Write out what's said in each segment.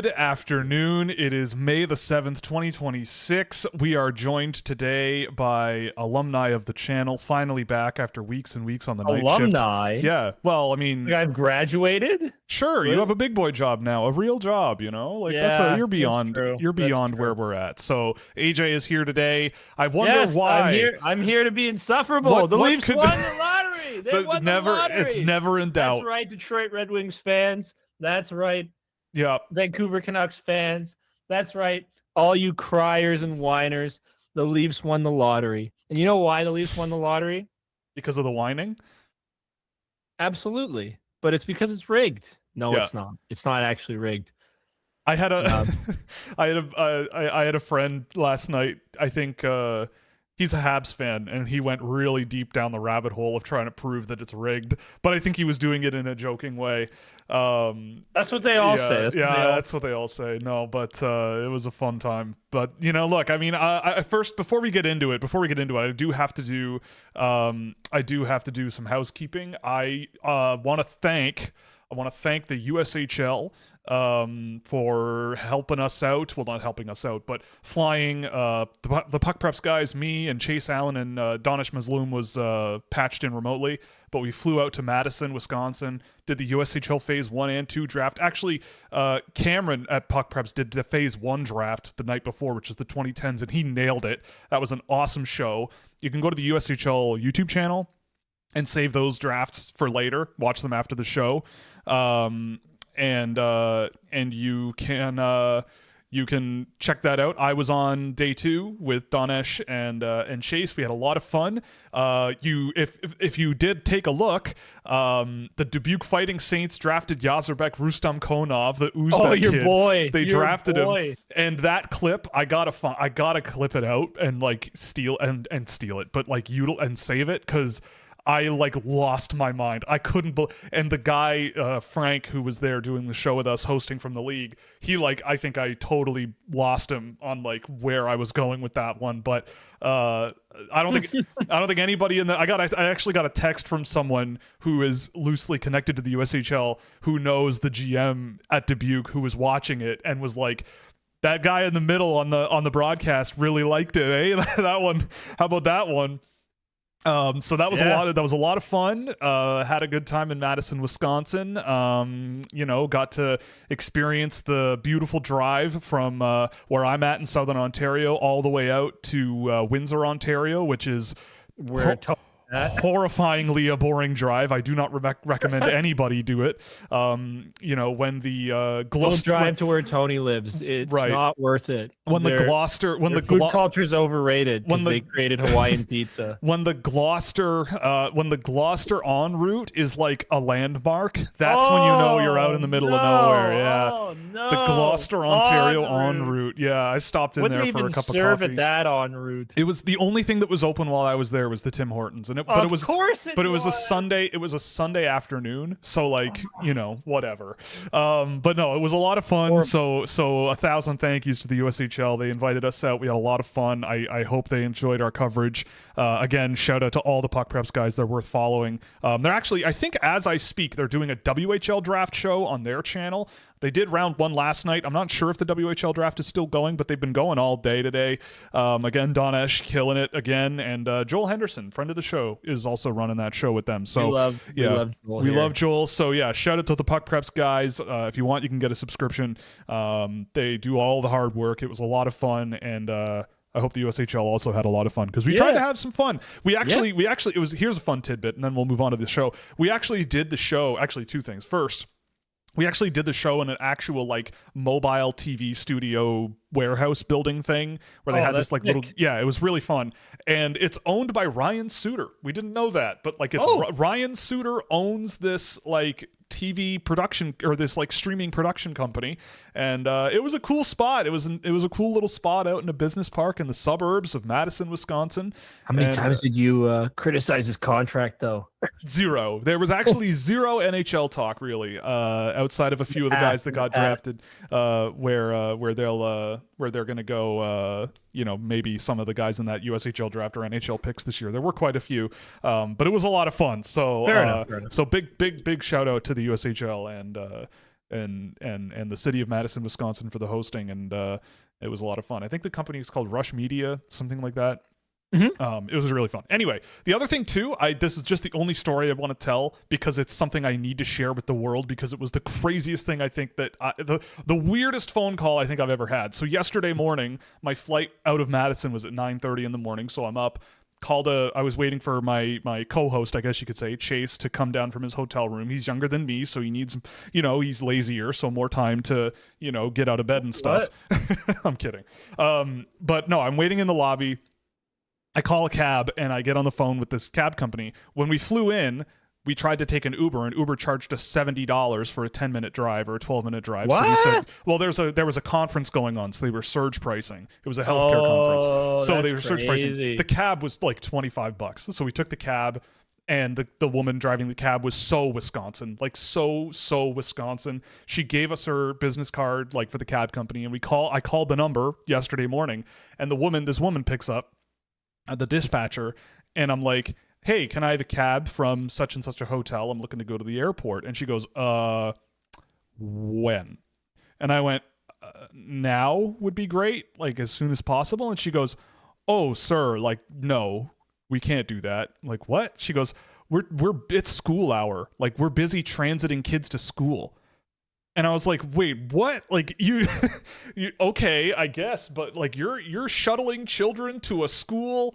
Good afternoon. It is May the 7th, 2026. We are joined today by alumni of the channel, finally back after weeks and weeks on the night shift. Alumni? Yeah, well, I mean... Like I've graduated? Sure, you have a big boy job now, a real job, you know? Like, Yeah, you're beyond, that's true. you're beyond That's where true. we're at. So, AJ is here today. I wonder why... I'm here to be insufferable. The Leafs won the lottery. They won the lottery. It's never in doubt. That's right, Detroit Red Wings fans. That's right. Yeah. Vancouver Canucks fans. That's right. All you criers and whiners. The Leafs won the lottery. And you know why the Leafs won the lottery? Because of the whining? Absolutely. But it's because it's rigged. No, it's not. It's not actually rigged. I had a I had a friend last night. I think he's a Habs fan, and he went really deep down the rabbit hole of trying to prove that it's rigged. But I think he was doing it in a joking way. That's what they all say. That's what they all say. No, but it was a fun time. But you know, look, I mean, I first before we get into it, I do have to do some housekeeping. I want to thank the USHL for helping us out. Well, not helping us out, but flying the Puck Preps guys, me and Chase Allen and Donish Mazloom was patched in remotely, but we flew out to Madison, Wisconsin, did the USHL Phase 1 and 2 draft. Actually, Cameron at Puck Preps did the Phase 1 draft the night before, which is the 2010s, and he nailed it. That was an awesome show. You can go to the USHL YouTube channel and save those drafts for later. Watch them after the show, and you can check that out. I was on day 2 with Donesh and Chase. We had a lot of fun. If you did take a look, the Dubuque Fighting Saints drafted Yazarbek Rustam Konov, the Uzbek your kid. boy. They Your drafted boy. him, and that clip I gotta clip it out and like steal it, but like and save it because I like lost my mind. I couldn't and the guy Frank, who was there doing the show with us, hosting from the league, he I think I totally lost him on like where I was going with that one. But I don't think anybody in the I actually got a text from someone who is loosely connected to the USHL who knows the GM at Dubuque, who was watching it and was like, that guy in the middle on the broadcast really liked it, eh? That one. How about that one? So that was a lot of fun. Had a good time in Madison, Wisconsin. Got to experience the beautiful drive from where I'm at in Southern Ontario all the way out to Windsor, Ontario, which is where horrifyingly a boring drive. I do not recommend anybody do it. When the don't drive to where Tony lives. It's not worth it. When the food culture is overrated because they created Hawaiian pizza. When the Gloucester en route is like a landmark, that's when you know you're out in the middle of nowhere. Yeah. Oh no. The Gloucester, Ontario en route. Yeah, I stopped in there for a cup of coffee. Wouldn't even serve at that en route. It was the only thing that was open while I was there was the Tim Hortons, and it was a Sunday. It was a Sunday afternoon, so whatever. But no, it was a lot of fun. So 1,000 thank yous to the USHL. They invited us out. We had a lot of fun. I hope they enjoyed our coverage. Again, shout out to all the Puck Preps guys. They're worth following. They're actually, I think as I speak, they're doing a WHL draft show on their channel. They did round 1 last night. I'm not sure if the WHL draft is still going, but they've been going all day today. Again, Donesh killing it again, and Joel Henderson, friend of the show, is also running that show with them. So we love Joel. So yeah, shout out to the Puck Preps guys. If you want, you can get a subscription. They do all the hard work. It was a lot of fun, and I hope the USHL also had a lot of fun because we tried to have some fun. Here's a fun tidbit, and then we'll move on to the show. We actually did the show. Actually, 2 things. First, we actually did the show in an actual mobile TV studio warehouse building thing where they had this little it was really fun, and it's owned by Ryan Suter. We didn't know that, but Ryan Suter owns this TV production or this streaming production company, and it was a cool spot. It was a cool little spot out in a business park in the suburbs of Madison, Wisconsin. How many times did you criticize his contract though? 0. There was actually 0 NHL talk really, outside of a few of the guys that got drafted, where they're gonna go. Maybe some of the guys in that USHL draft or NHL picks this year. There were quite a few, but it was a lot of fun. So fair enough. So big shout out to the USHL and the city of Madison, Wisconsin for the hosting, and it was a lot of fun. I think the company is called Rush Media, something like that. It was really fun. Anyway, the other thing too, this is just the only story I want to tell because it's something I need to share with the world because it was the craziest thing I think that the weirdest phone call I think I've ever had. So yesterday morning, my flight out of Madison was at 9:30 in the morning, so I'm up. I was waiting for my co-host, I guess you could say, Chase, to come down from his hotel room. He's younger than me, so he needs, he's lazier, so more time to, get out of bed and stuff. I'm kidding. But no, I'm waiting in the lobby. I call a cab and I get on the phone with this cab company. When we flew in, we tried to take an Uber, and Uber charged us $70 for a 10-minute drive or a 12-minute drive. What? So he said, well, there was a conference going on, so they were surge pricing. It was a healthcare conference. So they were surge pricing. The cab was like $25. So we took the cab, and the woman driving the cab was so Wisconsin, like so Wisconsin. She gave us her business card like for the cab company, and I called the number yesterday morning, and this woman picks up the dispatcher, and I'm like, hey, can I have a cab from such and such a hotel? I'm looking to go to the airport. And she goes, when? And I went, now would be great, like as soon as possible. And she goes, oh, sir, like, no, we can't do that. Like, what? She goes, it's school hour. Like, we're busy transiting kids to school. And I was like, wait, what? Like you okay, I guess, but like you're shuttling children to a school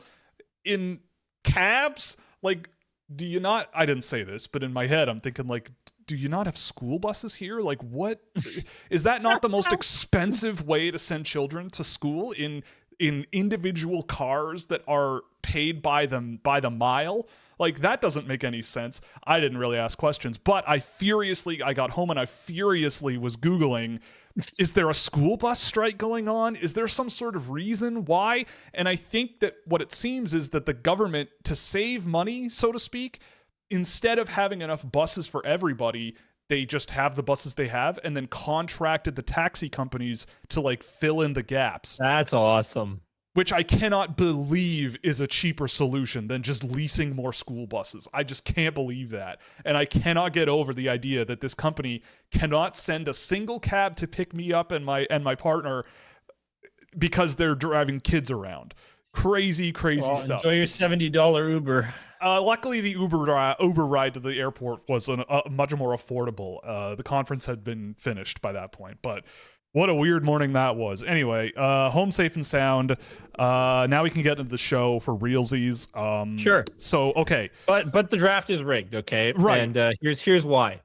in cabs? Like, do you not? I didn't say this, but in my head, I'm thinking like, do you not have school buses here? Like, what? Is that not the most expensive way to send children to school in individual cars that are paid by the mile? Like, that doesn't make any sense. I didn't really ask questions, but I got home and I furiously was Googling, is there a school bus strike going on? Is there some sort of reason why? And I think that what it seems is that the government, to save money, so to speak, instead of having enough buses for everybody, they just have the buses they have and then contracted the taxi companies to like fill in the gaps. That's awesome. Which I cannot believe is a cheaper solution than just leasing more school buses. I just can't believe that. And I cannot get over the idea that this company cannot send a single cab to pick me up and my partner because they're driving kids around. Crazy stuff. Enjoy your $70 Uber. Luckily, the Uber ride to the airport was much more affordable. The conference had been finished by that point, but what a weird morning that was. Anyway, home safe and sound. Now we can get into the show for realsies. Sure. So, okay. But the draft is rigged, okay? Right. And here's why.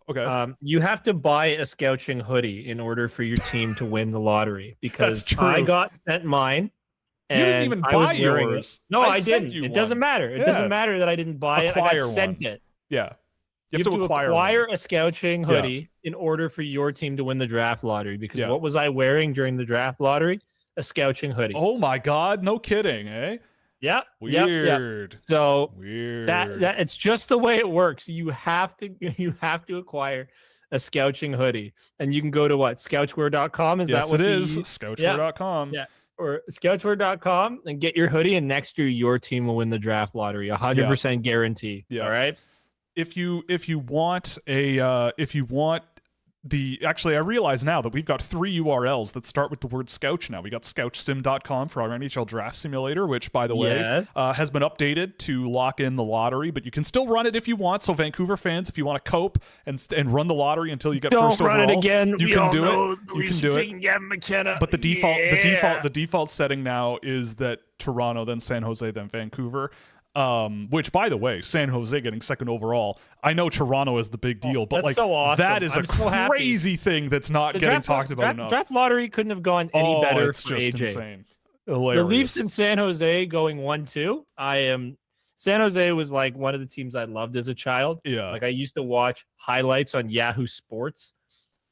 Okay. You have to buy a scouching hoodie in order for your team to win the lottery because That's true. I got sent mine. You didn't even buy yours. No, I didn't. It doesn't matter. It doesn't matter that I didn't buy it. I got sent it. Yeah. You have to acquire a scouching hoodie in order for your team to win the draft lottery. Because what was I wearing during the draft lottery? A scouching hoodie. Oh my God! No kidding, eh? Yeah. Weird. Yep. So weird. That it's just the way it works. You have to acquire a scouching hoodie, and you can go to what? Scouchwear.com. Yes, it is. Scouchwear.com. Yeah. Or scouchwear.com and get your hoodie, and next year your team will win the draft lottery. 100% guarantee. Yeah. All right. If you want actually, I realize now that we've got 3 URLs that start with the word Scouch now. We got scouchsim.com for our NHL draft simulator, which, by the way, has been updated to lock in the lottery, but you can still run it if you want. So Vancouver fans, if you want to cope and run the lottery until you get first overall, run it again. You can do it. You can do it. Yeah, McKenna. But the default setting now is that Toronto, then San Jose, then Vancouver. Which, by the way, San Jose getting second overall. I know Toronto is the big deal, but like so awesome. that is crazy thing that's not getting talked about enough. Draft lottery couldn't have gone any better. It's for just AJ. Insane. Hilarious. The Leafs in San Jose going 1-2. San Jose was like one of the teams I loved as a child. Yeah, like I used to watch highlights on Yahoo Sports,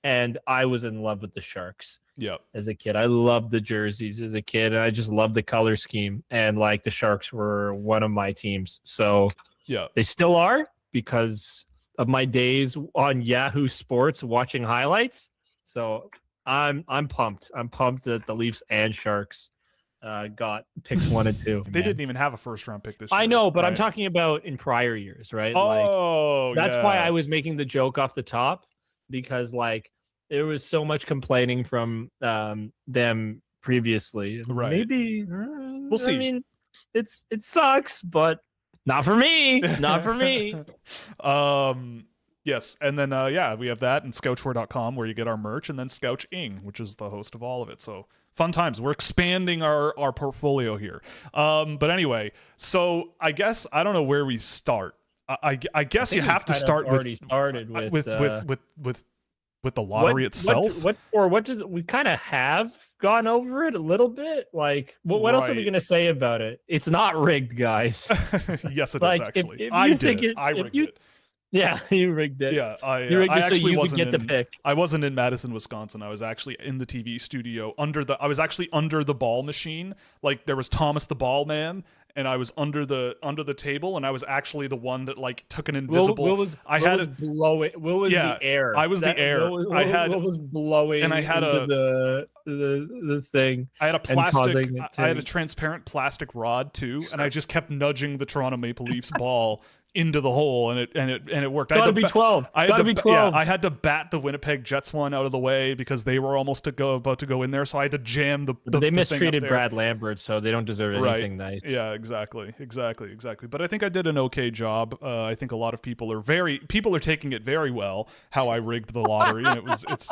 and I was in love with the Sharks. Yeah. As a kid, I loved the jerseys as a kid, and I just loved the color scheme. And like the Sharks were one of my teams. So yeah, they still are because of my days on Yahoo Sports watching highlights. So I'm pumped. I'm pumped that the Leafs and Sharks got picks 1 and 2. They didn't even have a first round pick this year. I know, but right? I'm talking about in prior years, right? Oh, that's why I was making the joke off the top. because like there was so much complaining from them previously. Right. Maybe We'll see. I mean, it sucks, but not for me. Not for me. Yes, and then we have that and scouchware.com where you get our merch, and then Scouching, which is the host of all of it. So fun times. We're expanding our portfolio here. But anyway, so I guess I don't know where we start. I guess you have to start with the lottery itself. What did we kind of have gone over it a little bit? Like, what else are we gonna say about it? It's not rigged, guys. Yes, it is actually. If I you did. think I rigged it. Yeah, you rigged it. Yeah, you rigged I it so actually you wasn't could get the pick. I wasn't in Madison, Wisconsin. I was actually in the TV studio I was actually under the ball machine. Like there was Thomas the Ball Man, and I was under the table, and I was actually the one that like took an invisible. Will was blowing. Will was the air. I was the air. Will was blowing, and I had the thing. I had a plastic. I had a transparent plastic rod too, and I just kept nudging the Toronto Maple Leafs ball into the hole, and it worked. Gotta be 12. Gotta be 12. Yeah, I had to bat the Winnipeg Jets one out of the way because they were almost about to go in there, so I had to jam the they mistreated Brad Lambert, so they don't deserve anything nice. Yeah, exactly. But I think I did an okay job. I think a lot of people are taking it very well how I rigged the lottery, and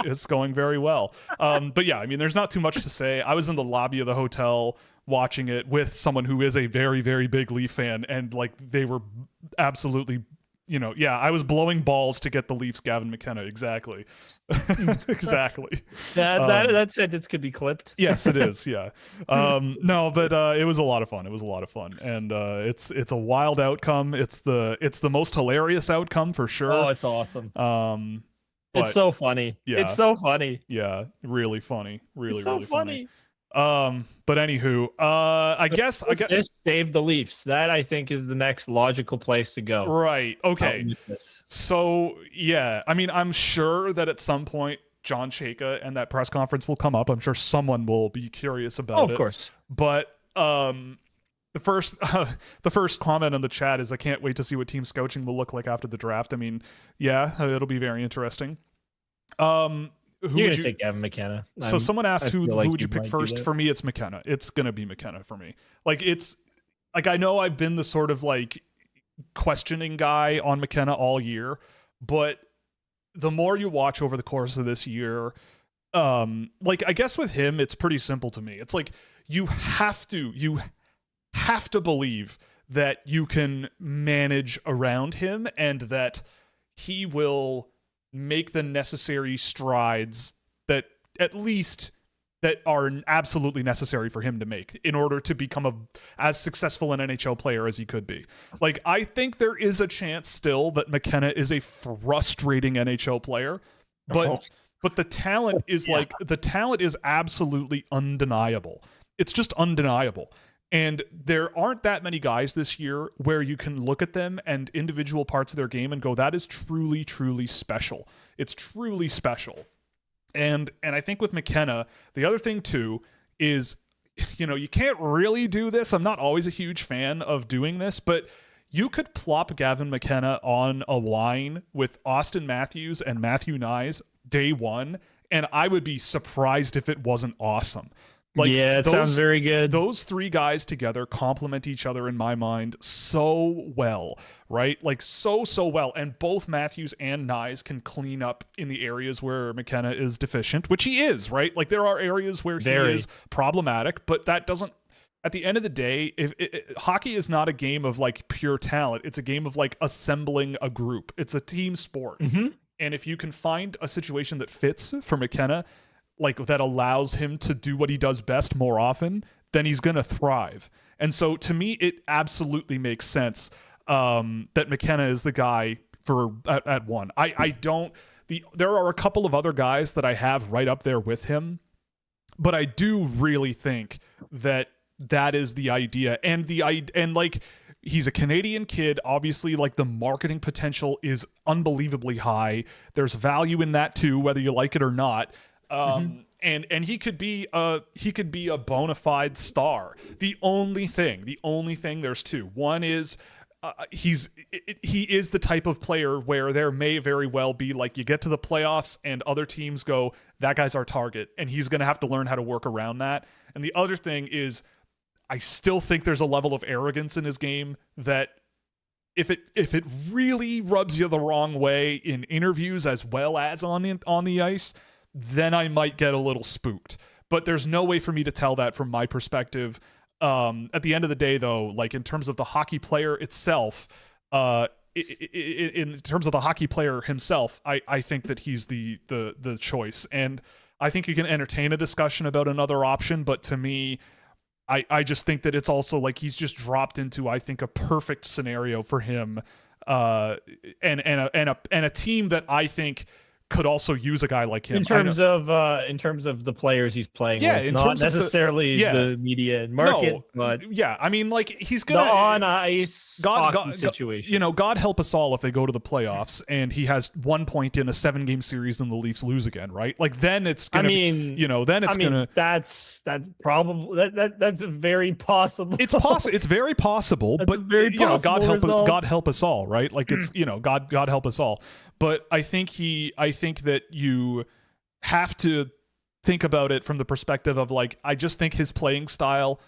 it's going very well. But yeah, I mean, there's not too much to say. I was in the lobby of the hotel watching it with someone who is a very, very big Leaf fan, and like they were absolutely, I was blowing balls to get the Leafs Gavin McKenna. Exactly. Exactly. That sentence could be clipped. Yes, it is. Yeah. No, but it was a lot of fun. And it's a wild outcome. It's the most hilarious outcome for sure. Oh, it's awesome. It's so funny. Yeah. It's so funny. Yeah, really funny. Really, it's so really funny. But anywho, I guess save the Leafs. That I think is the next logical place to go. Right. Okay. So yeah, I mean, I'm sure that at some point John Chayka and that press conference will come up. I'm sure someone will be curious about it. Of course. But the first comment on the chat is, I can't wait to see what team scouting will look like after the draft. I mean, yeah, it'll be very interesting. You're gonna take Gavin McKenna. So someone asked who would you pick first? For me, it's McKenna. It's gonna be McKenna for me. Like I know I've been the sort of like questioning guy on McKenna all year, but the more you watch over the course of this year, like I guess with him, it's pretty simple to me. It's like you have to believe that you can manage around him and that he will make the necessary strides that are absolutely necessary for him to make in order to become as successful an NHL player as he could be. Like, I think there is a chance still that McKenna is a frustrating NHL player, but the talent is the talent is absolutely undeniable. It's just undeniable. And there aren't that many guys this year where you can look at them and individual parts of their game and go, that is truly, truly special. It's truly special. And I think with McKenna, the other thing too is, you can't really do this. I'm not always a huge fan of doing this, but you could plop Gavin McKenna on a line with Austin Matthews and Matthew Nyes day one, and I would be surprised if it wasn't awesome. Like, yeah, it sounds very good. Those three guys together complement each other in my mind so well, right? Like so well. And both Matthews and Nyes can clean up in the areas where McKenna is deficient, which he is, right? Like there are areas where he is problematic, but that doesn't, at the end of the day, hockey is not a game of like pure talent. It's a game of like assembling a group. It's a team sport. Mm-hmm. And if you can find a situation that fits for McKenna, like that allows him to do what he does best more often, then he's going to thrive. And so to me, it absolutely makes sense that McKenna is the guy at one. There are a couple of other guys that I have right up there with him, but I do really think that is the idea. And like, he's a Canadian kid. Obviously, like the marketing potential is unbelievably high. There's value in that too, whether you like it or not. And he could be a bona fide star. The only thing, there's two. One is he is the type of player where there may very well be like you get to the playoffs and other teams go, that guy's our target, and he's going to have to learn how to work around that. And the other thing is, I still think there's a level of arrogance in his game that if it really rubs you the wrong way in interviews as well as on the ice, then I might get a little spooked. But there's no way for me to tell that from my perspective. At the end of the day, though, like in terms of the hockey player itself, in terms of the hockey player himself, I think that he's the choice. And I think you can entertain a discussion about another option, but to me, I just think that it's also like he's just dropped into, I think, a perfect scenario for him, and a team that I think could also use a guy like him in terms of the players he's playing with, not necessarily the media and market, but yeah, I mean, like he's gonna the on ice situation. You know, God help us all if they go to the playoffs and he has 1 point in a 7-game series and the Leafs lose again, right? Like then it's gonna, that's probably that's very possible. It's very possible, but very possible God help us all, right? Like it's God help us all. But I think that you have to think about it from the perspective of like, I just think his playing style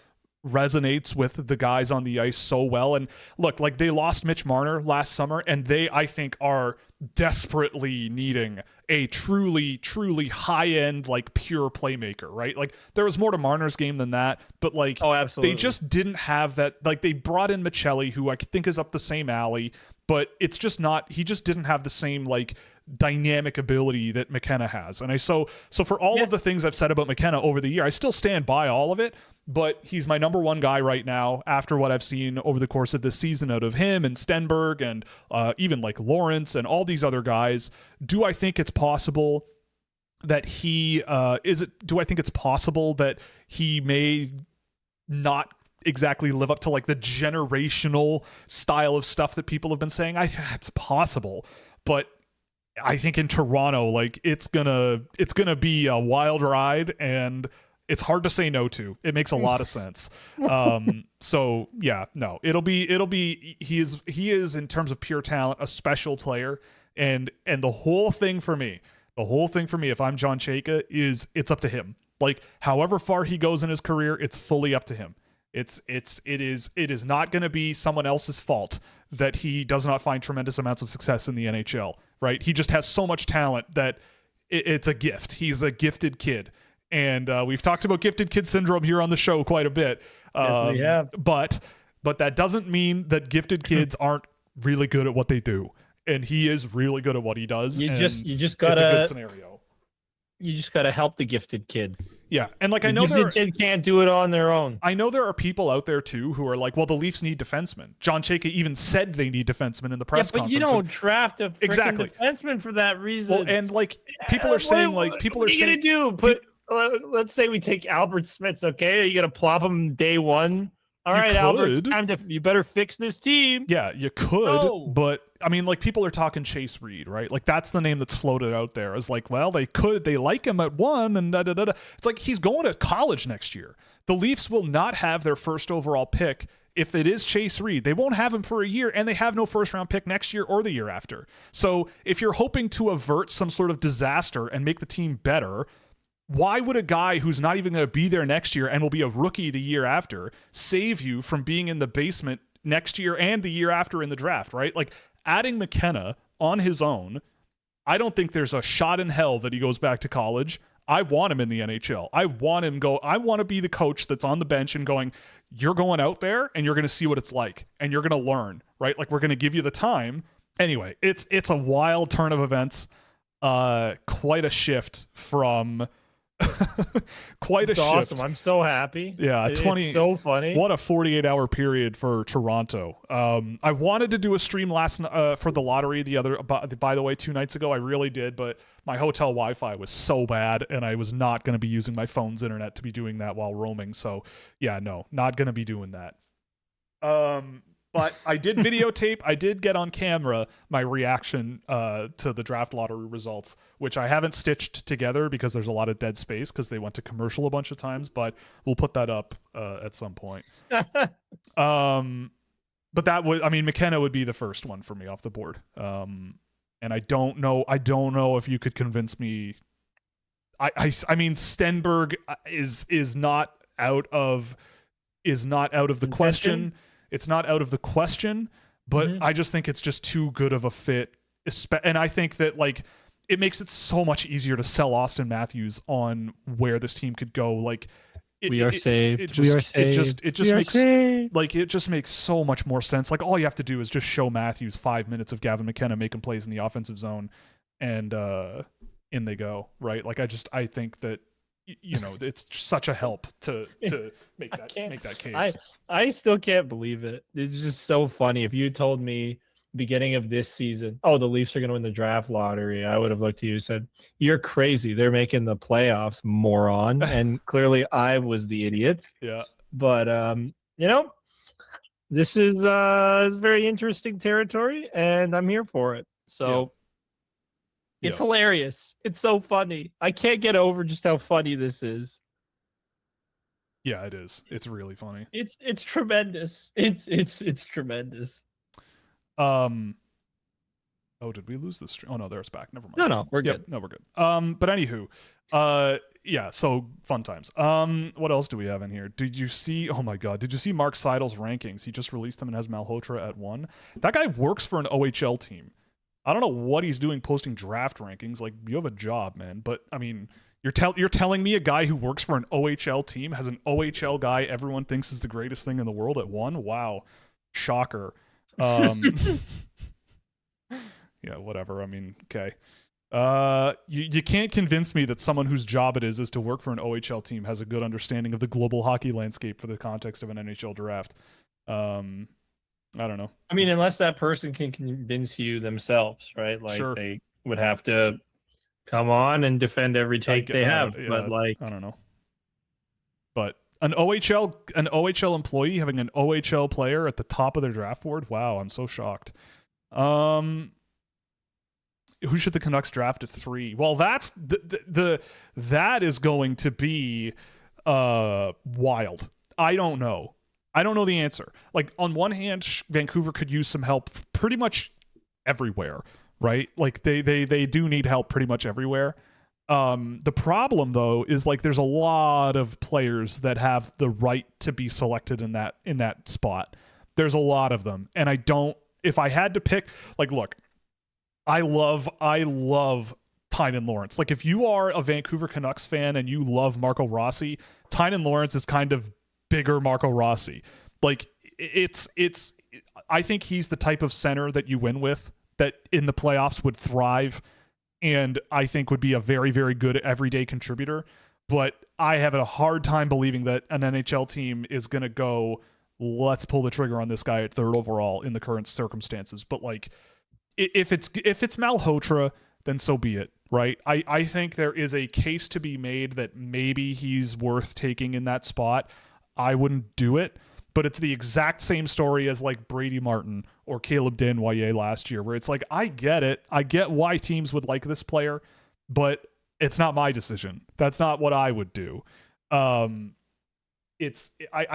resonates with the guys on the ice so well. And look, like they lost Mitch Marner last summer, and they, I think, are desperately needing a truly, truly high-end, like pure playmaker, right? Like there was more to Marner's game than that, but like, absolutely, they just didn't have that. Like they brought in Michelli, who I think is up the same alley, but it's just not, he just didn't have the same like dynamic ability that McKenna has. And so for all of the things I've said about McKenna over the year, I still stand by all of it, but he's my number one guy right now after what I've seen over the course of this season out of him and Stenberg and even like Lawrence and all these other guys. Do I think it's possible that do I think it's possible that he may not exactly live up to like the generational style of stuff that people have been saying? It's possible, but I think in Toronto, like it's gonna be a wild ride, and it's hard to say no to. It makes a lot of sense. So yeah, no, it'll be he is in terms of pure talent a special player, and the whole thing for me, if I'm John Chayka, is it's up to him. Like however far he goes in his career, it's fully up to him. It is not going to be someone else's fault that he does not find tremendous amounts of success in the NHL, right? He just has so much talent that it's a gift. He's a gifted kid. And we've talked about gifted kid syndrome here on the show quite a bit. Yes, we have. But that doesn't mean that gifted kids aren't really good at what they do. And he is really good at what he does. You just gotta, it's a good scenario. You just got to help the gifted kid. Yeah, and like I know the kid can't do it on their own. I know there are people out there too who are like, well, the Leafs need defensemen. John Chayka even said they need defensemen in the press conference. But you don't draft a freaking defenseman for that reason. Well, and like people are saying, what are you gonna do? Let's say we take Albert Smits. Okay, are you gonna plop him day one? All right, Albert, you better fix this team. Yeah, you could, but I mean, like people are talking Chase Reed, right? Like that's the name that's floated out there. As like, well, they like him at one, and da da da. It's like he's going to college next year. The Leafs will not have their first overall pick if it is Chase Reed. They won't have him for a year, and they have no first round pick next year or the year after. So if you're hoping to avert some sort of disaster and make the team better, why would a guy who's not even going to be there next year and will be a rookie the year after save you from being in the basement next year and the year after in the draft, right? Like adding McKenna on his own, I don't think there's a shot in hell that he goes back to college. I want him in the NHL. I want to be the coach that's on the bench and going, you're going out there and you're going to see what it's like and you're going to learn, right? Like we're going to give you the time. Anyway, it's a wild turn of events. Quite a shift from quite a shift. Awesome. I'm so happy. Yeah, it's so funny. What a 48-hour period for Toronto. I wanted to do a stream last for the lottery by the way 2 nights ago. I really did, but my hotel Wi-Fi was so bad and I was not going to be using my phone's internet to be doing that while roaming. So, yeah, no, not going to be doing that. But I did videotape. I did get on camera my reaction to the draft lottery results, which I haven't stitched together because there's a lot of dead space because they went to commercial a bunch of times. But we'll put that up at some point. But that would, I mean, McKenna would be the first one for me off the board. And I don't know if you could convince me. I mean, Stenberg is not out of the question. It's not out of the question, but I just think it's just too good of a fit. And I think that like it makes it so much easier to sell Austin Matthews on where this team could go. Like we are saved. It just makes so much more sense. Like all you have to do is just show Matthews 5 minutes of Gavin McKenna making plays in the offensive zone, and in they go, right? Like I think that it's such a help to make that case. I still can't believe it. It's just so funny. If you told me beginning of this season, oh, the Leafs are going to win the draft lottery, I would have looked at you and said, you're crazy. They're making the playoffs, moron. And clearly I was the idiot. Yeah. But, this is very interesting territory, and I'm here for it. So it's hilarious. It's so funny. I can't get over just how funny this is. Yeah, it is. It's really funny. It's tremendous. It's tremendous. Oh, did we lose the stream? Oh no, there's back. Never mind. No, we're good. No, we're good. But anywho, yeah, so fun times. What else do we have in here? Did you see Mark Seidel's rankings? He just released them and has Malhotra at 1. That guy works for an OHL team. I don't know what he's doing posting draft rankings. Like, you have a job, man. But I mean, you're telling me a guy who works for an OHL team has an OHL guy everyone thinks is the greatest thing in the world at 1? Wow. Shocker. Yeah, whatever. I mean, okay. You can't convince me that someone whose job it is to work for an OHL team has a good understanding of the global hockey landscape for the context of an NHL draft. I don't know. I mean, unless that person can convince you themselves, right? Like Sure. They would have to come on and defend every take they have. But like, I don't know. But an OHL employee having an OHL player at the top of their draft board. Wow, I'm so shocked. Who should the Canucks draft at 3? Well, that's that is going to be wild. I don't know the answer. Like, on one hand, Vancouver could use some help pretty much everywhere, right? Like they do need help pretty much everywhere. The problem though is like there's a lot of players that have the right to be selected in that spot. There's a lot of them, and if I had to pick, like, look, I love Tynan Lawrence. Like, if you are a Vancouver Canucks fan and you love Marco Rossi, Tynan Lawrence is kind of bigger Marco Rossi. Like, I think he's the type of center that you win with, that in the playoffs would thrive, and I think would be a very, very good everyday contributor. But I have a hard time believing that an NHL team is going to go, let's pull the trigger on this guy at 3rd overall in the current circumstances. But like, if it's Malhotra, then so be it, right? I think there is a case to be made that maybe he's worth taking in that spot. I wouldn't do it, but it's the exact same story as like Brady Martin or Caleb Desnoyers last year, where it's like, I get it. I get why teams would like this player, but it's not my decision. That's not what I would do. I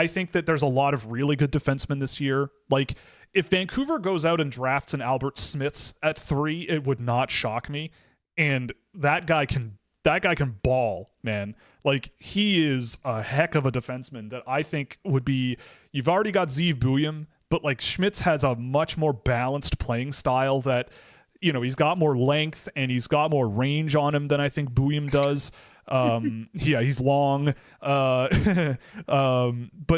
think that there's a lot of really good defensemen this year. Like, if Vancouver goes out and drafts an Albert Smits at 3, it would not shock me. And that guy can ball, man. Like, he is a heck of a defenseman that I think would be. You've already got Zeev Buium, but like, Schmitz has a much more balanced playing style that, he's got more length and he's got more range on him than I think Buium does. Yeah, he's long, but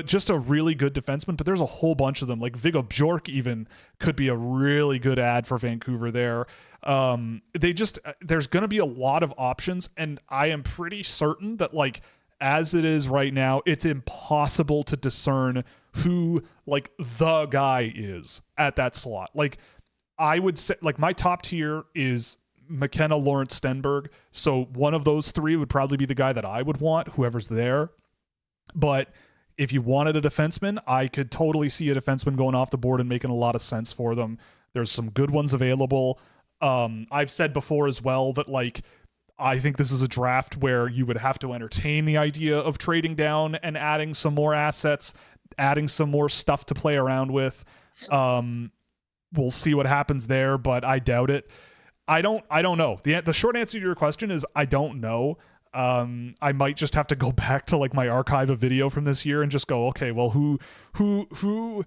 just a really good defenseman. But there's a whole bunch of them. Like, Viggo Bjork even could be a really good ad for Vancouver there. There's going to be a lot of options, and I am pretty certain that, like, as it is right now, it's impossible to discern who like the guy is at that slot. Like, I would say, like, my top tier is McKenna, Lawrence, Stenberg. So one of those 3 would probably be the guy that I would want, whoever's there. But if you wanted a defenseman, I could totally see a defenseman going off the board and making a lot of sense for them. There's some good ones available. I've said before as well that, like, I think this is a draft where you would have to entertain the idea of trading down and adding some more assets, adding some more stuff to play around with. We'll see what happens there, but I doubt it. I don't know. The short answer to your question is I don't know. I might just have to go back to like my archive of video from this year and just go, okay, well, who who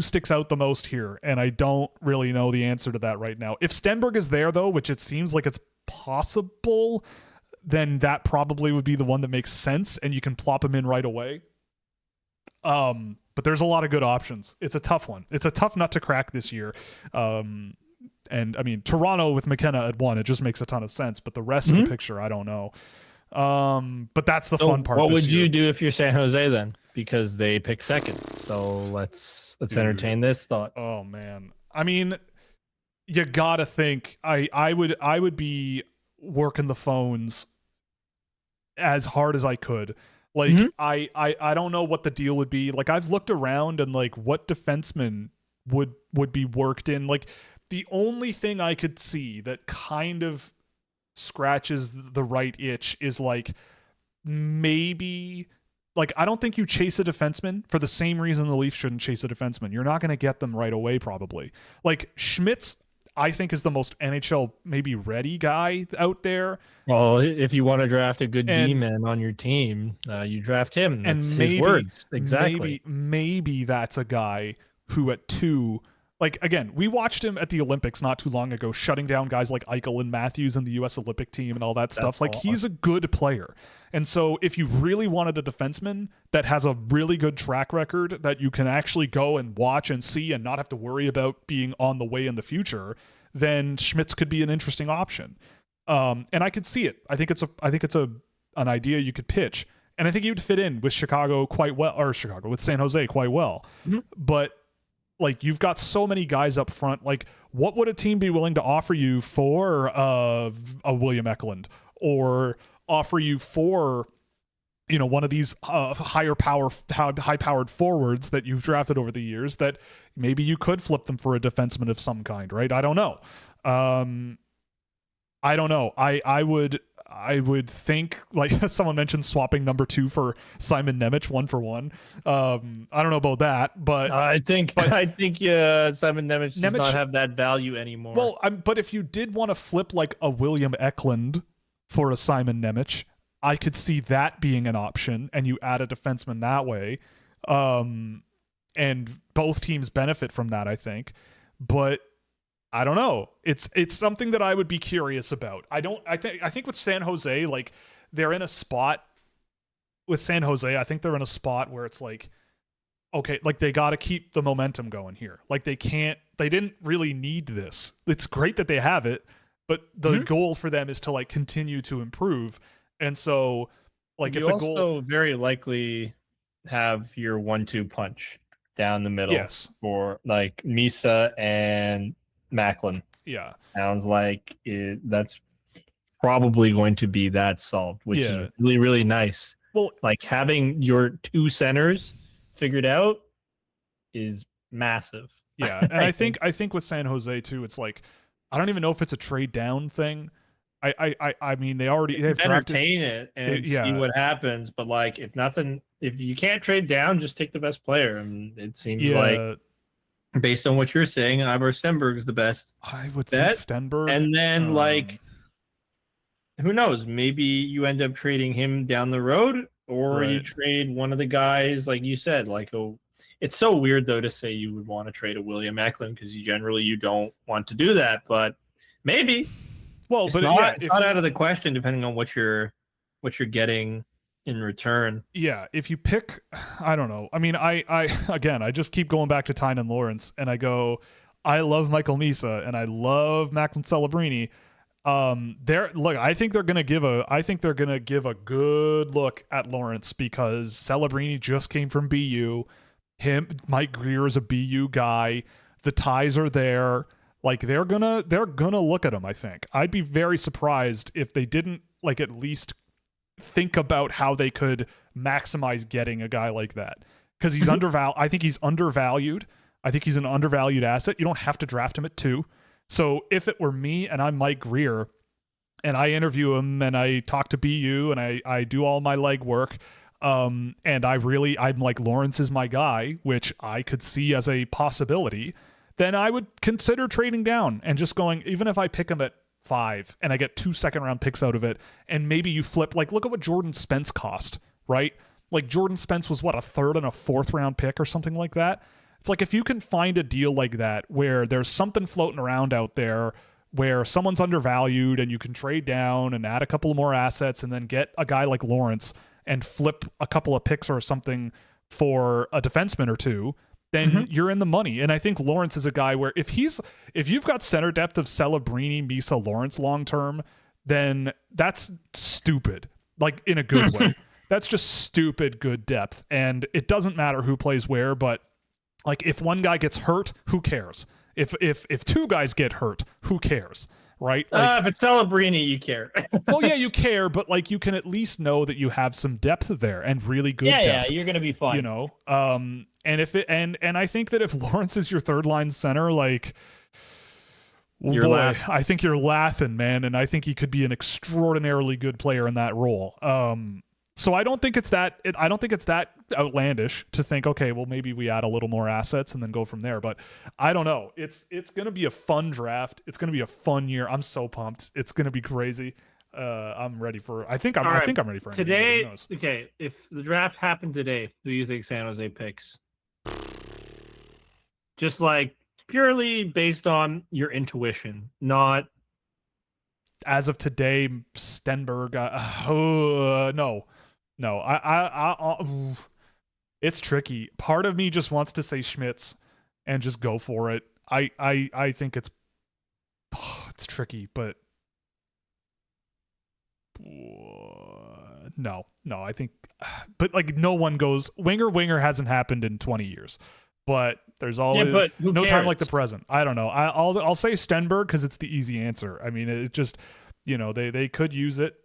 sticks out the most here? And I don't really know the answer to that right now. If Stenberg is there though, which it seems like it's possible, then that probably would be the one that makes sense and you can plop him in right away. But there's a lot of good options. It's a tough one. It's a tough nut to crack this year. And I mean, Toronto with McKenna at 1, it just makes a ton of sense. But the rest of the picture, I don't know. But that's the fun part. What would you do if you're San Jose then? Because they pick second. So let's entertain this thought. Oh man, I mean, you gotta think. I would be working the phones as hard as I could. Like I don't know what the deal would be. Like I've looked around and like what defenseman would be worked in. Like the only thing I could see that kind of scratches the right itch is like maybe like I don't think you chase a defenseman for the same reason the Leafs shouldn't chase a defenseman. You're not going to get them right away probably. Like Schmitz I think is the most NHL maybe ready guy out there. Well, if you want to draft a good D-man on your team, you draft him. That's maybe, his words. Exactly. Maybe that's a guy who at 2, like again, we watched him at the Olympics not too long ago, shutting down guys like Eichel and Matthews and the U.S. Olympic team and all that stuff. Like he's a good player. And so if you really wanted a defenseman that has a really good track record that you can actually go and watch and see and not have to worry about being on the way in the future, then Schmitz could be an interesting option. And I could see it. I think it's an idea you could pitch. And I think he would fit in with Chicago quite well, or with San Jose quite well. But like you've got so many guys up front. Like what would a team be willing to offer you for a William Eklund, or offer you for one of these high powered forwards that you've drafted over the years that maybe you could flip them for a defenseman of some kind, right? I don't know. I would think, like someone mentioned, swapping number 2 for Simon Nemec 1-for-1. I don't know about that, but I think Simon Nemec does not have that value anymore. Well, but if you did want to flip like a William Eklund for a Simon Nemec, I could see that being an option, and you add a defenseman that way, and both teams benefit from that, I think. But I don't know. It's something that I would be curious about. I think with San Jose, like they're in a spot with San Jose. I think they're in a spot where it's like, okay, like they got to keep the momentum going here. Like they didn't really need this. It's great that they have it, but the goal for them is to like continue to improve. And so, like, you if the also goal very likely have your 1-2 punch down the middle, yes, for like Misa and Macklin. Yeah, sounds like that's probably going to be that solved, which is really, really nice. Well, like having your 2 centers figured out is massive. Yeah, and I think with San Jose too, it's like I don't even know if it's a trade down thing. I mean they've entertain it and see what happens, but like if you can't trade down, just take the best player. And it seems like based on what you're saying, Ivor Stenberg's the best. I would think Stenberg, and then like who knows? Maybe you end up trading him down the road, or you trade one of the guys, like you said, like it's so weird though to say you would want to trade a William Eklund because you don't want to do that, but maybe. Well, it's not out of the question depending on what you're getting in return. Yeah, if you pick, I don't know. I mean, I just keep going back to Tynan Lawrence, and I go, I love Michael Misa and I love Macklin Celebrini. I think they're gonna give a good look at Lawrence because Celebrini just came from BU. Mike Greer is a BU guy. The ties are there. Like they're gonna look at him. I think I'd be very surprised if they didn't like at least think about how they could maximize getting a guy like that because he's undervalued. I think he's undervalued. I think he's an undervalued asset. You don't have to draft him at 2. So if it were me and I'm Mike Greer and I interview him and I talk to BU and I do all my legwork, And I'm like, Lawrence is my guy, which I could see as a possibility, then I would consider trading down and just going, even if I pick him at 5 and I get 2 second-round picks out of it, and maybe you flip, like, look at what Jordan Spence cost, right? Like, Jordan Spence was, what, a 3rd and a 4th-round pick or something like that? It's like, if you can find a deal like that where there's something floating around out there where someone's undervalued and you can trade down and add a couple more assets and then get a guy like Lawrence and flip a couple of picks or something for a defenseman or two, then you're in the money. And I think Lawrence is a guy where if you've got center depth of Celebrini, Misa, Lawrence long-term, then that's stupid, like, in a good way. That's just stupid good depth. And it doesn't matter who plays where, but like, if one guy gets hurt, who cares? If 2 guys get hurt, who cares? Right? Like, if it's Celebrini, you care. well, yeah, you care, but like, you can at least know that you have some depth there and really good depth. Yeah, you're gonna be fine. You know, and if it and I think that if Lawrence is your 3rd-line center, like, I think you're laughing, man, and I think he could be an extraordinarily good player in that role. So I don't think it's that outlandish to think, okay, well, maybe we add a little more assets and then go from there. But I don't know. It's going to be a fun draft. It's going to be a fun year. I'm so pumped. It's going to be crazy. I'm ready for. I think I'm ready for today. Okay, if the draft happened today, who do you think San Jose picks? Just like purely based on your intuition, not as of today. Stenberg. No, I it's tricky. Part of me just wants to say Schmitz and just go for it. I think it's tricky, but no, I think, but like, no one goes winger hasn't happened in 20 years, but there's always no time like the present. I don't know. I'll say Stenberg because it's the easy answer. I mean, it just, you know, they could use it.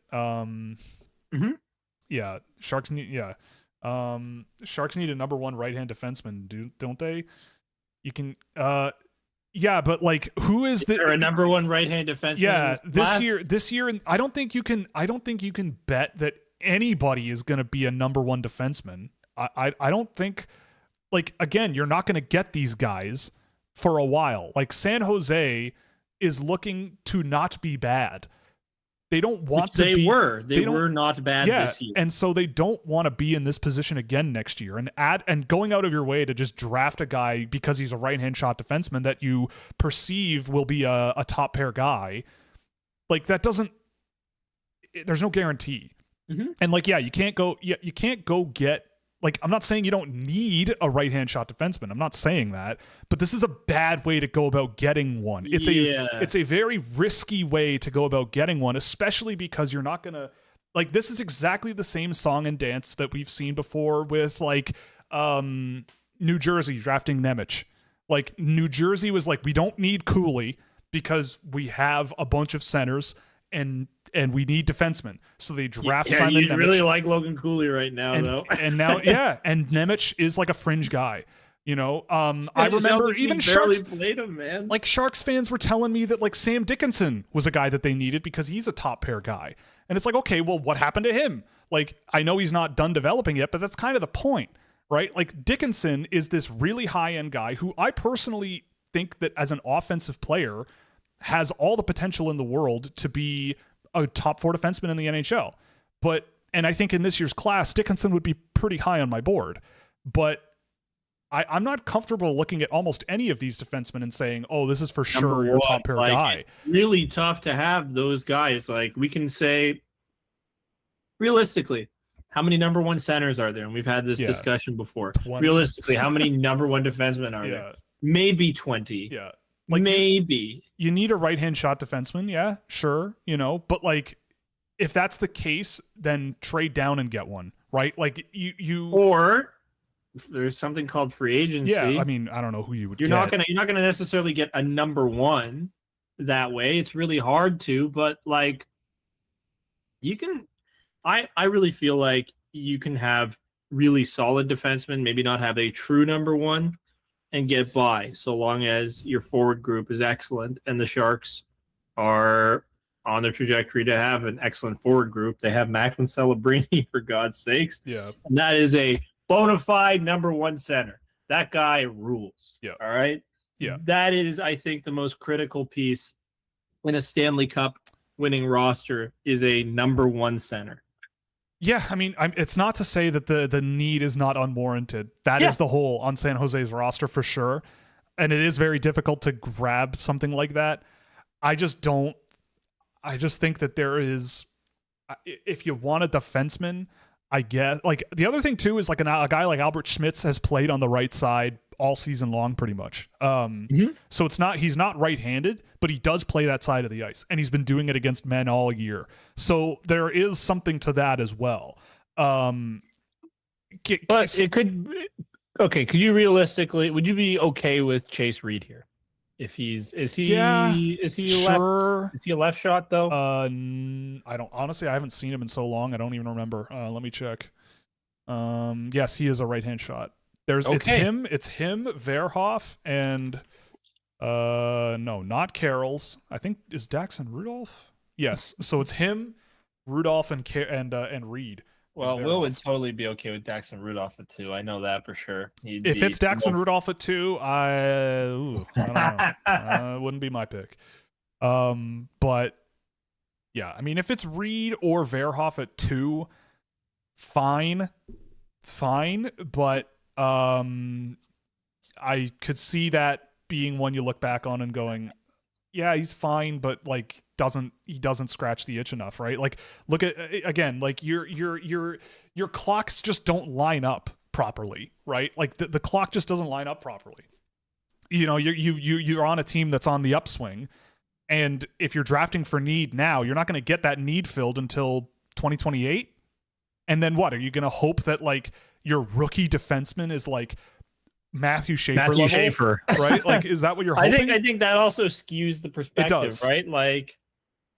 Yeah, Sharks need a number 1 right-hand defenseman, don't they? You can yeah, but like, who is the a number 1 right-hand defenseman? Yeah, this year, and I don't think you can bet that anybody is going to be a number 1 defenseman. I don't think, like, again, you're not going to get these guys for a while. Like, San Jose is looking to not be bad. They don't want to be. They were not bad this year. And so they don't want to be in this position again next year. And going out of your way to just draft a guy because he's a right-hand shot defenseman that you perceive will be a top pair guy, like, that doesn't. There's no guarantee. And like, you can't go get. Like, I'm not saying you don't need a right-hand shot defenseman. I'm not saying that, but this is a bad way to go about getting one. It's a very risky way to go about getting one, especially because you're not going to, like, this is exactly the same song and dance that we've seen before with, like, New Jersey drafting Nemec. Like, New Jersey was like, we don't need Cooley because we have a bunch of centers and we need defensemen. So they draft Simon Nemec. You really like Logan Cooley right now, though. And now, and Nemec is like a fringe guy. You know, I remember even Sharks played him, man. Like, Sharks fans were telling me that, like, Sam Dickinson was a guy that they needed because he's a top pair guy. And it's like, okay, well, what happened to him? Like, I know he's not done developing yet, but that's kind of the point, right? Like, Dickinson is this really high-end guy who I personally think that as an offensive player has all the potential in the world to be a top 4 defenseman in the NHL. And I think in this year's class, Dickinson would be pretty high on my board. But I'm not comfortable looking at almost any of these defensemen and saying, oh, this is for sure your top pair guy. It's really tough to have those guys. Like, we can say, realistically, how many number 1 centers are there? And we've had this discussion before. 20. Realistically, how many number 1 defensemen are there? Maybe 20. Yeah. Like, maybe you need a right-hand shot defenseman. Yeah, sure. You know, but like, if that's the case, then trade down and get one, right? Like, or there's something called free agency. Yeah. I mean, I don't know who you would you're not going to necessarily get a number 1 that way. It's really hard to, but like, you can, I really feel like you can have really solid defensemen, maybe not have a true number 1, and get by so long as your forward group is excellent and the Sharks are on their trajectory to have an excellent forward group. They have Macklin Celebrini, for God's sakes. Yeah. And that is a bona fide number one center. That guy rules. Yeah. All right. Yeah. That is, I think, the most critical piece in a Stanley Cup winning roster is a number one center. Yeah, I mean, it's not to say that the need is not unwarranted. That is the hole on San Jose's roster for sure. And it is very difficult to grab something like that. I just think that there is, if you want a defenseman, I guess, like the other thing too is like a guy like Albert Schmitz has played on the right side all season long pretty much. So he's not right-handed, but he does play that side of the ice, and he's been doing it against men all year. So there is something to that as well. But it could, okay, could you realistically, would you be okay with Chase Reed here? If is he sure. Is he a left shot though? I don't, honestly, I haven't seen him in so long. I don't even remember. Let me check. Yes, he is a right-hand shot. It's him, Verhoff, and no, not Carroll's. I think is Daxon Rudolph. Yes, so it's him, Rudolph, and Reed. Well, Will would totally be okay with Daxon Rudolph at 2. I know that for sure. If it's Daxon Rudolph at 2, I don't know. Wouldn't be my pick. But yeah, I mean, if it's Reed or Verhoff at 2, fine. But I could see that being one you look back on and going, yeah, he's fine, but like he doesn't scratch the itch enough, right? Like, look at, again, like your clocks just don't line up properly, right? Like the clock just doesn't line up properly. You know, you're on a team that's on the upswing, and if you're drafting for need now, you're not going to get that need filled until 2028. And then what? Are you going to hope that like your rookie defenseman is like Matthew Schaefer, right? Like, is that what you're hoping? I think that also skews the perspective, right? Like,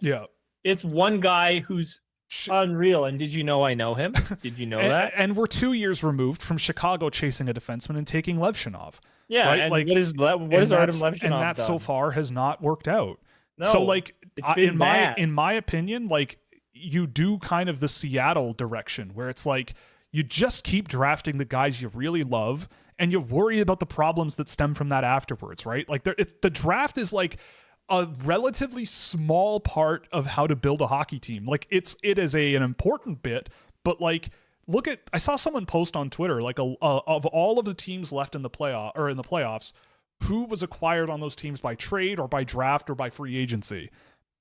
yeah, it's one guy who's unreal. And did you know I know him? Did you know that? And we're 2 years removed from Chicago chasing a defenseman and taking Levshinov. Yeah, right? And like what is Artem Levshinov and that done? So far has not worked out. No, so like in my opinion, like you do kind of the Seattle direction where it's like you just keep drafting the guys you really love, and you worry about the problems that stem from that afterwards, right? Like the draft is like a relatively small part of how to build a hockey team. Like it is an important bit, but like I saw someone post on Twitter like of all of the teams left in the playoffs, who was acquired on those teams by trade or by draft or by free agency.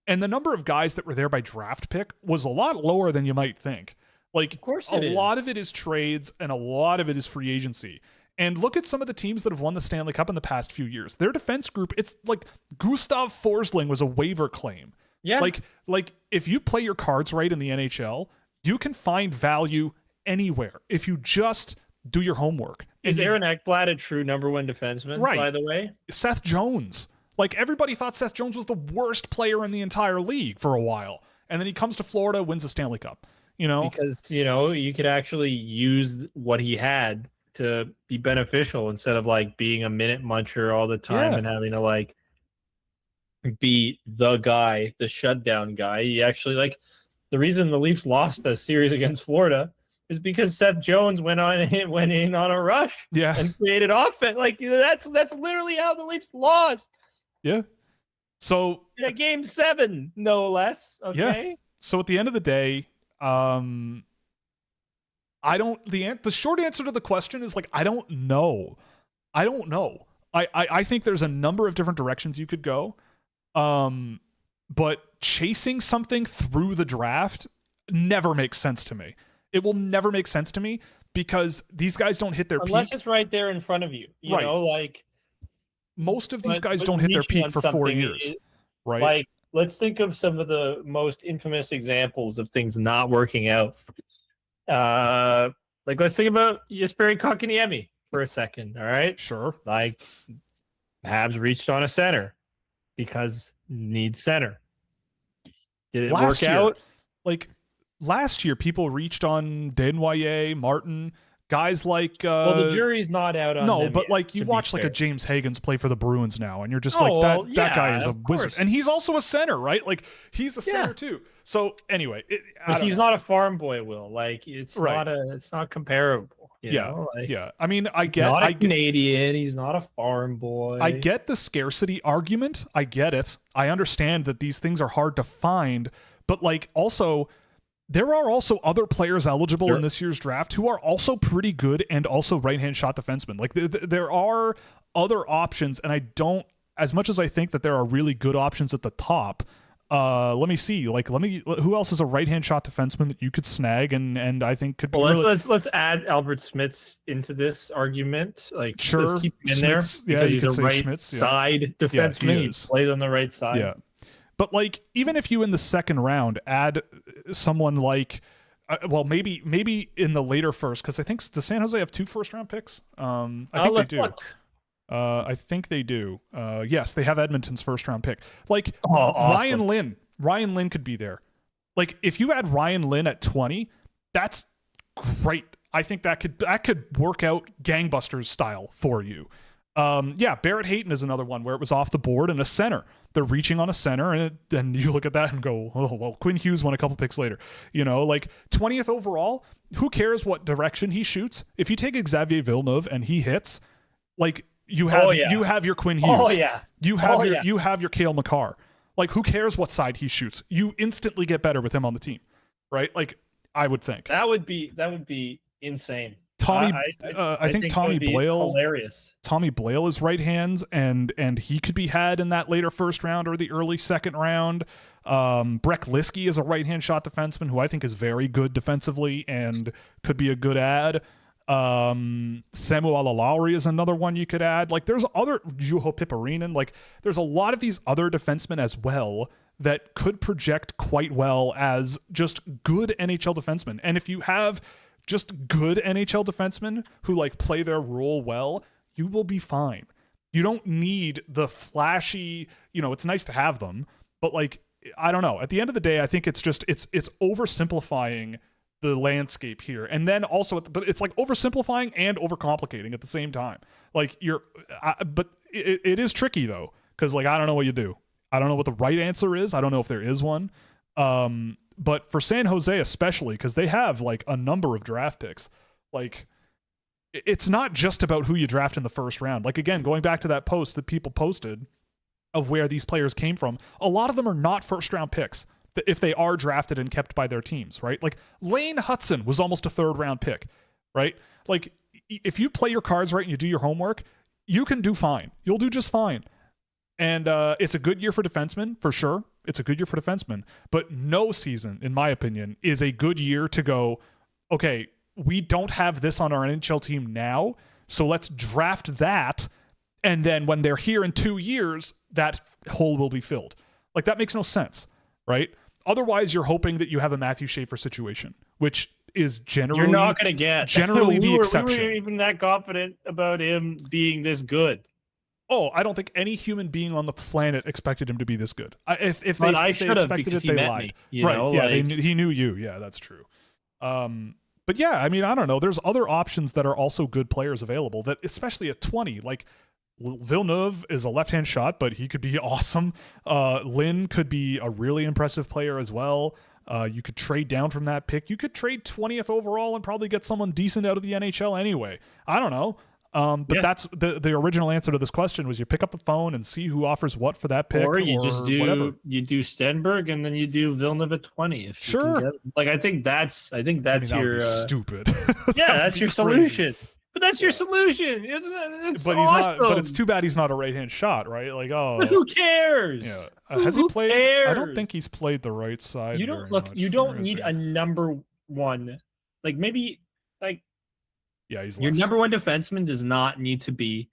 And the number of guys that were there by draft pick was a lot lower than you might think. Like, of course a lot of it is trades and a lot of it is free agency. And look at some of the teams that have won the Stanley Cup in the past few years. Their defense group, it's like Gustav Forsling was a waiver claim. Yeah. Like if you play your cards right in the NHL, you can find value anywhere if you just do your homework. Is Aaron Ekblad a true number one defenseman, right, by the way? Seth Jones. Like, everybody thought Seth Jones was the worst player in the entire league for a while. And then he comes to Florida, wins a Stanley Cup. You know? Because, you know, you could actually use what he had to be beneficial instead of like being a minute muncher all the time and having to like be the guy, the shutdown guy. He actually, like, the reason the Leafs lost the series against Florida is because Seth Jones went in on a rush and created offense. Like, that's literally how the Leafs lost. Yeah. So in a game 7, no less. Okay. Yeah. So at the end of the day, the short answer to the question is like, I don't know. I think there's a number of different directions you could go. But chasing something through the draft never makes sense to me. It will never make sense to me because these guys don't hit their peak. Unless it's right there in front of you. You know, like most of these guys don't hit their peak for 4 years. Right. Like, let's think of some of the most infamous examples of things not working out. Like, let's think about Jesperi Kotkaniemi for a second. All right. Sure. Like, Habs reached on a center because needs center. Did it work out? Like, last year, people reached on Desnoyers, Martin. Guys like well, the jury's not out on no, them but yet, like you to be watch like a fair. James Hagens play for the Bruins now, and you're just Oh, like well, that guy is a of wizard, course. and he's also a center, right? Like he's a center too. So anyway, I But don't he's know. not a farm boy, Will. Like it's Right. it's not comparable. Yeah, Like, yeah. I mean, I he's not a get, Canadian. He's not a farm boy. I get the scarcity argument. I get it. I understand that these things are hard to find, but like also there are also other players eligible in this year's draft who are also pretty good and also right-hand shot defensemen. Like there are other options, and I don't, as much as I think that there are really good options at the top. Let me see. Like, who else is a right-hand shot defenseman that you could snag and I think could be. Well, really... let's add Albert Smits into this argument. Like, sure, let's keep him in there because he's a right side defenseman. He plays on the right side. Yeah. But like, even if you in the second round add someone like, well, maybe in the later first, because I think does San Jose have 2 first-round picks? I think they do. Look. I think they do. Yes, they have Edmonton's first-round pick. Like awesome. Ryan Lynn could be there. Like if you add Ryan Lynn at 20, that's great. I think that could work out gangbusters style for you. Yeah, Barrett Hayton is another one where it was off the board and a center. They're reaching on a center, and you look at that and go, oh, well, Quinn Hughes went a couple picks later. Like 20th overall, who cares what direction he shoots? If you take Xavier Villeneuve and he hits, like you have your Quinn Hughes. Oh yeah. You have your Cale Makar. Like who cares what side he shoots? You instantly get better with him on the team, right? Like I would think that would be insane. I think Tommy Blale, hilarious. Tommy Blale is right hands, and he could be had in that later first round or the early second round. Breck Liskey is a right hand shot defenseman who I think is very good defensively and could be a good ad. Samu Alalaurie is another one you could add. Like there's other Juho Piparinen. Like there's a lot of these other defensemen as well that could project quite well as just good NHL defensemen. And if you have just good NHL defensemen who like play their role well, you will be fine. You don't need the flashy, it's nice to have them, but like, I don't know. At the end of the day, I think it's oversimplifying the landscape here. And then also, but it's like oversimplifying and overcomplicating at the same time. Like but it is tricky though. Cause like, I don't know what you do. I don't know what the right answer is. I don't know if there is one. But for San Jose especially, because they have like a number of draft picks, like it's not just about who you draft in the first round. Like again, going back to that post that people posted of where these players came from, a lot of them are not first round picks if they are drafted and kept by their teams, right? Like Lane Hudson was almost a third round pick, right? Like if you play your cards right and you do your homework, you can do fine. You'll do just fine. And it's a good year for defensemen, for sure. It's a good year for defensemen. But no season, in my opinion, is a good year to go, okay, we don't have this on our NHL team now, so let's draft that, and then when they're here in 2 years, that hole will be filled. Like, that makes no sense, right? Otherwise, you're hoping that you have a Matthew Schaefer situation, which is generally... You're not going to get. Generally the exception. We weren't even that confident about him being this good. Oh, I don't think any human being on the planet expected him to be this good. If they expected it, they lied. Right? Yeah, he knew you. Yeah, that's true. But yeah, I mean, I don't know. There's other options that are also good players available. That especially at 20, like Villeneuve is a left-hand shot, but he could be awesome. Lynn could be a really impressive player as well. You could trade down from that pick. You could trade 20th overall and probably get someone decent out of the NHL anyway. I don't know. That's the original answer to this question was you pick up the phone and see who offers what for that pick, or you just do whatever. You do Stenberg and then you do Villeneuve at 20. If sure, I think that's your stupid. Yeah, that's your solution. But that's your solution, isn't it? It's but awesome. He's not. But it's too bad he's not a right-hand shot, right? Like, oh, but who cares? Yeah, has he played? Cares? I don't think he's played the right side. You don't look. You don't need a number one. Like maybe like. Yeah, he's your left. number one defenseman does not need to be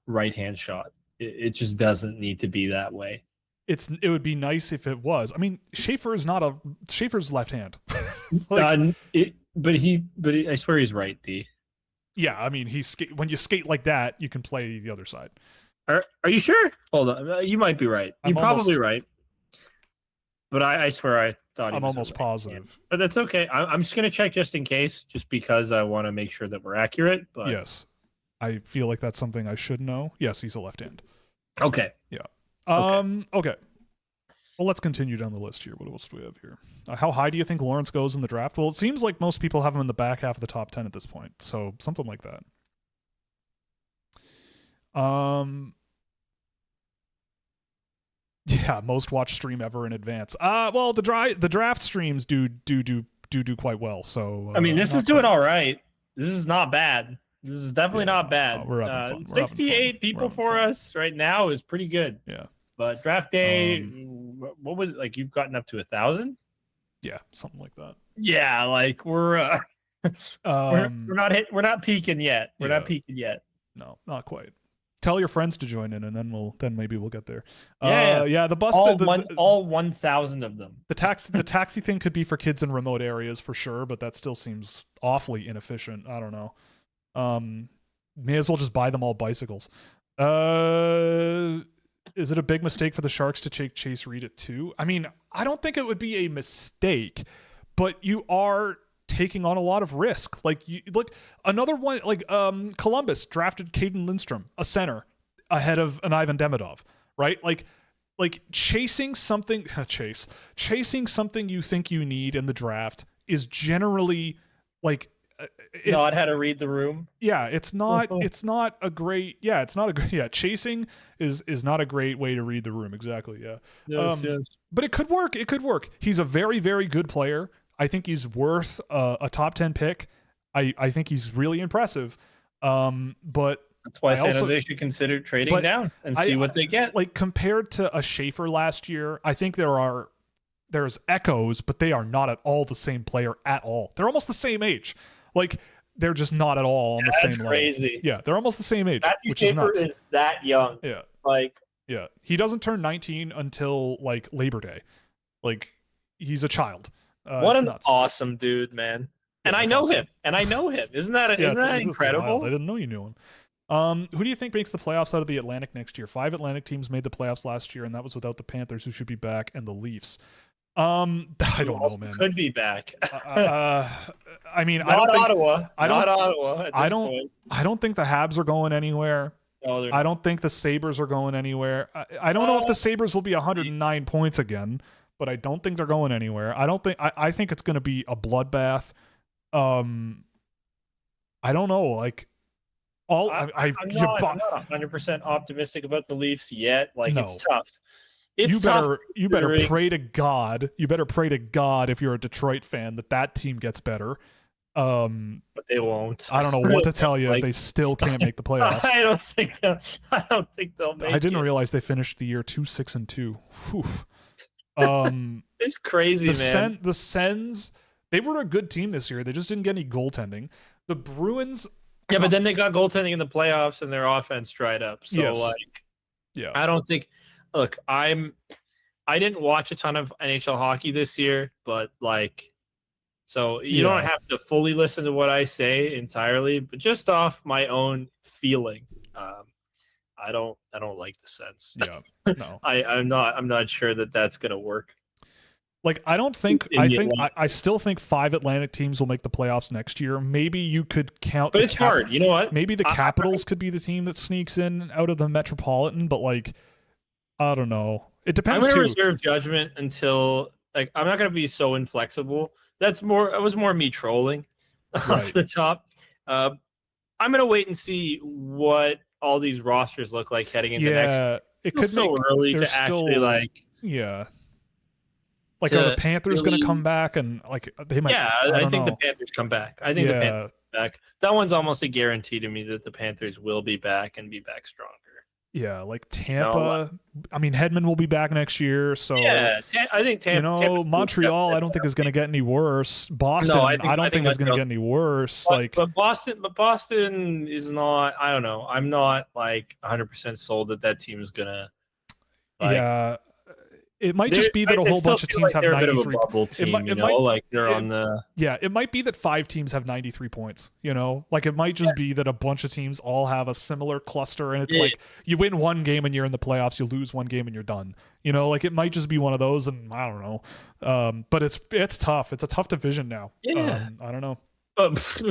right-hand shot. It just doesn't need to be that way. It would be nice if it was. I mean, Schaefer's left hand. But I swear he's right. Yeah, I mean, when you skate like that, you can play the other side. Are you sure? Hold on, you might be right. You're probably right. But I swear thought he I'm was almost a right positive. hand. But that's okay. I'm just gonna check just in case, just because I want to make sure that we're accurate. But Yes. I feel like that's something I should know. Yes, he's a left hand. Okay. Yeah. Okay. Well, let's continue down the list here. What else do we have here? How high do you think Lawrence goes in the draft? Well, it seems like most people have him in the back half of the top 10 at this point. So something like that. Yeah, most watched stream ever in advance. Well, the draft streams do quite well. So I mean, this is doing all right. This is not bad. This is definitely not bad. We're having fun. 68 people for us right now is pretty good. Yeah. But draft day, what was it? Like, you've gotten up to 1,000? Yeah, something like that. Yeah, like we're not peaking yet. We're not peaking yet. No, not quite. Tell your friends to join in, and then maybe we'll get there. Yeah. The bus, all 1,000 of them. The taxi thing could be for kids in remote areas for sure, but that still seems awfully inefficient. I don't know. May as well just buy them all bicycles. Is it a big mistake for the Sharks to take Chase Reed at 2? I mean, I don't think it would be a mistake, but you are taking on a lot of risk. Like, you look, another one, like Columbus drafted Caden Lindstrom, a center, ahead of an Ivan Demidov, right? Like chasing something you think you need in the draft is generally like not how to read the room. Yeah, it's not a great. Chasing is not a great way to read the room. Exactly. Yeah. Yes. But it could work. He's a very, very good player. I think he's worth a top 10 pick. I think he's really impressive. But that's why San Jose should consider trading down and see what they get. Like, compared to a Schaefer last year, I think there's echoes, but they are not at all the same player at all. They're almost the same age. Like, they're just not at all on the same level. That's crazy. Yeah, they're almost the same age, Matthew which Schaefer is nuts. Is that young. Yeah. Like, yeah. He doesn't turn 19 until like Labor Day. Like, he's a child. What an awesome dude, man. And I know him. Isn't that incredible? I didn't know you knew him. Who do you think makes the playoffs out of the Atlantic next year? 5 Atlantic teams made the playoffs last year, and that was without the Panthers, who should be back, and the Leafs. I don't know, man. Could be back. I mean, I don't think Ottawa. I don't think the Habs are going anywhere. No, I don't think the Sabres are going anywhere. I don't know if the Sabres will be 109 points again, but I don't think they're going anywhere. I think it's going to be a bloodbath. I don't know. Like, I'm not 100% optimistic about the Leafs yet. Like, no. It's tough. You better pray to God. You better pray to God, if you're a Detroit fan, that team gets better. But they won't. I don't know what to tell you if they still can't make the playoffs. I don't think they'll make it. I didn't realize they finished the year 2-6-2. Whew. It's crazy, man. The Sens, they were a good team this year. They just didn't get any goaltending. The Bruins. Yeah, but then they got goaltending in the playoffs and their offense dried up. So, yes. I don't think. Look, I didn't watch a ton of NHL hockey this year, but so you don't have to fully listen to what I say entirely, but just off my own feeling, I don't like the Sens. Yeah, no, I'm not sure that that's gonna work. Like, I still think 5 Atlantic teams will make the playoffs next year. Maybe you could count, but it's hard. You know what? Maybe the Capitals could be the team that sneaks in out of the Metropolitan, but I don't know. It depends. I'm gonna reserve judgment until I'm not gonna be so inflexible. It was more me trolling off the top. I'm gonna wait and see what all these rosters look like heading into next year. It could so early to actually are the Panthers going to come back and they might? Yeah, I think the Panthers come back. The Panthers come back. That one's almost a guarantee to me that the Panthers will be back and be back stronger. Yeah, like Tampa. I mean, Hedman will be back next year, so yeah. I think Tampa. Montreal, I don't think is going to get any worse. Boston, I don't think is going to get any worse. But Boston is not. I don't know. I'm not 100% sold that team is going to. It might just be that a whole bunch of teams have they're 93. a bit of a bubble team, like they're on the. Yeah, it might be that 5 teams have 93 points. Like it might just be that a bunch of teams all have a similar cluster, and it's like you win one game and you're in the playoffs, you lose one game and you're done. Like it might just be one of those, and I don't know. But it's tough. It's a tough division now. Yeah, I don't know.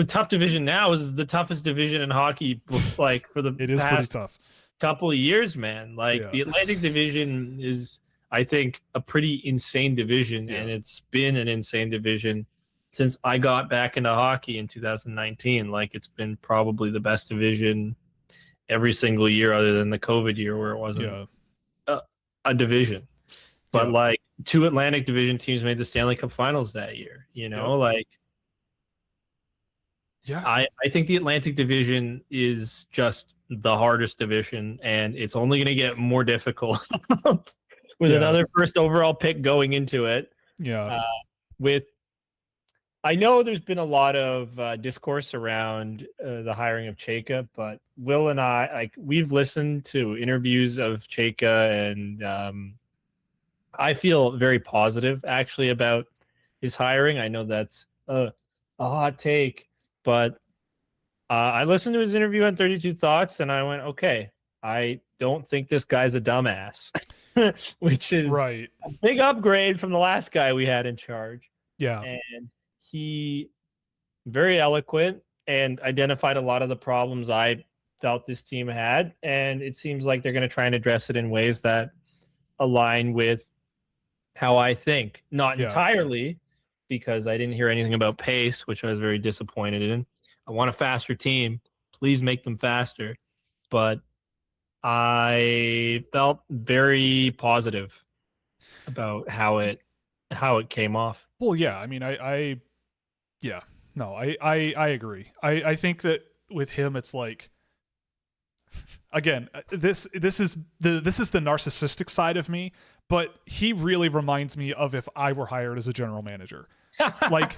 Tough division now is the toughest division in hockey. Like for the it is pretty tough. Couple of years, man. Like the Atlantic Division is, I think, a pretty insane division, and it's been an insane division since I got back into hockey in 2019. Like it's been probably the best division every single year, other than the COVID year where it wasn't a division. But like 2 Atlantic Division teams made the Stanley Cup Finals that year. Like. Yeah, I think the Atlantic Division is just the hardest division, and it's only going to get more difficult with another first overall pick going into it. Yeah. I know there's been a lot of discourse around the hiring of Chayka, but Will and I, we've listened to interviews of Chayka, and I feel very positive actually about his hiring. I know that's a hot take. But I listened to his interview on 32 Thoughts, and I went, okay, I don't think this guy's a dumbass, which is a big upgrade from the last guy we had in charge. Yeah. And he very eloquent and identified a lot of the problems I felt this team had. And it seems like they're going to try and address it in ways that align with how I think. Not entirely, because I didn't hear anything about pace, which I was very disappointed in. I want a faster team. Please make them faster. But I felt very positive about how it came off. Well, yeah. I mean, I agree. I think that with him, it's like, again, this is the narcissistic side of me, but he really reminds me of if I were hired as a general manager. Like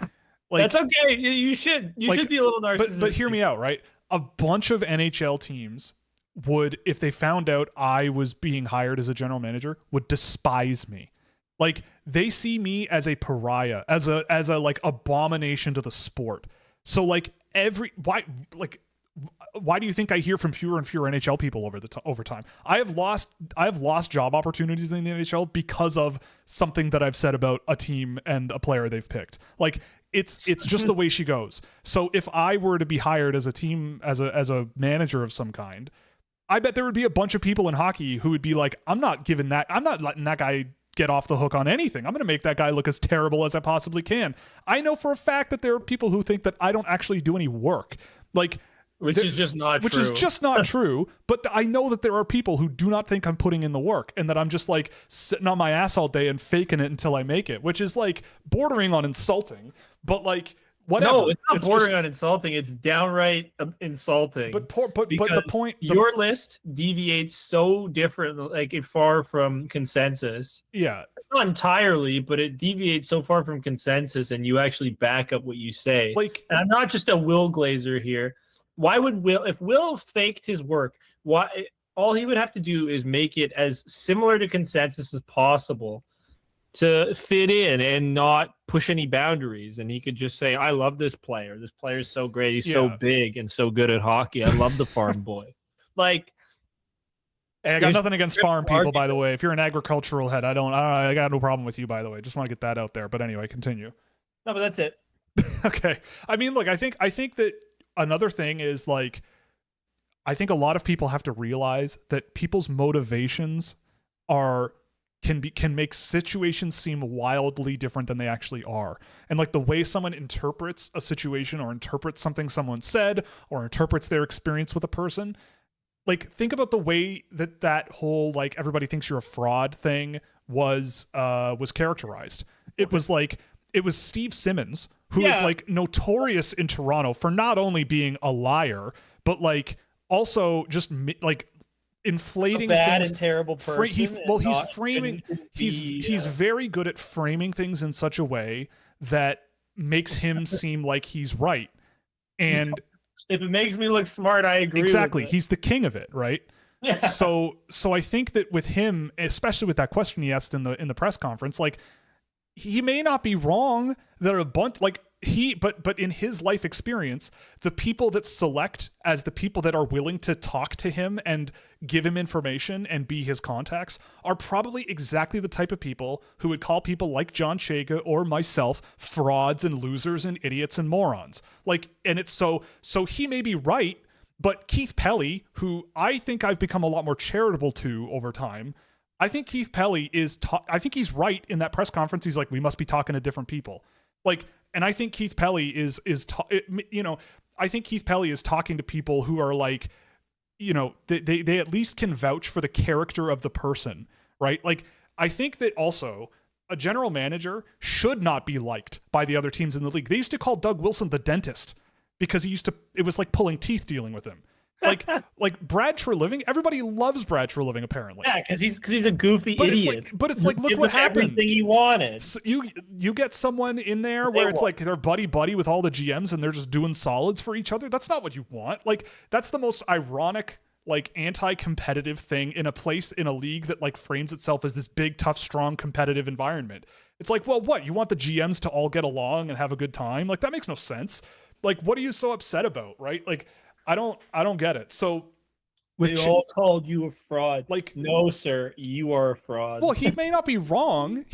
that's okay. You should be a little narcissistic. But hear me out, right? A bunch of NHL teams would, if they found out I was being hired as a general manager, would despise me. Like they see me as a pariah, as a like abomination to the sport. So like why do you think I hear from fewer and fewer NHL people over time? I have lost job opportunities in the NHL because of something that I've said about a team and a player they've picked. Like it's just the way she goes. So if I were to be hired as a team, as a manager of some kind, I bet there would be a bunch of people in hockey who would be like, I'm not letting that guy get off the hook on anything. I'm going to make that guy look as terrible as I possibly can. I know for a fact that there are people who think that I don't actually do any work. Which is just not true. But I know that there are people who do not think I'm putting in the work, and that I'm just like sitting on my ass all day and faking it until I make it, which is like bordering on insulting. But like, whatever. No, it's not bordering on insulting. It's downright insulting. But the point, your list deviates so different, like it far from consensus. Yeah, not entirely, but it deviates so far from consensus, and you actually back up what you say. Like, and I'm not just a Will Glazer here. Why would if Will faked his work, all he would have to do is make it as similar to consensus as possible to fit in and not push any boundaries. And he could just say, I love this player. This player is so great. He's so big and so good at hockey. I love the farm boy. Like, hey, I got nothing against farm people, by the way. If you're an agricultural head, I got no problem with you, by the way. Just want to get that out there. But anyway, continue. No, but that's it. Okay. I mean, look, I think that another thing is like, I think a lot of people have to realize that people's motivations can make situations seem wildly different than they actually are. And like the way someone interprets a situation or interprets something someone said or interprets their experience with a person, like think about the way that whole like everybody thinks you're a fraud thing was characterized. It was Steve Simmons, who is like notorious in Toronto for not only being a liar, but like also just like inflating a bad things. And terrible person. He's very good at framing things in such a way that makes him seem like he's right. And if it makes me look smart, I agree. Exactly. He's the king of it, right? So I think that with him, especially with that question he asked in the press conference, like, he may not be wrong that a bunch like but in his life experience, the people that select as the people that are willing to talk to him and give him information and be his contacts are probably exactly the type of people who would call people like John Chayka or myself frauds and losers and idiots and morons. Like, and it's so he may be right, but Keith Pelly, who I think I've become a lot more charitable to over time, I think Keith Pelly I think he's right in that press conference. He's like, we must be talking to different people. Like, and I think Keith Pelly I think Keith Pelly is talking to people who are like, they at least can vouch for the character of the person, right? Like, I think that also a general manager should not be liked by the other teams in the league. They used to call Doug Wilson the dentist because it was like pulling teeth dealing with him. Like Brad Treliving, everybody loves Brad Treliving apparently. Yeah, because he's a goofy idiot. It's like look what happened. Everything he wanted. So you get someone in there where it's like they're buddy with all the GMs and they're just doing solids for each other. That's not what you want. Like, that's the most ironic, like, anti-competitive thing in a league that like frames itself as this big, tough, strong, competitive environment. It's like, well, what, you want the GMs to all get along and have a good time? Like, that makes no sense. Like, what are you so upset about, right? Like, I don't get it. So they all called you a fraud. Like, no, sir, you are a fraud. Well, he may not be wrong.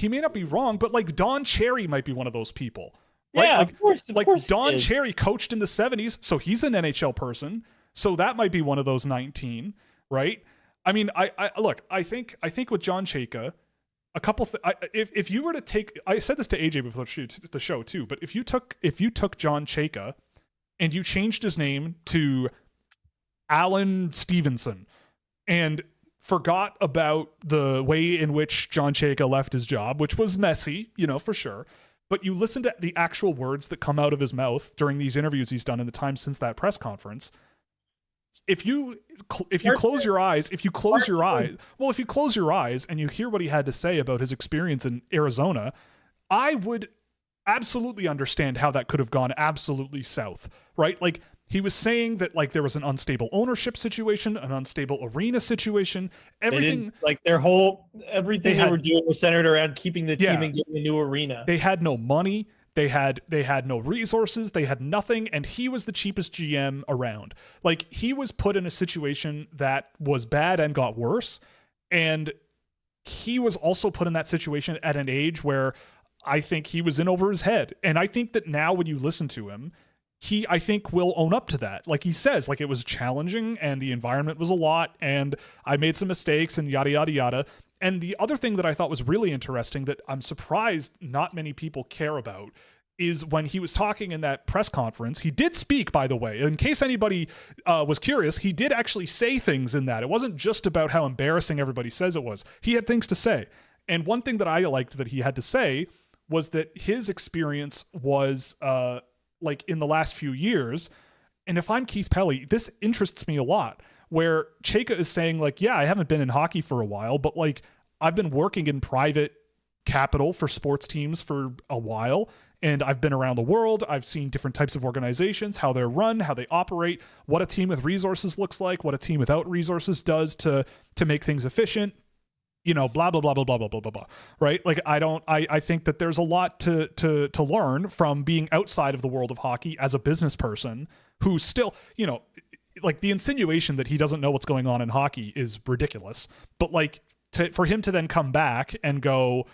But like Don Cherry might be one of those people. Right? Yeah, like, of course. Don Cherry coached in the 70s, so he's an NHL person. So that might be one of those 19, right? I mean, I think with John Chayka, a couple if you were to take, I said this to AJ before the show too, but if you took John Chayka and you changed his name to Alan Stevenson and forgot about the way in which John Chayka left his job, which was messy, for sure, but you listen to the actual words that come out of his mouth during these interviews he's done in the time since that press conference. If you close your eyes and you hear what he had to say about his experience in Arizona, I would absolutely understand how that could have gone absolutely south, right? Like, he was saying that like there was an unstable ownership situation, an unstable arena situation, everything. Like everything they were doing was centered around keeping the team and getting a new arena. They had no money. They had no resources. They had nothing. And he was the cheapest GM around. Like, he was put in a situation that was bad and got worse. And he was also put in that situation at an age where I think he was in over his head. And I think that now when you listen to him, I think will own up to that. Like, he says, like, it was challenging and the environment was a lot and I made some mistakes and yada, yada, yada. And the other thing that I thought was really interesting that I'm surprised not many people care about is when he was talking in that press conference, he did speak, by the way, in case anybody was curious, he did actually say things in that. It wasn't just about how embarrassing everybody says it was. He had things to say. And one thing that I liked that he had to say was that his experience was like in the last few years. And if I'm Keith Pelly, this interests me a lot, where Chayka is saying like, yeah, I haven't been in hockey for a while, but like I've been working in private capital for sports teams for a while. And I've been around the world. I've seen different types of organizations, how they're run, how they operate, what a team with resources looks like, what a team without resources does to make things efficient. Blah, blah, blah, blah, blah, blah, blah, blah, blah, right? Like, I think that there's a lot to learn from being outside of the world of hockey as a business person who still, like, the insinuation that he doesn't know what's going on in hockey is ridiculous. But like, for him to then come back and go,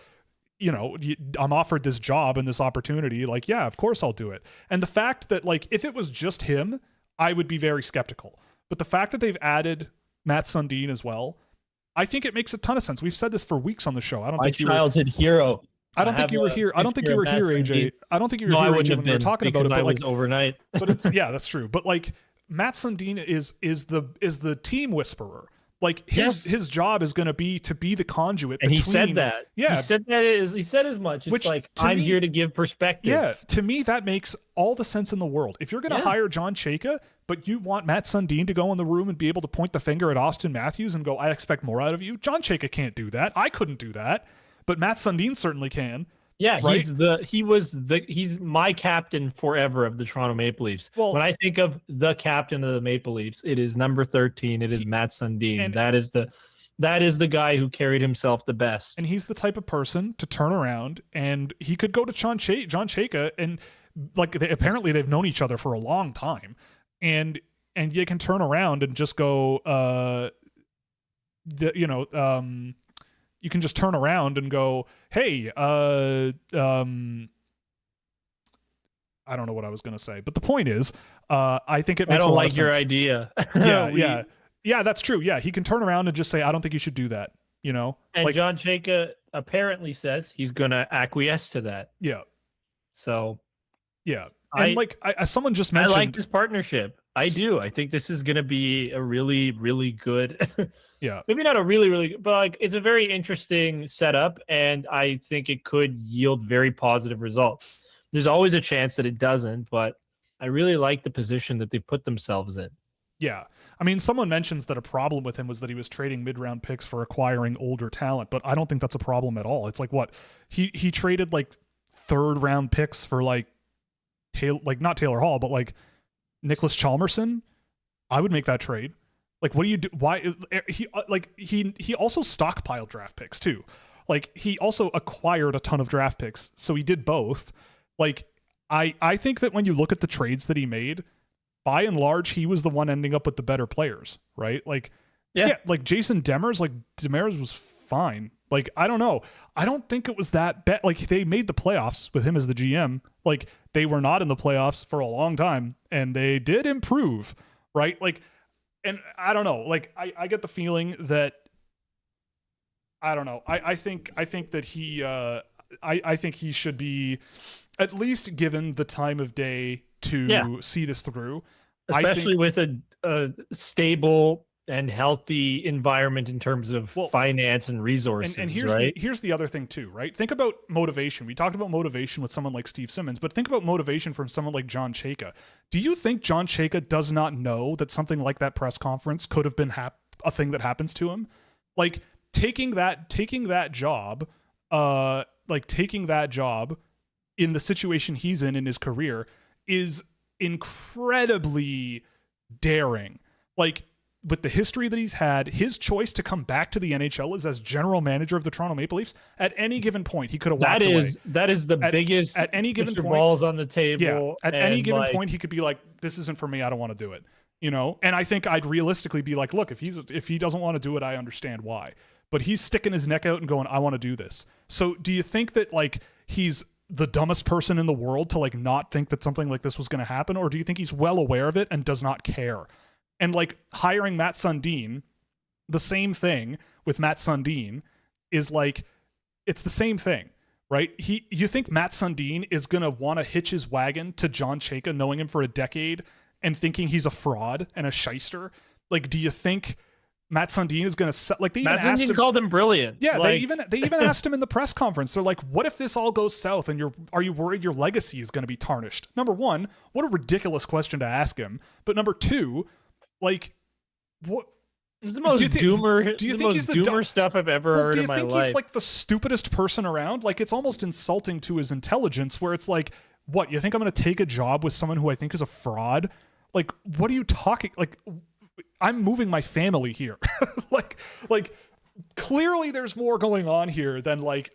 I'm offered this job and this opportunity, like, yeah, of course I'll do it. And the fact that, like, if it was just him, I would be very skeptical. But the fact that they've added Matt Sundin as well, I think it makes a ton of sense. We've said this for weeks on the show. My childhood hero. I don't think you were here. I don't think you were here, AJ. I don't think you were here, AJ, when we were talking about it. But I was overnight. But it's, yeah, that's true. But like, Matt Sundin is the team whisperer. Like, his job is going to be the conduit. And between, he said that. Yeah, he said as much. It's like, I'm here to give perspective. Yeah, to me that makes all the sense in the world. If you're going to hire John Chayka, but you want Matt Sundin to go in the room and be able to point the finger at Austin Matthews and go, I expect more out of you. John Chayka can't do that. I couldn't do that, but Matt Sundin certainly can. Yeah, right? he's my captain forever of the Toronto Maple Leafs. Well, When I think of the captain of the Maple Leafs, it is number 13. It is Matt Sundin. That is the guy who carried himself the best. And he's the type of person to turn around, and he could go to John Chayka, and like apparently they've known each other for a long time, and you can turn around and just go, you can just turn around and go, hey, I don't know what I was going to say, but the point is, I think it makes I don't a lot like of your sense. idea. Yeah, that's true. Yeah, he can turn around and just say, I don't think you should do that, And like, John Chayka apparently says he's going to acquiesce to that. yeah. So, yeah. And someone just mentioned, I like this partnership. I do. I think this is going to be a really, really good. Yeah. Maybe not a really, really good, but like it's a very interesting setup, and I think it could yield very positive results. There's always a chance that it doesn't, but I really like the position that they put themselves in. Yeah. I mean, someone mentions that a problem with him was that he was trading mid-round picks for acquiring older talent, but I don't think that's a problem at all. It's like what? He traded like third-round picks for like not Taylor Hall, but like Nicholas Chalmerson. I would make that trade. Like, what do you do? Why he also stockpiled draft picks too. Like, he also acquired a ton of draft picks, so he did both. Like, I think that when you look at the trades that he made, by and large, he was the one ending up with the better players, right? Like, yeah like Jason Demers was fine. Like, I don't know. I don't think it was that bad. Like, they made the playoffs with him as the GM. Like, they were not in the playoffs for a long time, and they did improve, right? Like, and I don't know. Like, I get the feeling that, I don't know. I think that he, I think he should be at least given the time of day to see this through. Especially with a stable and healthy environment in terms of finance and resources. And here's the other thing too, right? Think about motivation. We talked about motivation with someone like Steve Simmons, but think about motivation from someone like John Chayka. Do you think John Chayka does not know that something like that press conference could have been a thing that happens to him? Like, taking that job, in the situation he's in his career is incredibly daring. Like, with the history that he's had, his choice to come back to the NHL is as general manager of the Toronto Maple Leafs. At any given point, he could have walked away. That is the biggest. At any given point, balls on the table. Yeah. At any given point, he could be like, "This isn't for me. I don't want to do it." And I think I'd realistically be like, "Look, if he doesn't want to do it, I understand why." But he's sticking his neck out and going, "I want to do this." So, do you think that like he's the dumbest person in the world to like not think that something like this was going to happen, or do you think he's well aware of it and does not care? And like hiring Matt Sundin, the same thing with Matt Sundin is like, it's the same thing, right? You think Matt Sundin is going to want to hitch his wagon to John Chayka, knowing him for a decade and thinking he's a fraud and a shyster? Like, do you think Matt Sundin is going to like, they even asked him, called him brilliant. Yeah, like, they even asked him in the press conference. They're like, "What if this all goes south and are you worried your legacy is going to be tarnished?" Number one, what a ridiculous question to ask him. But number two, like, what? It's the most doomer. Do you think he's the doomer stuff I've ever heard in my life? Do you think he's like the stupidest person around? Like, it's almost insulting to his intelligence. Where it's like, what? You think I'm going to take a job with someone who I think is a fraud? Like, what are you talking? Like, I'm moving my family here. like clearly there's more going on here than like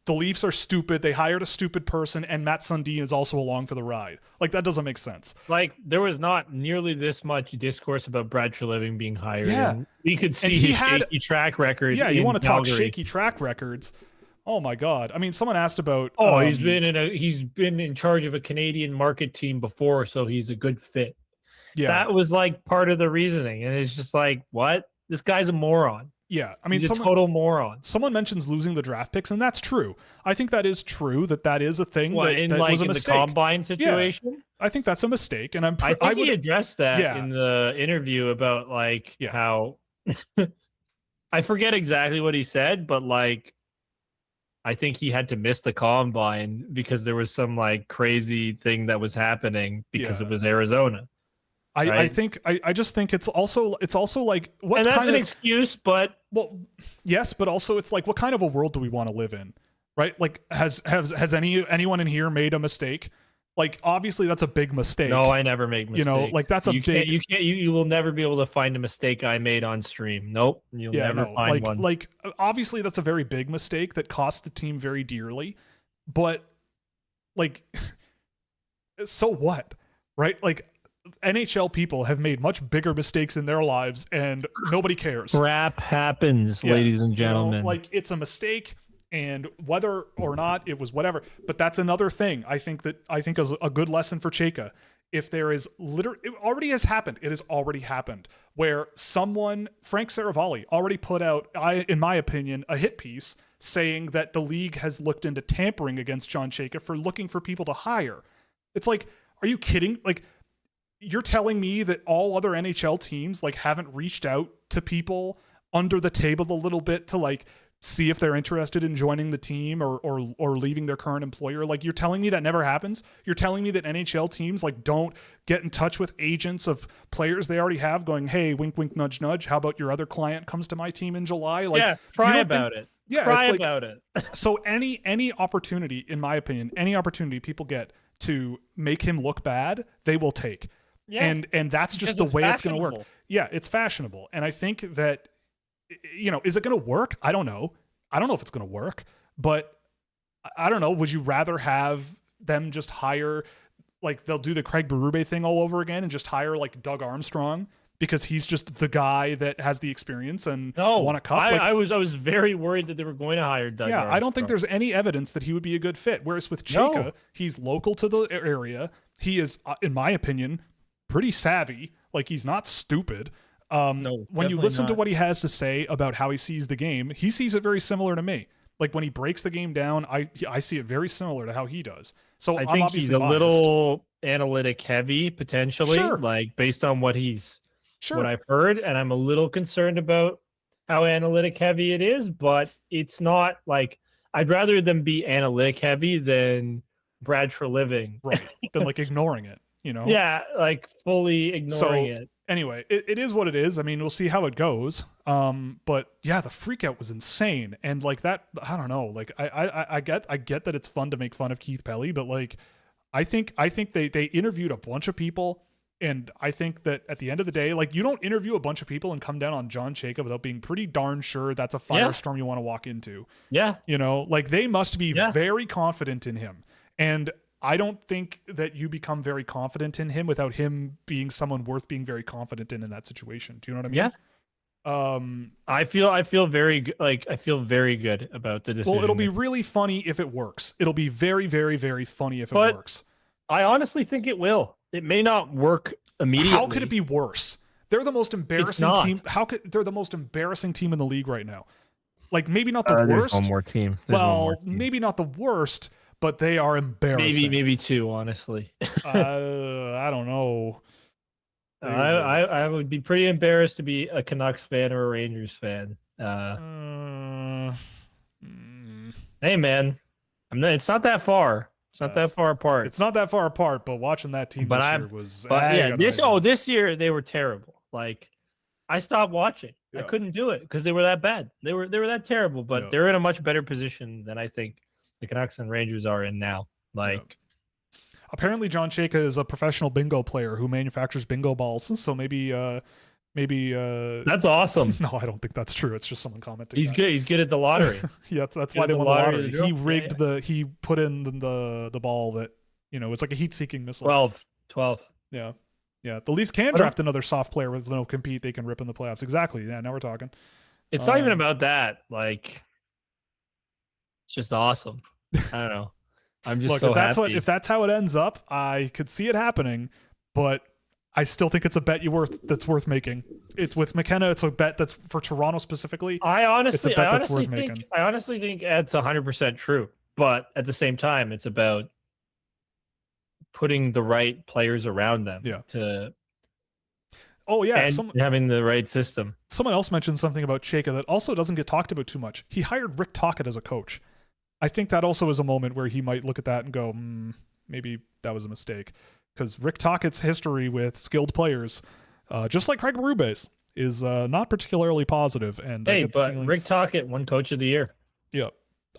the Leafs are stupid. They hired a stupid person and Matt Sundin is also along for the ride. Like, that doesn't make sense. Like, there was not nearly this much discourse about Brad Treliving being hired. Yeah. And we could see his shaky track record. Yeah. You want to talk Calgary. shaky track records. Oh my God. I mean, someone asked about, he's been in charge of a Canadian market team before, so he's a good fit. Yeah. That was like part of the reasoning. And it's just like, what? This guy's a moron. Yeah. I mean, he's a total moron. Someone mentions losing the draft picks, and that's true. I think that is true, that is a thing that was a mistake. The combine situation? Yeah. I think that's a mistake. And I think he addressed that in the interview about like how I forget exactly what he said, but like, I think he had to miss the combine because there was some like crazy thing that was happening because it was Arizona. I just think it's also like, what? And that's an excuse, but yes, but also it's like, what kind of a world do we want to live in? right? Like has anyone in here made a mistake? Like obviously that's a big mistake. No, I never make mistakes. You know, like that's a big. You will never be able to find a mistake I made on stream. Nope, you'll never find one. Like obviously that's a very big mistake that cost the team very dearly, but like, so what, right? Like NHL people have made much bigger mistakes in their lives, and nobody cares. Crap happens, ladies and gentlemen. You know, like it's a mistake. And whether or not it was whatever, but that's another thing. I think is a good lesson for Chayka. If there is it already has happened. It has already happened where someone, Frank Saravalli, already put out, in my opinion, a hit piece saying that the league has looked into tampering against John Chayka for looking for people to hire. It's like, are you kidding? Like, you're telling me that all other NHL teams like haven't reached out to people under the table a little bit to like see if they're interested in joining the team or leaving their current employer? Like, you're telling me that never happens? You're telling me that NHL teams like don't get in touch with agents of players they already have going, hey, wink, wink, nudge, nudge. How about your other client comes to my team in July? Like, yeah, cry about it. Yeah, cry about it. So any opportunity, in my opinion, any opportunity people get to make him look bad, they will take. Yeah. And that's just the way it's going to work. Yeah, it's fashionable. And I think that, you know, is it going to work? I don't know. I don't know if it's going to work, but I don't know. Would you rather have them just hire, like they'll do the Craig Berube thing all over again and just hire like Doug Armstrong because he's just the guy that has the experience and won a cup? I was very worried that they were going to hire Doug Armstrong. I don't think there's any evidence that he would be a good fit. Whereas with Chayka, he's local to the area. He is, in my opinion, pretty savvy. Like, he's not stupid. When you listen to what he has to say about how he sees the game, he sees it very similar to me. Like, when he breaks the game down, I see it very similar to how he does. So I think he's a little analytic heavy potentially, like based on what I've heard, and I'm a little concerned about how analytic heavy it is, but it's not like, I'd rather them be analytic heavy than Brad Treliving. Right. Than like ignoring it, you know? Yeah, like fully ignoring it. Anyway, it is what it is. I mean, we'll see how it goes. But yeah, the freak out was insane. And like that, I don't know. Like I get that it's fun to make fun of Keith Pelly, but like I think they interviewed a bunch of people, and I think that at the end of the day, like, you don't interview a bunch of people and come down on John Chayka without being pretty darn sure that's a firestorm you want to walk into. Yeah. You know, like they must be very confident in him. And I don't think that you become very confident in him without him being someone worth being very confident in that situation. Do you know what I mean? Yeah. I feel very good about the decision. Well, it'll be really funny if it works. It'll be very, very, very funny if it works. I honestly think it will. It may not work immediately. How could it be worse? They're the most embarrassing team. They're the most embarrassing team in the league right now. Like, maybe not the worst. There's one more team. Maybe not the worst, but they are embarrassing. Maybe two, honestly. I don't know. I would be pretty embarrassed to be a Canucks fan or a Rangers fan. Hey, man, it's not that far. It's not that far apart. It's not that far apart, but watching that team this year was. This year they were terrible. Like, I stopped watching. Yeah. I couldn't do it because they were that bad. They were that terrible. But they're in a much better position than I think the Canucks and Rangers are in now. Like, apparently John Chayka is a professional bingo player who manufactures bingo balls. So maybe that's awesome. No, I don't think that's true. It's just someone commenting. He's good. He's good at the lottery. Yeah, that's why they won the lottery. He rigged he put in the ball that, you know, it's like a heat-seeking missile. 12. Yeah. Yeah. The Leafs can draft another soft player with no compete. They can rip in the playoffs. Exactly. Yeah. Now we're talking. It's not even about that. Like, it's just awesome. I don't know. I'm just happy. If that's how it ends up, I could see it happening, but I still think it's a bet that's worth making. It's with McKenna. It's a bet that's for Toronto specifically. I honestly think it's 100% true, but at the same time, it's about putting the right players around them having the right system. Someone else mentioned something about Chayka that also doesn't get talked about too much. He hired Rick Tocchet as a coach. I think that also is a moment where he might look at that and go, maybe that was a mistake. Because Rick Tocchet's history with skilled players, just like Craig Berube's, is not particularly positive. And Rick Tocchet won Coach of the Year. Yeah.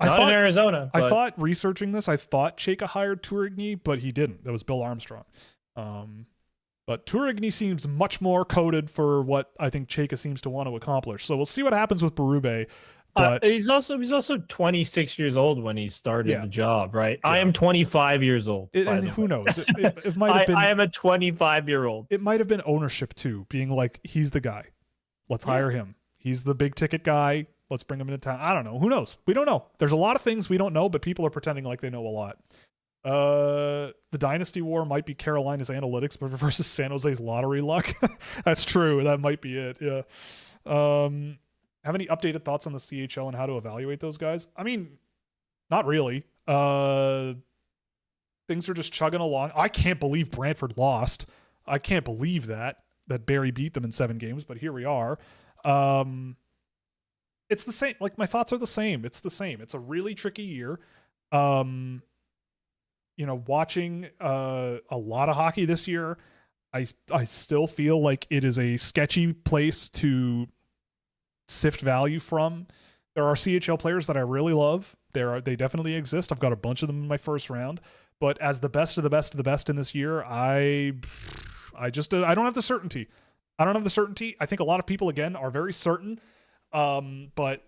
Not in Arizona. I thought researching this, I thought Chayka hired Tourigny, but he didn't. That was Bill Armstrong. But Tourigny seems much more coded for what I think Chayka seems to want to accomplish. So we'll see what happens with Berube. But he's also 26 years old when he started the job, right? Yeah. I am 25 years old. And who knows? It might have been. I am a 25-year-old. It might have been ownership too, being like, he's the guy. Let's hire him. He's the big ticket guy. Let's bring him into town. I don't know. Who knows? We don't know. There's a lot of things we don't know, but people are pretending like they know a lot. The dynasty war might be Carolina's analytics versus San Jose's lottery luck. That's true. That might be it. Yeah. Have any updated thoughts on the CHL and how to evaluate those guys? I mean, not really. Things are just chugging along. I can't believe Brantford lost. I can't believe that Barrie beat them in 7 games, but here we are. It's the same. Like, my thoughts are the same. It's the same. It's a really tricky year. Watching a lot of hockey this year, I still feel like it is a sketchy place to sift value from. There are CHL players that I really love. They definitely exist. I've got a bunch of them in my first round. But as the best of the best of the best in this year, I don't have the certainty. I think a lot of people, again, are very certain. But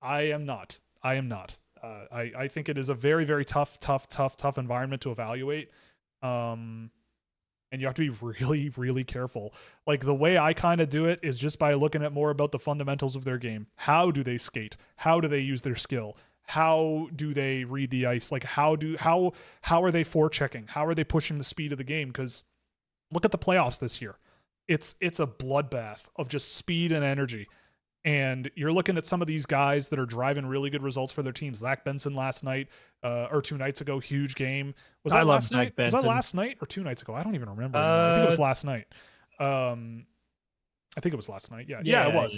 I am not. I think it is a very, very tough environment to evaluate. And you have to be really, really careful. Like, the way I kind of do it is just by looking at more about the fundamentals of their game. How do they skate? How do they use their skill? How do they read the ice? Like, how are they forechecking? How are they pushing the speed of the game? Because look at the playoffs this year. It's a bloodbath of just speed and energy. And you're looking at some of these guys that are driving really good results for their teams. Zach Benson last night, or 2 nights ago, huge game. Was that last night? Was that last night or 2 nights ago? I don't even remember anymore. I think it was last night. I think it was last night. Yeah, it was.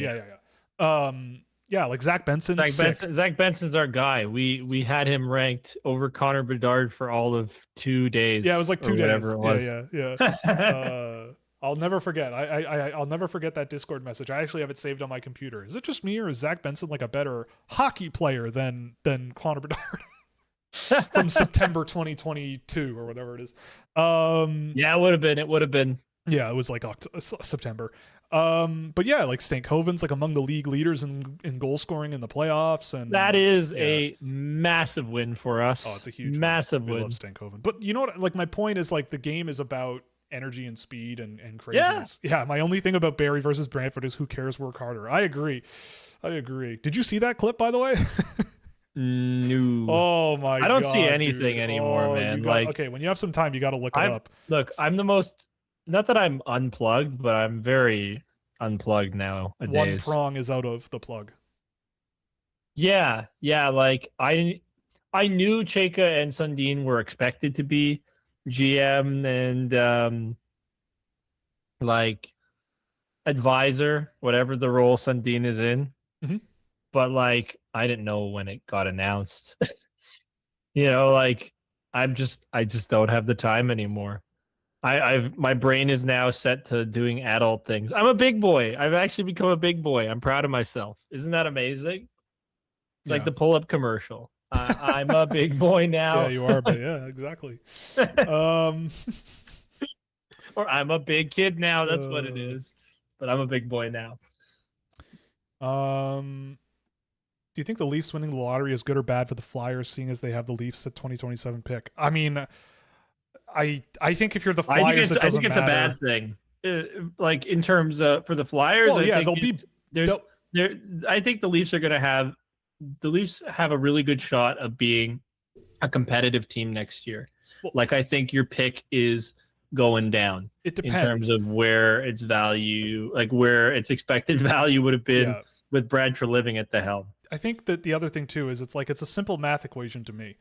Yeah. Like Zach Benson. Zach Benson's our guy. We had him ranked over Connor Bedard for all of 2 days. Yeah, it was like 2 days. Whatever it was. Yeah. I'll never forget. I'll never forget that Discord message. I actually have it saved on my computer. Is it just me, or is Zach Benson like a better hockey player than Connor Bedard from September 2022 or whatever it is? Yeah, it would have been. Yeah, it was like September. But yeah, like Stankoven's like among the league leaders in goal scoring in the playoffs, and that is a massive win for us. Oh, it's a huge massive win. We love Stankoven. But you know what? Like, my point is, like, the game is about energy and speed and craziness. Yeah, my only thing about Barrie versus Brantford is who cares, work harder. I agree. Did you see that clip, by the way? No. Oh my god. I don't see anything anymore, man. Okay, when you have some time, you got to look it up. Look, I'm the most, not that I'm unplugged, but I'm very unplugged nowadays. One prong is out of the plug. Yeah, like I knew Chayka and Sundin were expected to be GM and like advisor, whatever the role Sundin is in. Mm-hmm. But like, I didn't know when it got announced. Like, I just don't have the time anymore. My brain is now set to doing adult things. I'm a big boy. I've actually become a big boy. I'm proud of myself. Isn't that amazing? It's like the pull-up commercial. I'm a big boy now. Yeah, you are. But yeah, exactly. Or I'm a big kid now. That's what it is. But I'm a big boy now. Do you think the Leafs winning the lottery is good or bad for the Flyers, seeing as they have the Leafs at 2027 pick? I mean, I think if you're the Flyers, it doesn't matter. I think it's a bad thing. Like, in terms of for the Flyers, well, yeah, I think the Leafs are going to have. The Leafs have a really good shot of being a competitive team next year. Well, like, I think your pick is going down. It depends. In terms of where its value, like where its expected value would have been with Brad Treliving at the helm. I think that the other thing too is it's a simple math equation to me.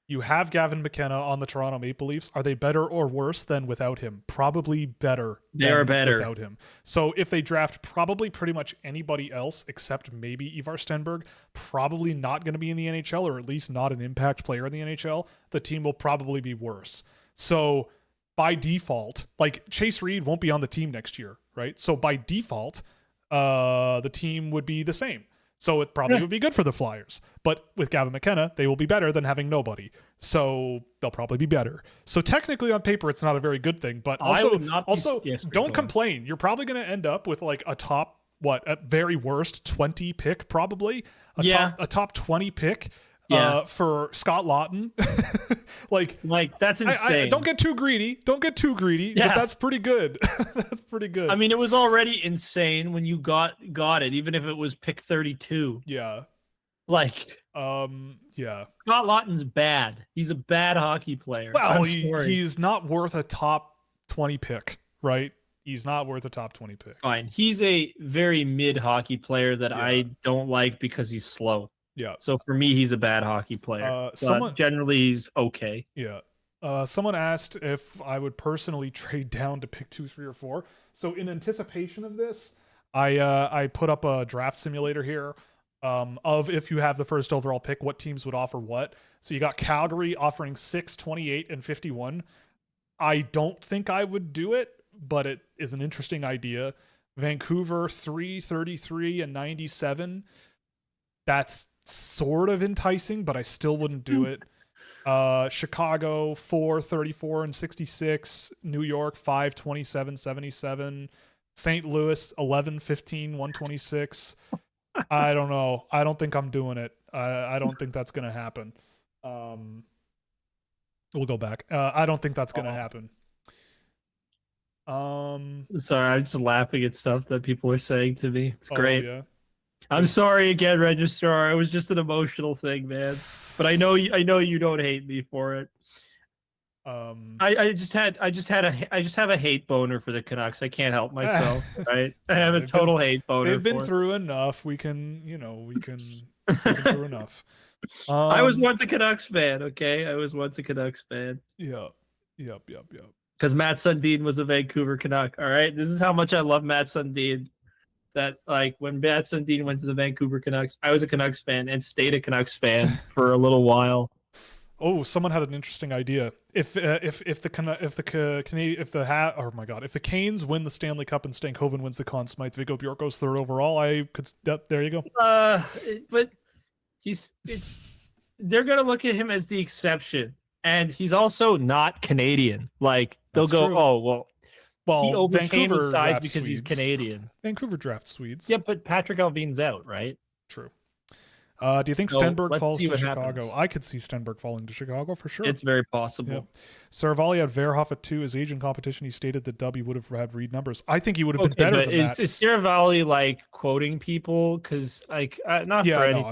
You have Gavin McKenna on the Toronto Maple Leafs. Are they better or worse than without him? Probably better. They are better without him. So if they draft probably pretty much anybody else except maybe Ivar Stenberg, probably not going to be in the NHL, or at least not an impact player in the NHL, the team will probably be worse. So by default, like, Chase Reed won't be on the team next year, right? So by default, the team would be the same. So it probably would be good for the Flyers. But with Gavin McKenna, they will be better than having nobody. So they'll probably be better. So technically on paper, it's not a very good thing. But also don't complain. You're probably going to end up with like a top, at very worst, 20 pick probably. A top 20 pick. For Scott Lawton. like that's insane. Don't get too greedy. Yeah. But that's pretty good. That's pretty good. I mean, it was already insane when you got it, even if it was pick 32. Yeah. Yeah. Scott Lawton's bad. He's a bad hockey player. Well, he's not worth a top 20 pick, right? He's not worth a top 20 pick. Fine. He's a very mid hockey player that I don't like because he's slow. Yeah. So for me, he's a bad hockey player. Generally, he's okay. Yeah. Someone asked if I would personally trade down to pick 2, 3, or 4. So in anticipation of this, I put up a draft simulator here of if you have the first overall pick, what teams would offer what. So you got Calgary offering 6, 28, and 51. I don't think I would do it, but it is an interesting idea. Vancouver 3, 33, and 97. That's sort of enticing, but I still wouldn't do it. Chicago 4, 34, and 66. New York 5, 27, 77. St. Louis 11, 15, 126. I don't know. I don't think I'm doing it. I don't think that's going to happen. We'll go back. I don't think that's going to happen. Sorry, I'm just laughing at stuff that people are saying to me. It's great. Yeah. I'm sorry again, Registrar. It was just an emotional thing, man. But I know you don't hate me for it. I just have a hate boner for the Canucks. I can't help myself. Right? I have a total hate boner. They've been through enough. We can through enough. I was once a Canucks fan. Okay, I was once a Canucks fan. Yeah. Yep. Because Matt Sundin was a Vancouver Canuck. All right, this is how much I love Matt Sundin. That when Matt Sundin went to the Vancouver Canucks, I was a Canucks fan and stayed a Canucks fan for a little while. Oh, someone had an interesting idea. If the Canes win the Stanley Cup and Stankoven wins the Conn Smythe, Viggo Bjork goes third overall. There you go. But they're gonna look at him as the exception, and he's also not Canadian. Like they'll That's go, true. oh well, he overcame his size because Swedes. he's Canadian. Vancouver draft Swedes. Yeah, but Patrick Alvin's out, right? True. Do you think Stenberg falls to Chicago? Happens. I could see Stenberg falling to Chicago for sure. It's very possible. Yeah. Saravalli had Verhoff at 2. His age in competition, he stated that Dubby would have had Reed numbers. I think he would have been better than that. Is Saravalli quoting people? Because not for anything. No, I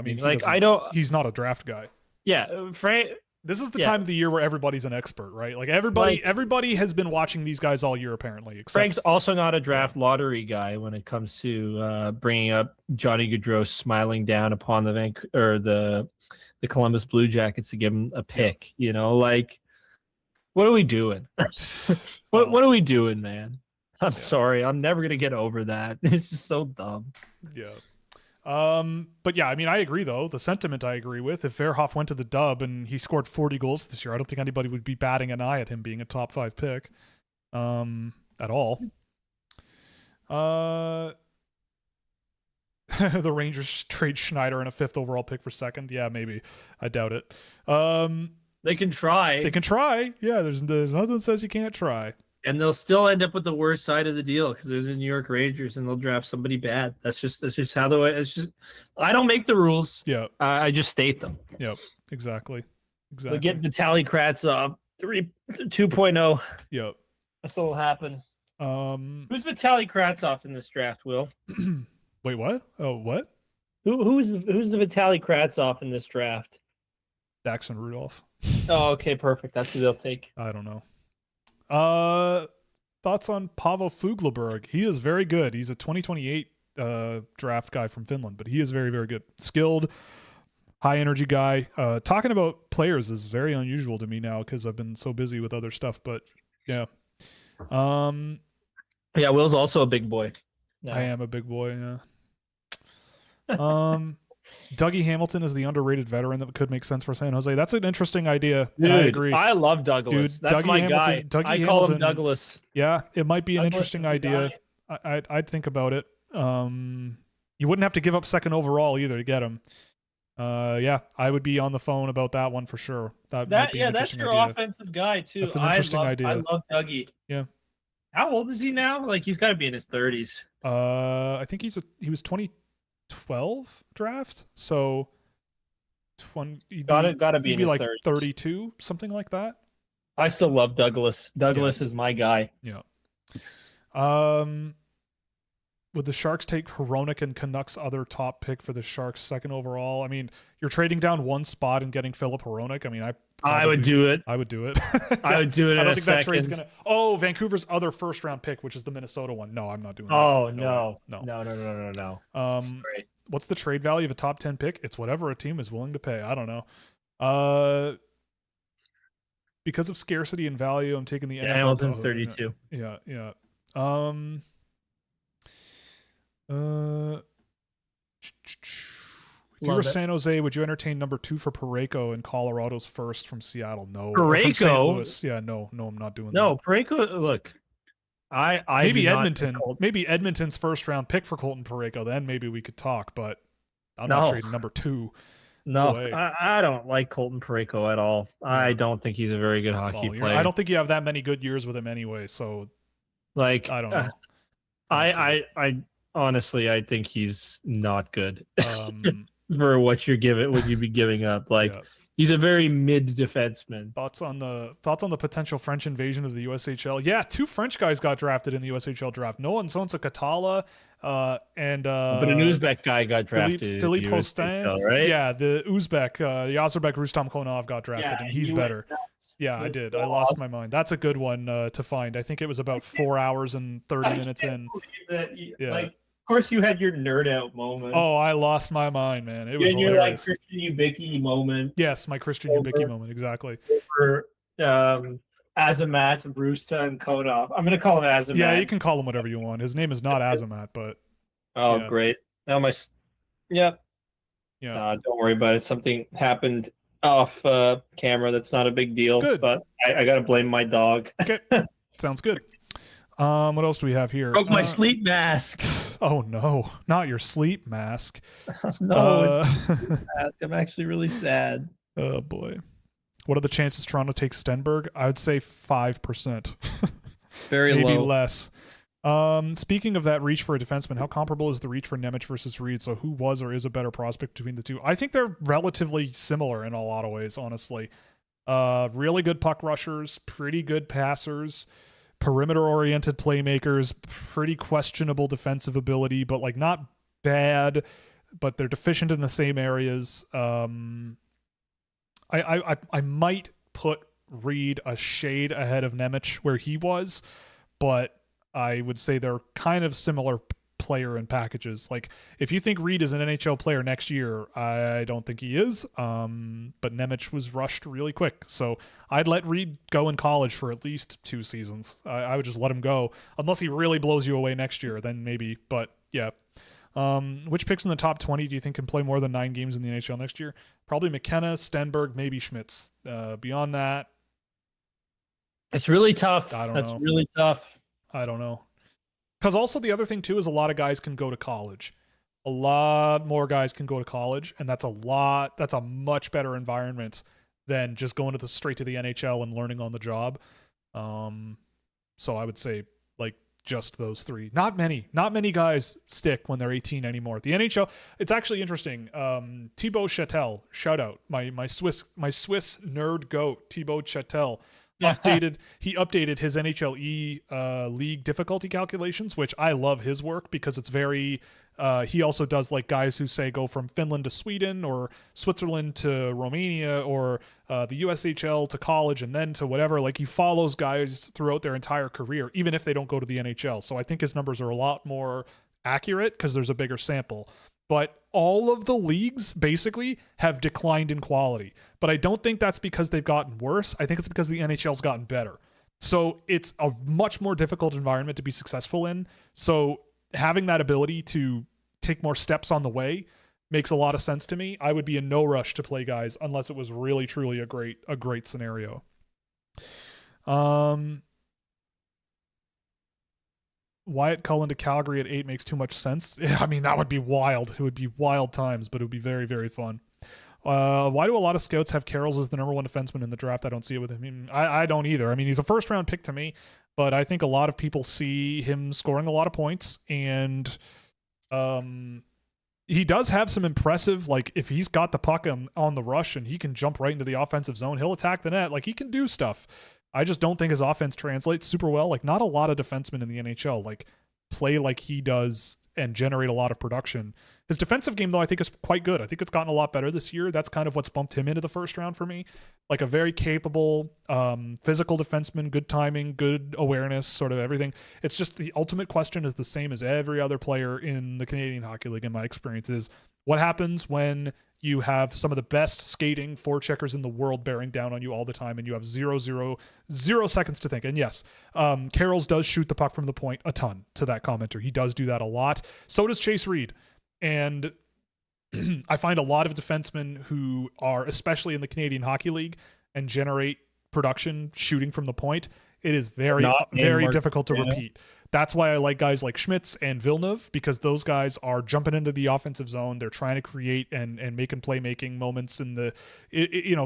mean, he's not a draft guy. Yeah, Frank. This is the time of the year where everybody's an expert, right? Like everybody has been watching these guys all year, apparently. Frank's also not a draft lottery guy when it comes to bringing up Johnny Gaudreau smiling down upon the Columbus Blue Jackets to give him a pick. You know, what are we doing? what are we doing, man? I'm sorry, I'm never gonna get over that. It's just so dumb. Yeah. But yeah, I mean, I agree though. The sentiment I agree with. If Verhoff went to the Dub and he scored 40 goals this year, I don't think anybody would be batting an eye at him being a top 5 pick, at all. The Rangers trade Schneider and a 5th overall pick for 2nd. Yeah, maybe. I doubt it. They can try. Yeah, there's nothing that says you can't try. And they'll still end up with the worst side of the deal because they're the New York Rangers and they'll draft somebody bad. That's just how the way. It's just I don't make the rules. Yeah, I just state them. Yep, exactly. We'll get Vitaly Kravtsov 2.0. Yep, that's what'll happen. Who's Vitaly Kravtsov in this draft? Will? Wait, what? Oh, what? Who's the Vitaly Kravtsov in this draft? Daxon Rudolph. Oh, okay, perfect. That's who they'll take. I don't know. Thoughts on Paavo Fugleberg? He is very good. He's a 2028 draft guy from Finland, but he is very, very good. Skilled, high energy guy. Talking about players is very unusual to me now because I've been so busy with other stuff, but yeah. Yeah, Will's also a big boy. Yeah. I am a big boy, yeah. Dougie Hamilton is the underrated veteran that could make sense for San Jose. That's an interesting idea. Dude, I agree. I love Douglas. That's Dougie my Hamilton, guy. I call him Douglas. Yeah, it might be an Douglas interesting idea. I'd think about it. You wouldn't have to give up second overall either to get him. Yeah, I would be on the phone about that one for sure. That might be an That's interesting your idea. offensive guy too. That's an interesting idea. I love Dougie. Yeah. How old is he now? Like he's got to be in his 30s. I think he was 2012 draft, so 20 Gotta be in his like 30s. 32, something like that. I still love Douglas. Douglas is my guy. Yeah. Would the Sharks take Hronek and Canucks' other top pick for the Sharks second overall? I mean, you're trading down one spot and getting Philip Hronek. I mean, I would do it. I would do it. I would do it. I don't in think a that second. trade's gonna. Oh, Vancouver's other first round pick, which is the Minnesota one. No, I'm not doing that. Oh No. no. What's the trade value of a top 10 pick? It's whatever a team is willing to pay. I don't know. Because of scarcity and value, I'm taking the NFL. Hamilton's 32. Yeah. If you were San Jose, would you entertain number 2 for Parayko and Colorado's first from Seattle? No. Parayko? Yeah, no, I'm not doing that. No, Parayko, look. I maybe Edmonton. Maybe Edmonton's first round pick for Colton Parayko. Then maybe we could talk, but I'm not trading number 2. No, I don't like Colton Parayko at all. I don't think he's a very good hockey player. I don't think you have that many good years with him anyway, so like I don't know. I honestly I think he's not good for what you'd be giving up. Like he's a very mid defenseman. Thoughts on the potential French invasion of the USHL? Yeah, 2 French guys got drafted in the USHL draft. Noah Nsonsa Katala and but an Uzbek guy got drafted. Philippe Postin, right? Yeah, the Uzbek Yazarbek Rustam Konov got drafted, and he's better. Yeah, I did. I lost my mind. That's a good one to find. I think it was about 4 hours and 30 minutes in. Of course, you had your nerd out moment. Oh, I lost my mind, man. It was your like Christian Ubicki moment. Yes, my Christian Ubicki moment, exactly. For Azamat, Rusta, and Konov. I'm gonna call him Azamat. Yeah, you can call him whatever you want. His name is not Azamat, but great. Now don't worry about it. Something happened off camera. That's not a big deal. Good, but I gotta blame my dog. Okay, sounds good. What else do we have here? Broke my sleep mask. Oh no, not your sleep mask. No, it's a sleep mask. I'm actually really sad. Oh boy. What are the chances Toronto takes Stenberg? I would say 5%. Very maybe low. Less. Speaking of that reach for a defenseman, how comparable is the reach for Nemec versus Reed? So who was or is a better prospect between the two? I think they're relatively similar in a lot of ways, honestly. Really good puck rushers, pretty good passers, perimeter-oriented playmakers, pretty questionable defensive ability, but like not bad, but they're deficient in the same areas. I might put Reed a shade ahead of Nemec where he was, but I would say they're kind of similar player and packages. Like if you think Reed is an NHL player next year, I don't think he is. But Nemec was rushed really quick, so I'd let Reed go in college for at least 2 seasons. I would just let him go unless he really blows you away next year. Then maybe, but yeah. Which picks in the top 20 do you think can play more than 9 games in the NHL next year? Probably McKenna, Stenberg, maybe Schmitz. Beyond that, it's really tough. That's really tough. I don't know. Because also the other thing too is a lot of guys can go to college. A lot more guys can go to college, and that's a much better environment than just going straight to the NHL and learning on the job. So I would say like just those 3. Not many guys stick when they're 18 anymore. The NHL, it's actually interesting. Thibaut Chatel, shout out my Swiss nerd goat, Thibaut Chatel. He updated his NHLE league difficulty calculations, which I love his work because it's very he also does like guys who say go from Finland to Sweden or Switzerland to Romania or the USHL to college and then to whatever. Like he follows guys throughout their entire career, even if they don't go to the NHL. So I think his numbers are a lot more accurate because there's a bigger sample. But all of the leagues basically have declined in quality. But I don't think that's because they've gotten worse. I think it's because the NHL's gotten better. So it's a much more difficult environment to be successful in. So having that ability to take more steps on the way makes a lot of sense to me. I would be in no rush to play guys unless it was really, truly a great scenario. . 'Cause Wyatt Cullen to Calgary at 8 makes too much sense. I mean, that would be wild. It would be wild times, but it would be very, very fun. Why do a lot of scouts have Carroll as the number one defenseman in the draft? I don't see it with him. I mean, I don't either. I mean, he's a first round pick to me, but I think a lot of people see him scoring a lot of points, and he does have some impressive, like, if he's got the puck on the rush and he can jump right into the offensive zone, he'll attack the net. Like, he can do stuff. I just don't think his offense translates super well. Like, not a lot of defensemen in the NHL like play like he does and generate a lot of production. His defensive game, though, I think is quite good. I think it's gotten a lot better this year. That's kind of what's bumped him into the first round for me. Like, a very capable, physical defenseman, good timing, good awareness, sort of everything. It's just the ultimate question is the same as every other player in the Canadian Hockey League, in my experience, is what happens when you have some of the best skating forecheckers in the world bearing down on you all the time, and you have 0 seconds to think. And yes, Carroll's does shoot the puck from the point a ton, to that commenter. He does do that a lot. So does Chase Reed. And I find a lot of defensemen who are, especially in the Canadian Hockey League, and generate production shooting from the point, it is very difficult to repeat. That's why I like guys like Schmitz and Villeneuve, because those guys are jumping into the offensive zone. They're trying to create and making playmaking moments in the,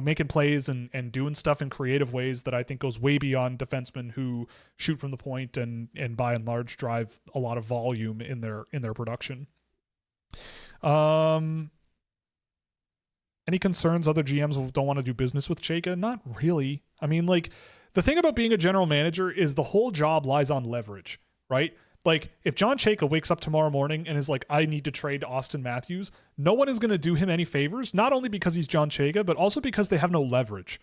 making plays and doing stuff in creative ways that I think goes way beyond defensemen who shoot from the point and by and large drive a lot of volume in their production. Any concerns other GMs don't want to do business with Chayka? Not really. I mean, like, the thing about being a general manager is the whole job lies on leverage, right? Like, if John Chayka wakes up tomorrow morning and is like, I need to trade Austin Matthews, no one is going to do him any favors, not only because he's John Chayka, but also because they have no leverage.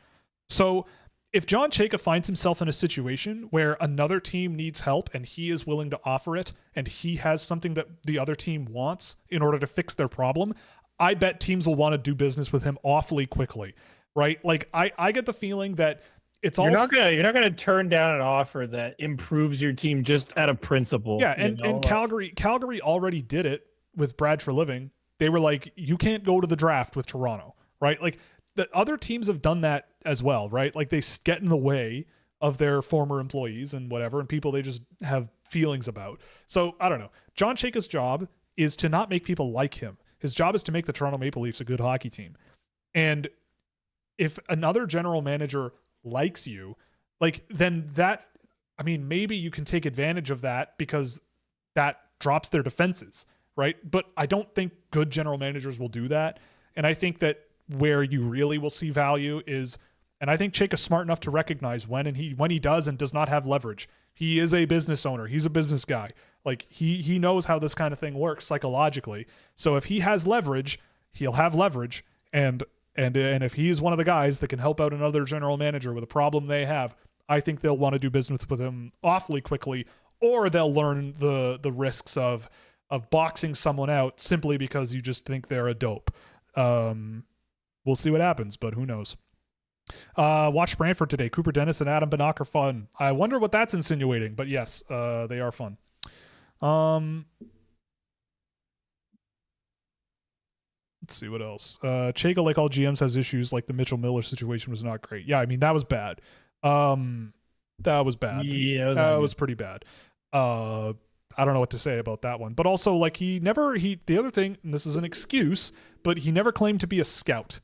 So if John Chayka finds himself in a situation where another team needs help and he is willing to offer it, and he has something that the other team wants in order to fix their problem, I bet teams will want to do business with him awfully quickly, right? Like, I get the feeling that it's all you're not gonna turn down an offer that improves your team just out of principle. Yeah, and Calgary already did it with Brad Treliving. They were like, you can't go to the draft with Toronto, right? Like, the other teams have done that as well, right? Like, they get in the way of their former employees and whatever, and people they just have feelings about. So I don't know. John Chayka's job is to not make people like him. His job is to make the Toronto Maple Leafs a good hockey team. And if another general manager likes you, like, then that, I mean, maybe you can take advantage of that because that drops their defenses, right? But I don't think good general managers will do that. And I think that where you really will see value is, and I think Chayka's smart enough to recognize when he does and does not have leverage. He is a business owner. He's a business guy. Like, he knows how this kind of thing works psychologically. So if he has leverage, he'll have leverage. And if he is one of the guys that can help out another general manager with a problem they have, I think they'll want to do business with him awfully quickly, or they'll learn the risks of boxing someone out simply because you just think they're a dope. We'll see what happens, but who knows? Watch Brantford today. Cooper Dennis and Adam Banach are fun. I wonder what that's insinuating, but yes, they are fun. Let's see what else. Chayka, like all GMs, has issues. Like the Mitchell Miller situation was not great. Yeah, I mean, that was bad. That was bad. Yeah, that was pretty bad. I don't know what to say about that one. But also, like, the other thing, and this is an excuse, but he never claimed to be a scout.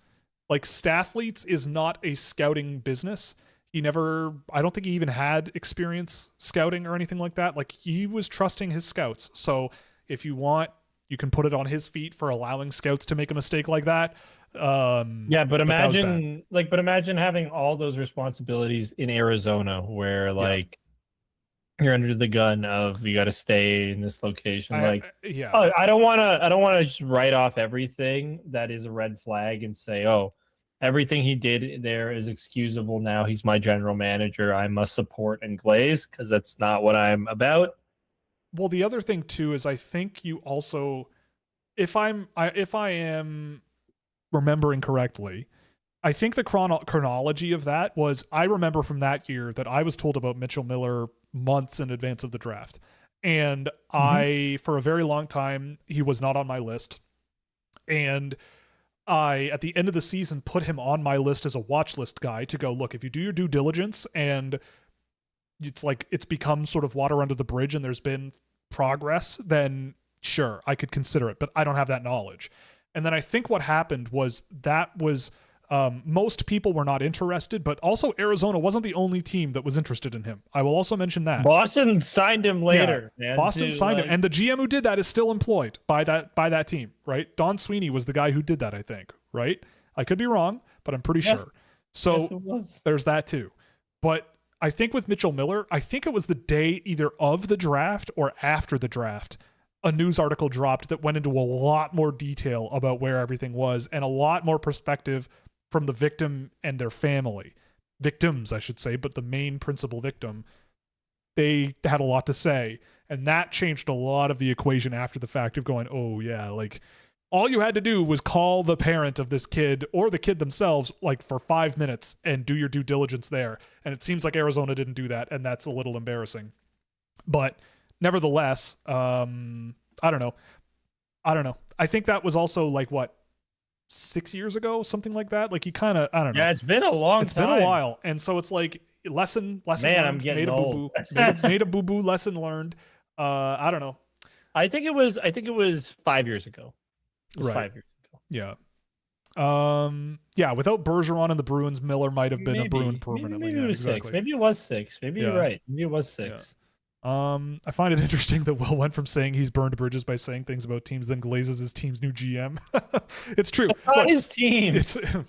Like, Stathletes is not a scouting business. I don't think he even had experience scouting or anything like that. Like, he was trusting his scouts. So if you want, you can put it on his feet for allowing scouts to make a mistake like that. But imagine having all those responsibilities in Arizona where you're under the gun of you got to stay in this location. I don't want to just write off everything that is a red flag and say, oh, everything he did there is excusable. Now he's my general manager. I must support and glaze, because that's not what I'm about. Well, the other thing too is I think you also, if I am remembering correctly, I think the chronology of that was, I remember from that year that I was told about Mitchell Miller months in advance of the draft. And for a very long time, he was not on my list. And I, at the end of the season, put him on my list as a watch list guy to go, look, if you do your due diligence and it's like it's become sort of water under the bridge and there's been progress, then sure, I could consider it, but I don't have that knowledge. And then I think what happened was most people were not interested, but also Arizona wasn't the only team that was interested in him. I will also mention that Boston signed him later. Yeah, Man, Boston signed him, and the GM who did that is still employed by that team, right? Don Sweeney was the guy who did that, I think, right? I could be wrong, but I'm pretty sure. So there's that too. But I think with Mitchell Miller, I think it was the day either of the draft or after the draft, a news article dropped that went into a lot more detail about where everything was and a lot more perspective from the victim and their family. Victims, I should say, but the main principal victim, they had a lot to say. And that changed a lot of the equation after the fact of going, oh yeah, like all you had to do was call the parent of this kid or the kid themselves like for 5 minutes and do your due diligence there. And it seems like Arizona didn't do that, and that's a little embarrassing. But nevertheless, I don't know. I think that was also like what, 6 years ago, something like that. Like you kind of, I don't know. Yeah, it's been a long time. It's been a while, and so it's like lesson. Man, learned, I'm getting made a old. made a boo boo. Lesson learned. I don't know. I think it was 5 years ago. It was Right. 5 years ago. Yeah. Yeah, without Bergeron and the Bruins, Miller might have been a Bruin permanently. Maybe it was exactly. 6. Maybe it was 6. Maybe you're right. Maybe it was 6. I find it interesting that Will went from saying he's burned bridges by saying things about teams, then glazes his team's new GM. It's true. It's not his team.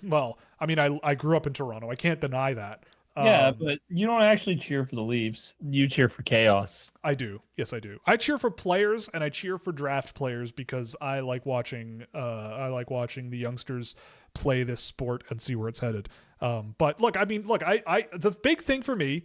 Well, I mean, I grew up in Toronto. I can't deny that. Yeah, but you don't actually cheer for the Leafs. You cheer for chaos. I do. Yes, I do. I cheer for players and I cheer for draft players because I like watching the youngsters play this sport and see where it's headed. But look, I the big thing for me,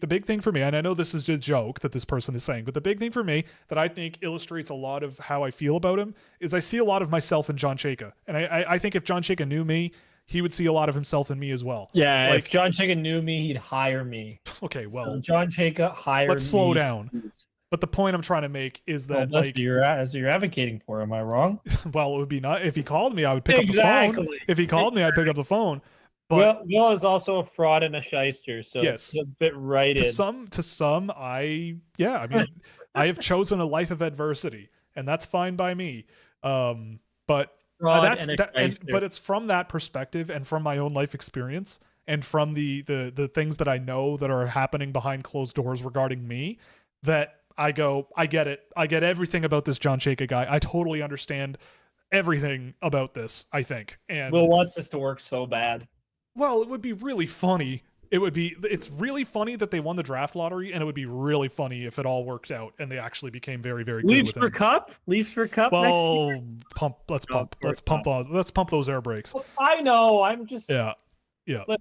and I know this is a joke that this person is saying, but the big thing for me that I think illustrates a lot of how I feel about him is I see a lot of myself in John Chayka. And I think if John Chayka knew me, he would see a lot of himself in me as well. Yeah, like, if John Chayka knew me, he'd hire me. Okay, well, so John Chayka hired me. Let's slow down. But the point I'm trying to make is that that's what you're advocating for. Am I wrong? Well, it would be not if he called me, I would pick up the phone. If he called me, I'd pick up the phone. But Will is also a fraud and a shyster, so yes, it's a bit right to some, I mean, I have chosen a life of adversity, and that's fine by me. But but it's from that perspective and from my own life experience and from the things that I know that are happening behind closed doors regarding me that I go, I get it. I get everything about this John Chayka guy. I totally understand everything about this, I think. And Will wants this to work so bad. Well, it would be really funny. It's really funny that they won the draft lottery, and it would be really funny if it all worked out and they actually became very, very good Leafs with him. Leafs for Cup well, next year? Let's pump those air brakes. Well, I know. I'm just yeah. Look,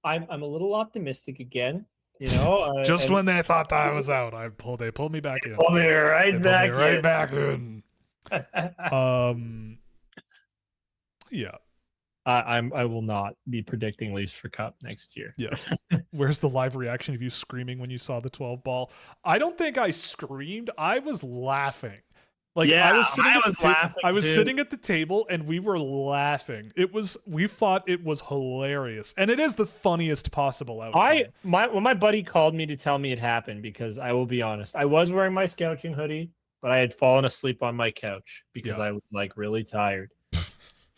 I'm a little optimistic again. You know, just when they thought that I was out, they pulled me back in. Pulled me right back in. Yeah. I will not be predicting Leafs for Cup next year. Yeah. Where's the live reaction of you screaming when you saw the 12 ball? I don't think I screamed. I was laughing. Like I was sitting at the table and we were laughing. We thought it was hilarious. And it is the funniest possible outcome. When my buddy called me to tell me it happened, because I will be honest, I was wearing my scouching hoodie, but I had fallen asleep on my couch because I was like really tired.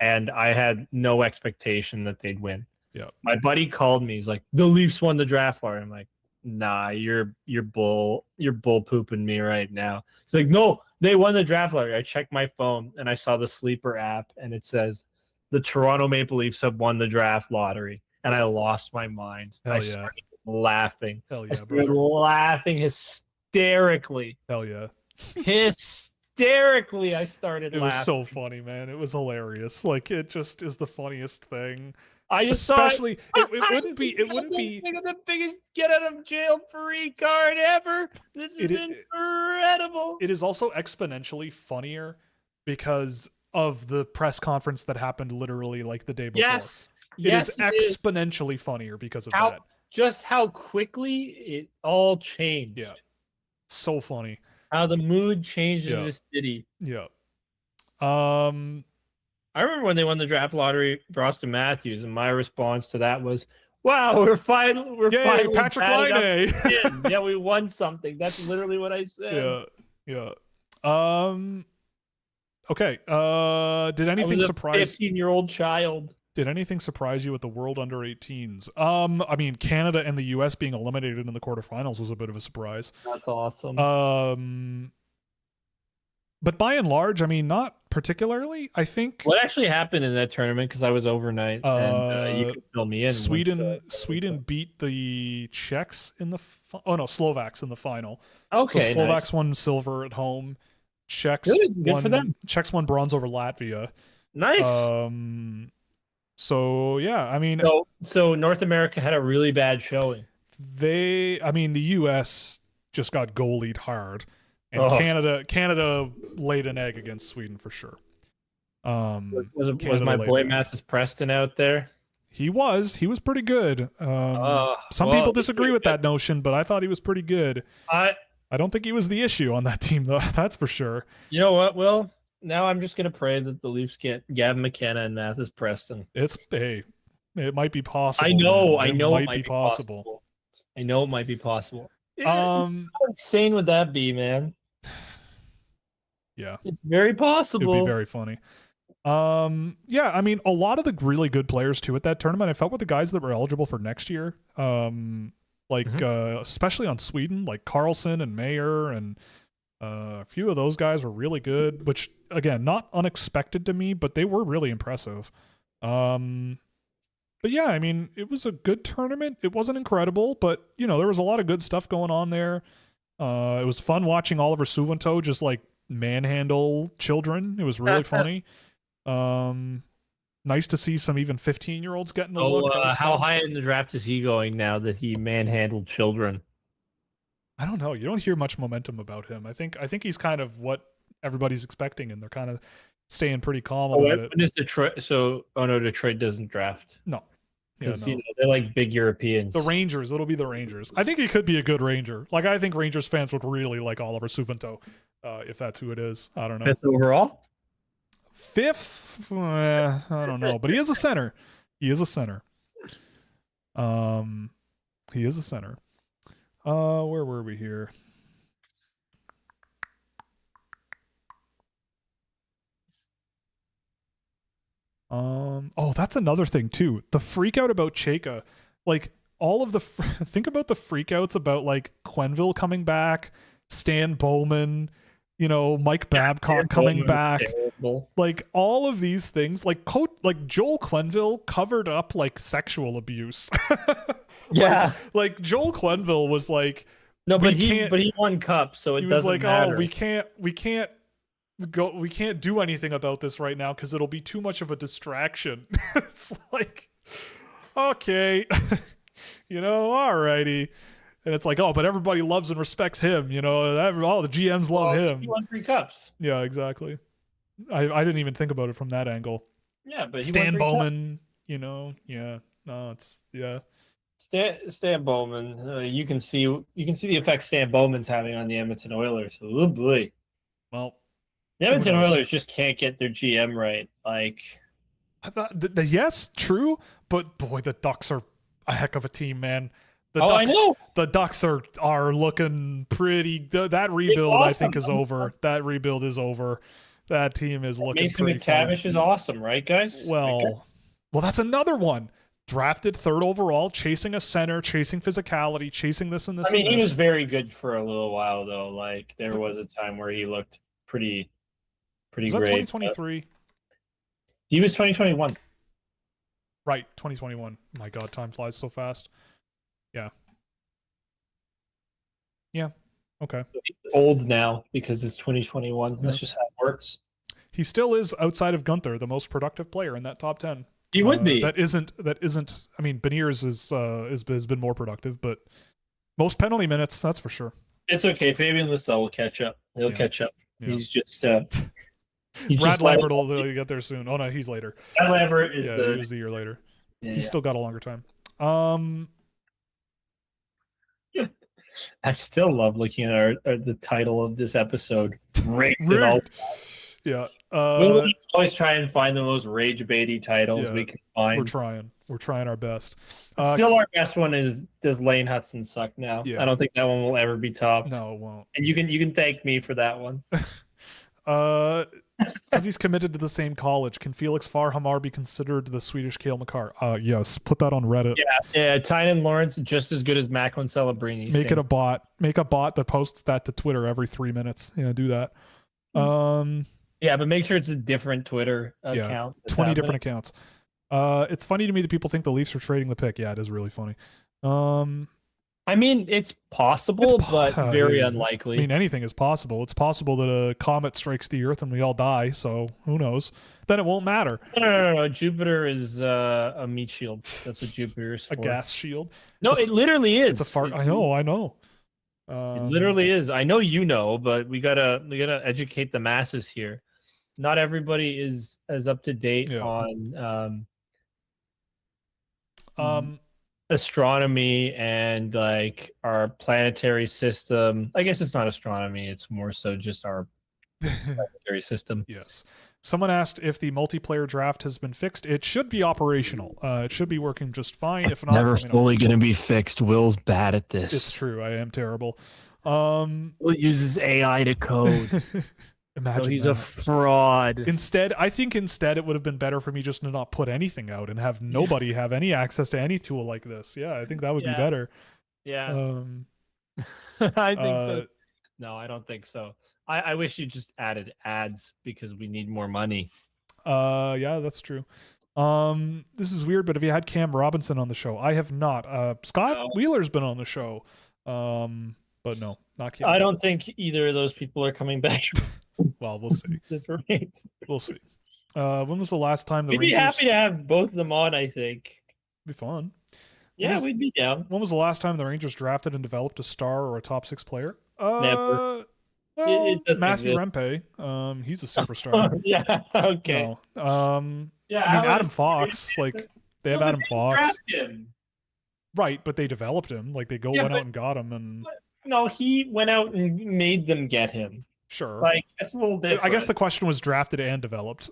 And I had no expectation that they'd win. Yeah. My buddy called me. He's like, "The Leafs won the draft lottery." I'm like, "Nah, you're bull pooping me right now." It's like, "No, they won the draft lottery." I checked my phone and I saw the Sleeper app and it says, "The Toronto Maple Leafs have won the draft lottery." And I lost my mind. I started laughing. Hell yeah, I started laughing hysterically. Hell yeah. Hysterically, I started laughing. It was so funny, man. It was hilarious. Like, it just is the funniest thing. I just especially it wouldn't be the biggest get out of jail free card ever. This is incredible. It is also exponentially funnier because of the press conference that happened literally like the day before. Yes. It is exponentially funnier because of that. Just how quickly it all changed. Yeah. So funny. How the mood changed in this city. Yeah. I remember when they won the draft lottery for Austin Matthews, and my response to that was, Wow, we're finally Patrick batting Laine. up. Yeah, we won something. That's literally what I said. Yeah. Okay. Did anything I was surprise? 15-year-old child. Did anything surprise you with the World Under 18s? I mean, Canada and the U.S. being eliminated in the quarterfinals was a bit of a surprise. That's awesome. But by and large, I mean, not particularly. I think What actually happened in that tournament? Because I was overnight, and you could fill me in. Sweden beat the Czechs in the Slovaks in the final. Okay, so Slovaks won silver at home. Czechs good for them. Czechs won bronze over Latvia. Nice. So yeah, I mean, so North America had a really bad showing. The U.S. just got goalied hard, and Canada laid an egg against Sweden for sure. Was my boy Mathis Preston out there? He was pretty good. Some people disagree with that notion, but I thought he was pretty good. I don't think he was the issue on that team, though. That's for sure. You know what, Will? Now I'm just gonna pray that the Leafs get Gavin McKenna and Mathis Preston. It might be possible. I know it might be possible. I know it might be possible. How insane would that be, man? Yeah, it's very possible. It'd be very funny. Yeah, I mean, a lot of the really good players too at that tournament, I felt with the guys that were eligible for next year. Especially on Sweden, like Carlson and Mayer, and a few of those guys were really good, which again, not unexpected to me, but they were really impressive. But yeah, I mean, it was a good tournament. It wasn't incredible, but you know, there was a lot of good stuff going on there. It was fun watching Oliver Suvanto just like manhandle children. It was really funny. Nice to see some even 15-year-olds getting a look. How high in the draft is he going now that he manhandled children? I don't know. You don't hear much momentum about him. I think he's kind of what everybody's expecting, and they're kind of staying pretty calm about it. When is Detroit? Detroit doesn't draft. No. Yeah, no. You know, they're like big Europeans. The Rangers. It'll be the Rangers. I think he could be a good Ranger. Like, I think Rangers fans would really like Oliver Suvanto, if that's who it is. I don't know. 5th overall? 5th? I don't know. But he is a center. He is a center. Where were we here? That's another thing too. The freak out about Chayka. Like, all of the think about the freakouts about like Quenneville coming back, Stan Bowman, you know, Mike Babcock coming back. Terrible. Like, all of these things, like Joel Quenneville covered up like sexual abuse. Yeah. Like Joel Quenneville was like, no, but he won cup, so it doesn't matter. Oh, we can't do anything about this right now because it'll be too much of a distraction. It's like, okay, you know, alrighty. And it's like, oh, but everybody loves and respects him, you know. All the GMs love him. He won 3 cups. Yeah, exactly. I didn't even think about it from that angle. Yeah, but Stan Bowman, you know, yeah. No, it's yeah. Stan Bowman, you can see the effect Stan Bowman's having on the Edmonton Oilers. Oh boy. Well, the Edmonton Oilers just can't get their GM right. Like, I thought yes, true, but boy, the Ducks are a heck of a team, man. I know. The Ducks are looking pretty. That rebuild, awesome. I think, is over. That rebuild is over. That team is looking Mason pretty McTavish fun. Is awesome, right, guys? Well, that's another one. Drafted 3rd overall, chasing a center, chasing physicality, chasing this and this. I mean, he was very good for a little while, though. Like, there was a time where he looked pretty was great. That 2023. He was 2021. Right, 2021. My God, time flies so fast. Yeah. Yeah. Okay. So he's old now because it's 2021. That's just how it works. He still is, outside of Gunther, the most productive player in that top 10. He would be. That isn't. I mean, Beniers has been more productive, but most penalty minutes, that's for sure. It's okay. Fabian Lysell will catch up. He'll catch up. Yeah. He's just. Brad Lambert will get there soon. Oh no, he's later. Brad Lambert is he was a year later. Yeah, he's still got a longer time. I still love looking at the title of this episode. Rigged. Yeah. We'll always try and find the most rage baity titles we can find. We're trying. We're trying our best. Still, our best one is, does Lane Hudson suck now? Yeah. I don't think that one will ever be topped. No, it won't. And you can thank me for that one. Because he's committed to the same college, can Felix Farhamar be considered the Swedish Cale Makar? Yes. Put that on Reddit. Yeah. Tynan Lawrence just as good as Macklin Celebrini. Make it a bot. Make a bot that posts that to Twitter every 3 minutes. Yeah, do that. Yeah, but make sure it's a different Twitter account. 20 different accounts. It's funny to me that people think the Leafs are trading the pick. Yeah, it is really funny. I mean, it's possible, but very unlikely. I mean, anything is possible. It's possible that a comet strikes the Earth and we all die, so who knows? Then it won't matter. No. Jupiter is a meat shield. That's what Jupiter is for. A gas shield? No, it literally is. It's a fart. I know. It literally is. I know you know, but we gotta educate the masses here. Not everybody is as up to date on astronomy and like our planetary system. I guess it's not astronomy, it's more so just our planetary system. Yes. Someone asked if the multiplayer draft has been fixed. It should be operational. It should be working just fine. If not, never fully going to be fixed. Will's bad at this. It's true. I am terrible. Will uses AI to code. Imagine so he's that. a fraud. I think instead it would have been better for me just to not put anything out and have nobody have any access to any tool like this. Yeah, I think that would be better. Yeah. I think so. No, I don't think so. I wish you just added ads because we need more money. Yeah, that's true. This is weird, but have you had Cam Robinson on the show? I have not. Scott Wheeler's been on the show. But no, not Cam. I don't think either of those people are coming back. Well, we'll see. That's right. We'll see. When was the last time the We'd Rangers... be happy to have both of them on, I think. Be fun. Yeah, we'd be down. When was the last time the Rangers drafted and developed a star or a top 6 player? Never. Well, it Matthew Rempe. He's a superstar. Yeah, okay. No. Yeah, I mean, Adam Fox. Like, they have Adam Fox. Draft him. Right, but they developed him. Like, they went out and got him. And no, he went out and made them get him. Sure. Like, it's a little different. I guess the question was drafted and developed.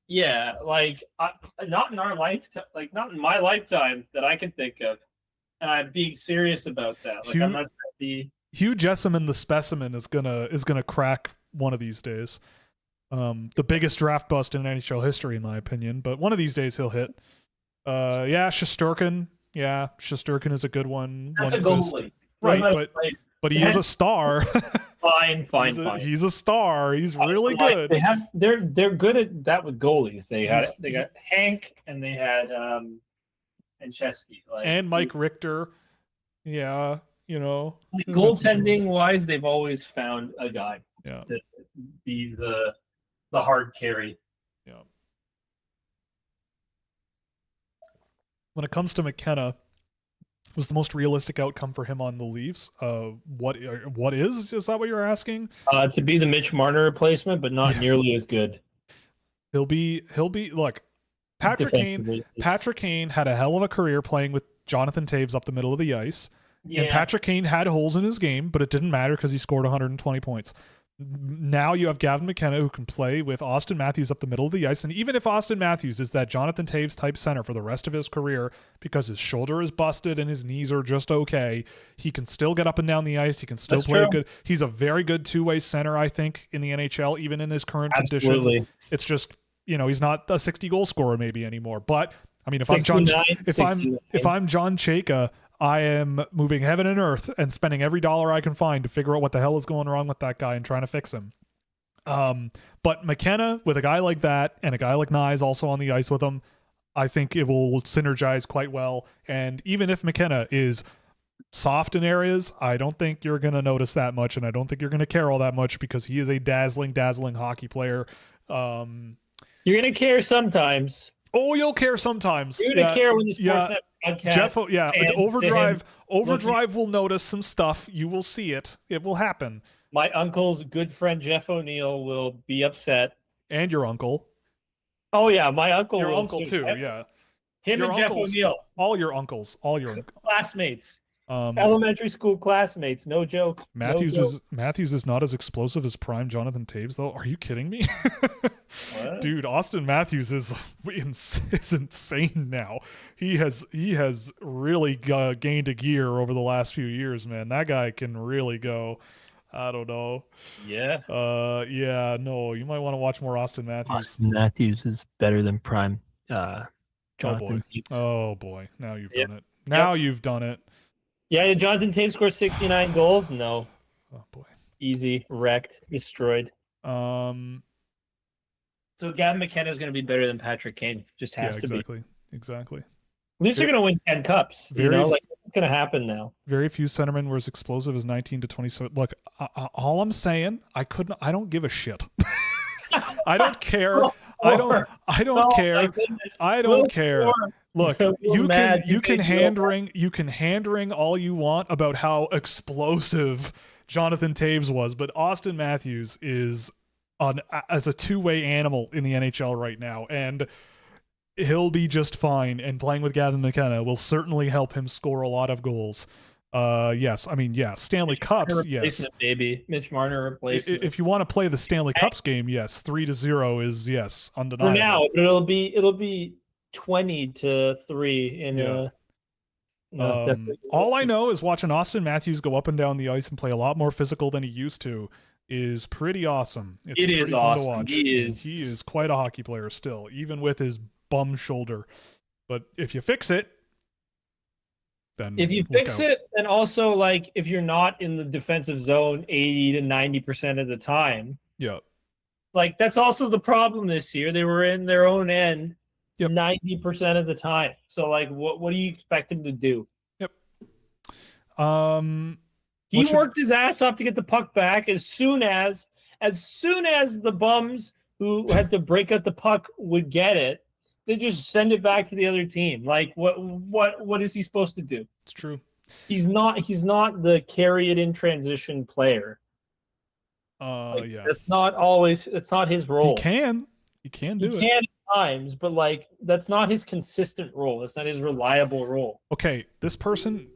Yeah, like, not in our lifetime, like, not in my lifetime that I can think of. And I'm being serious about that. Like, I'm not Hugh Jessamine, the specimen, is gonna crack one of these days. The biggest draft bust in NHL history, in my opinion. But one of these days he'll hit. Shesterkin. Yeah, Shesterkin is a good one. That's a goalie. Right, but he is a star. Fine. He's a star. He's really good. They're good at that with goalies. They got Hank and they had and Chesky. And Mike Richter. Yeah, you know. Goaltending wise, they've always found a guy to be the hard carry. Yeah. When it comes to McKenna, was the most realistic outcome for him on the Leafs? What is that what you're asking? To be the Mitch Marner replacement, but not nearly as good. He'll be look, Patrick Kane had a hell of a career playing with Jonathan Toews up the middle of the ice. Yeah. And Patrick Kane had holes in his game, but it didn't matter because he scored 120 points. Now you have Gavin McKenna who can play with Austin Matthews up the middle of the ice. And even if Austin Matthews is that Jonathan Toews type center for the rest of his career because his shoulder is busted and his knees are just okay, he can still get up and down the ice. He can still play good. He's a very good two-way center, I think, in the NHL, even in his current condition. It's just, he's not a 60 goal scorer maybe anymore. But I mean, if I'm John Chayka, I am moving heaven and earth and spending every dollar I can find to figure out what the hell is going wrong with that guy and trying to fix him. But McKenna, with a guy like that and a guy like Nyes also on the ice with him, I think it will synergize quite well. And even if McKenna is soft in areas, I don't think you're going to notice that much, and I don't think you're going to care all that much because he is a dazzling hockey player. You're going to care sometimes. Oh, you'll care sometimes. You're going to care when the Sportsnet podcast. Overdrive will notice some stuff. You will see it. It will happen. My uncle's good friend Jeff O'Neill will be upset. And your uncle. Oh yeah, my uncle. Your uncle too. Yeah. Him and Jeff O'Neill. All your uncles. Classmates. Elementary school classmates, no joke. Matthews no joke. is not as explosive as prime Jonathan Taves, though. Are you kidding me? Dude, Austin Matthews is insane now. He has really gained a gear over the last few years, man. That guy can really go. I don't know. Yeah. Yeah, no, you might want to watch more Austin Matthews. Austin Matthews is better than prime Jonathan Taves. Oh boy, now you've done it. Now you've done it. Yeah, Jonathan Taves scored 69 goals. No. Oh boy. Easy, wrecked, destroyed. So Gavin McKenna is going to be better than Patrick Kane. Just has to be. Exactly. Leafs are going to win 10 cups. What's going to happen now? Very few centermen were as explosive as 19 to 27. Look, all I'm saying, I don't give a shit. I don't care. I don't care. I don't care. Look, you can hand wring all you want about how explosive Jonathan Taves was, but Austin Matthews is as a two-way animal in the NHL right now, and he'll be just fine. And playing with Gavin McKenna will certainly help him score a lot of goals. Yes, I mean, yeah, Stanley Cups, yes. Baby, Mitch Marner replacement. If you want to play the Stanley Cups game, yes, 3-0 is undeniable. For now, but it'll be 20-3 in all I know is watching Austin Matthews go up and down the ice and play a lot more physical than he used to is pretty awesome. It's pretty fun awesome. to watch. He is quite a hockey player still, even with his bum shoulder. But if you fix it, then and also like if you're not in the defensive zone 80 to 90% of the time, like that's also the problem this year. They were in their own end 90% of the time. So like, what do you expect him to do? He worked his ass off to get the puck back as soon as the bums who had to break out the puck would get it. They just send it back to the other team. Like what is he supposed to do? It's true. He's not the carry it in transition player. It's not his role. He can do it. He can at times, but like that's not his consistent role. That's not his reliable role. Okay, this person,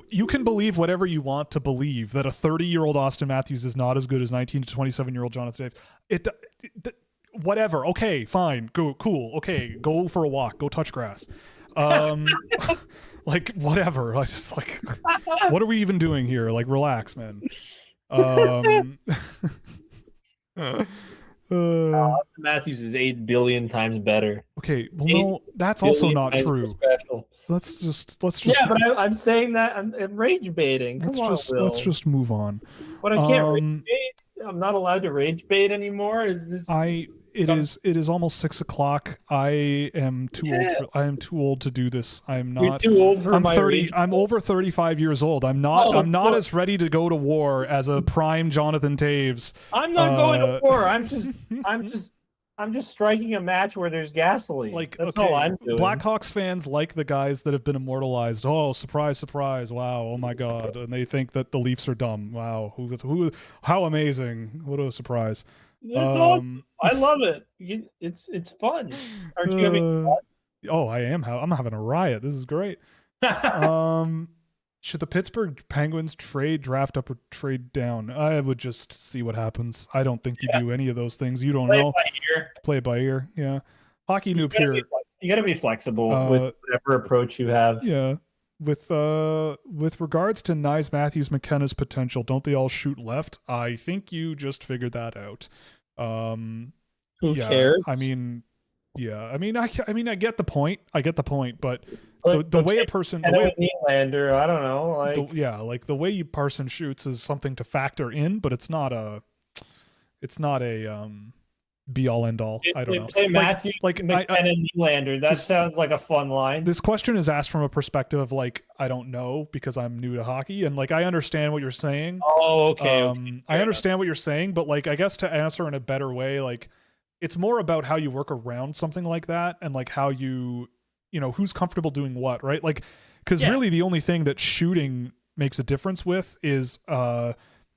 you can believe whatever you want to believe that a 30-year-old Austin Matthews is not as good as 19 to 27-year-old Jonathan Taves. Whatever. Okay, fine. Cool. Okay, go for a walk. Go touch grass. Like whatever. I just like, what are we even doing here? Like, relax, man. Matthews is 8 billion times better. Okay, well, no, that's also not true. Let's just. Yeah, but I'm saying that I'm rage baiting. Let's just move on. But I can't rage bait. I'm not allowed to rage bait anymore. It is almost 6:00. I am too old. I am too old to do this. I'm not. You're too old for I'm 30. I'm over 35 years old. I'm not as ready to go to war as a prime Jonathan Taves. I'm not going to war. I'm just striking a match where there's gasoline. That's all I'm doing. Blackhawks fans like the guys that have been immortalized. Oh, surprise, surprise! Wow, oh my God! And they think that the Leafs are dumb. Wow, who? How amazing! What a surprise! It's awesome. I love it. It's fun. Aren't you having fun? Oh, I am. I'm having a riot. This is great. Should the Pittsburgh Penguins draft up, or trade down? I would just see what happens. I don't think you do any of those things. You don't know. Play it by ear. Yeah. Hockey noob here. You got to be flexible with whatever approach you have. Yeah. With regards to Nyes, Matthews, McKenna's potential, don't they all shoot left? I think you just figured that out. Who cares? I mean, yeah. I mean, I get the point. But the way a person, Nylander, I don't know, like the way you person shoots is something to factor in, but it's not a be all end all. I don't know. Play Matthew, McKenna, Nylander. That sounds like a fun line. This question is asked from a perspective of like, I don't know because I'm new to hockey, and like I understand what you're saying. Oh, okay. I understand what you're saying, but like I guess to answer in a better way, like it's more about how you work around something like that, and like how you know who's comfortable doing what, right? Like because really the only thing that shooting makes a difference with is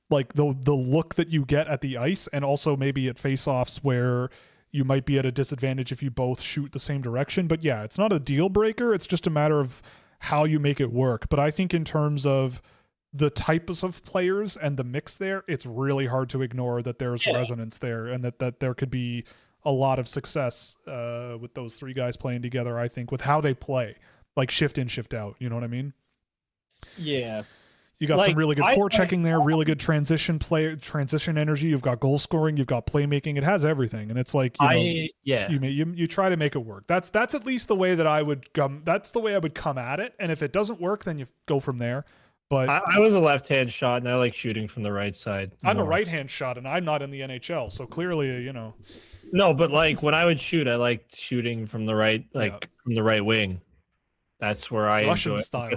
like the look that you get at the ice, and also maybe at face-offs where you might be at a disadvantage if you both shoot the same direction. But yeah, it's not a deal breaker. It's just a matter of how you make it work. But I think in terms of the types of players and the mix there, it's really hard to ignore that there's resonance there, and that there could be a lot of success with those three guys playing together, I think, with how they play, like shift in, shift out. You know what I mean? Yeah. You got some really good forechecking there, really good transition energy. You've got goal scoring, you've got playmaking. It has everything, and it's like you try to make it work. That's at least the way that I would come. That's the way I would come at it. And if it doesn't work, then you go from there. But I was a left-hand shot, and I like shooting from the right side. I'm a right-hand shot, and I'm not in the NHL, so clearly, No, but like when I would shoot, I liked shooting from the right, from the right wing. That's where I Russian enjoy. style.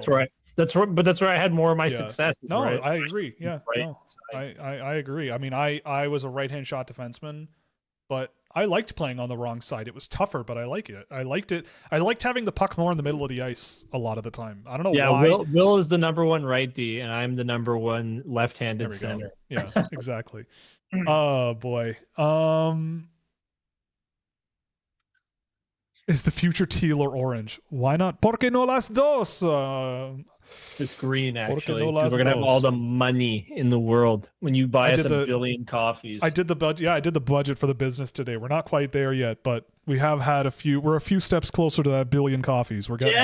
That's where I had more of my success. No, right? I agree. Yeah, right. No, I agree. I mean, I was a right-hand shot defenseman, but I liked playing on the wrong side. It was tougher, but I like it. I liked it. I liked having the puck more in the middle of the ice a lot of the time. I don't know why. Yeah, Will is the number one right D, and I'm the number one left-handed center. Yeah, exactly. Oh boy. Is the future teal or orange? Why not? Porque no las dos? It's green, actually. No We're going to have all the money in the world when you buy us a billion coffees. I did the budget. Yeah, I did the budget for the business today. We're not quite there yet, but we have had we're a few steps closer to that billion coffees. We're getting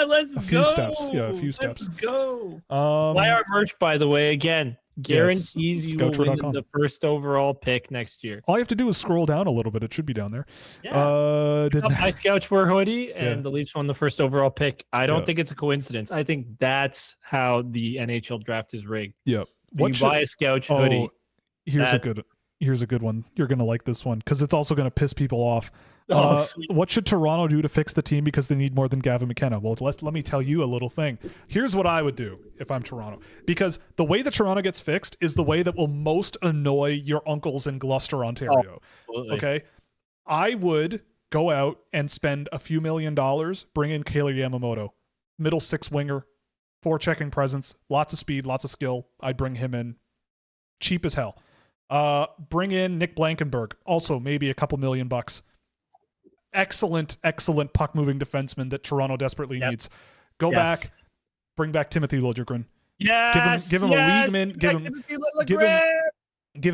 let's go. A few steps. Yeah, a few steps. Let's go. Buy our merch, by the way, again. Guarantees you will win the first overall pick next year. All you have to do is scroll down a little bit. It should be down there. Yeah. My Scouchwear hoodie, and the Leafs won the first overall pick. I don't think it's a coincidence. I think that's how the NHL draft is rigged. Yeah. You buy a Scouch hoodie. Here's a good one. You're gonna like this one because it's also gonna piss people off. What should Toronto do to fix the team because they need more than Gavin McKenna? Well, let me tell you a little thing. Here's what I would do if I'm Toronto, because the way that Toronto gets fixed is the way that will most annoy your uncles in Gloucester, Ontario. Okay, I would go out and spend a few $1 million, bring in Kayla Yamamoto, middle six winger, forechecking presence, lots of speed, lots of skill. I'd bring him in, cheap as hell. Bring in Nick Blankenberg, also maybe a couple $1 million. Excellent puck moving defenseman that Toronto desperately needs. Go back, bring back Timothy Liljegren. Give him a league min. Give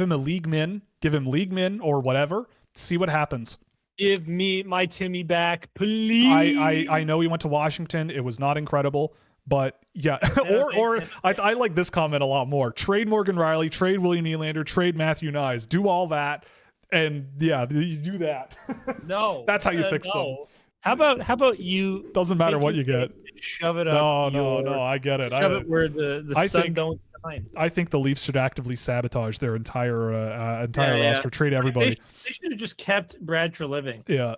him a league min. Give him league min or whatever. See what happens. Give me my Timmy back, please. I know he went to Washington. It was not incredible, but yeah. I like this comment a lot more. Trade Morgan Riley. Trade William Nylander. Trade Matthew Nyes. Do all that. And yeah, you do that. No, that's how you fix them. How about you? Doesn't matter what you get. Shove it up. No. I get it. Shove it where the sun don't shine. I think the Leafs should actively sabotage their entire roster. Trade everybody. They should have just kept Brad Treliving. Yeah.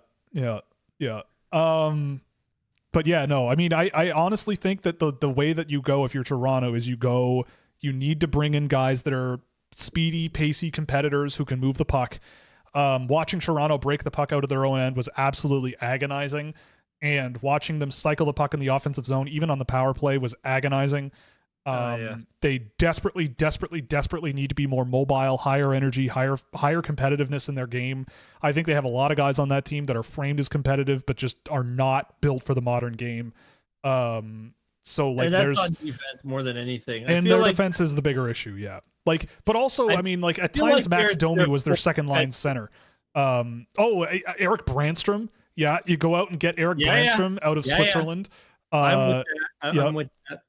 But yeah, no. I mean, I honestly think that the way that you go if you're Toronto is you need to bring in guys that are speedy, pacey competitors who can move the puck. Watching Toronto break the puck out of their own end was absolutely agonizing, and watching them cycle the puck in the offensive zone, even on the power play, was agonizing. They desperately need to be more mobile, higher energy, higher competitiveness in their game. I think they have a lot of guys on that team that are framed as competitive, but just are not built for the modern game. So like, that's on defense more than anything. And their defense is the bigger issue, yeah. Like, but also, I mean, like at times Max Domi was their second line center. Eric Brandstrom, yeah, you go out and get Eric Brandstrom out of Switzerland. I'm with that.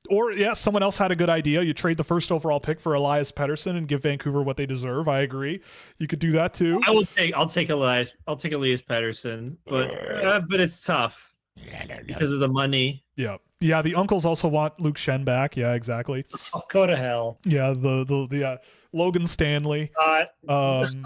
Or someone else had a good idea. You trade the first overall pick for Elias Pettersson and give Vancouver what they deserve. I agree. You could do that too. I'll take Elias Pettersson, but it's tough because of the money. Yeah, the uncles also want Luke Shen back. Yeah, exactly. Oh, go to hell. Yeah, the Logan Stanley. Logan,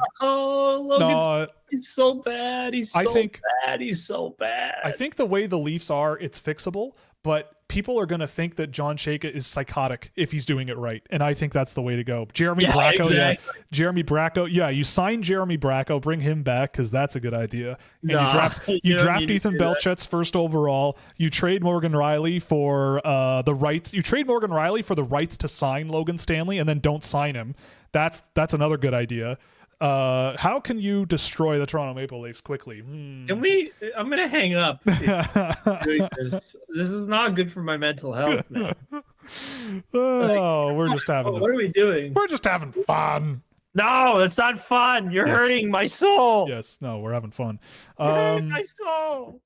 he's so bad. He's so bad. I think the way the Leafs are, it's fixable, but people are going to think that John Chayka is psychotic if he's doing it right, and I think that's the way to go. Jeremy Bracco, Jeremy Bracco. Yeah, you sign Jeremy Bracco, bring him back because that's a good idea. And you draft Ethan Belchet's first overall. You trade Morgan Riley for the rights. You trade Morgan Riley for the rights to sign Logan Stanley, and then don't sign him. That's another good idea. How can you destroy the Toronto Maple Leafs quickly? Can we? I'm gonna hang up. Doing this. This is not good for my mental health, man. Oh, we're just having. What are we doing? We're just having fun. No, that's not fun. You're hurting my soul. Yes, no, we're having fun. You're hurting my soul.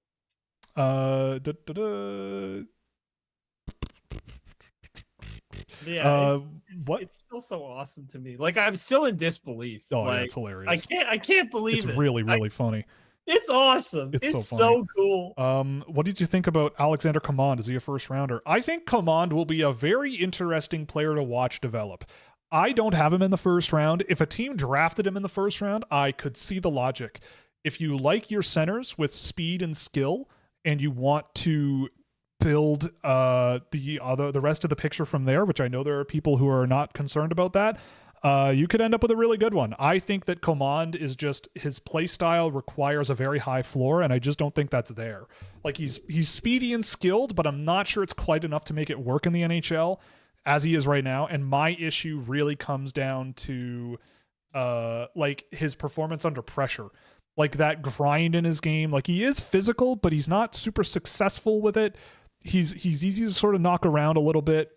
Yeah, what? It's still so awesome to me. Like I'm still in disbelief. Oh, like, yeah, it's hilarious. I can't believe it's it. It's really funny. It's awesome. It's so cool. What did you think about Alexander Command? Is he a first rounder? I think Command will be a very interesting player to watch develop. I don't have him in the first round. If a team drafted him in the first round, I could see the logic. If you like your centers with speed and skill, and you want to build the rest of the picture from there, which I know there are people who are not concerned about that, you could end up with a really good one. I think that Command is just, his play style requires a very high floor, and I just don't think that's there. Like he's speedy and skilled, but I'm not sure it's quite enough to make it work in the NHL as he is right now. And my issue really comes down to like his performance under pressure. Like that grind in his game. Like he is physical, but he's not super successful with it. He's easy to sort of knock around a little bit.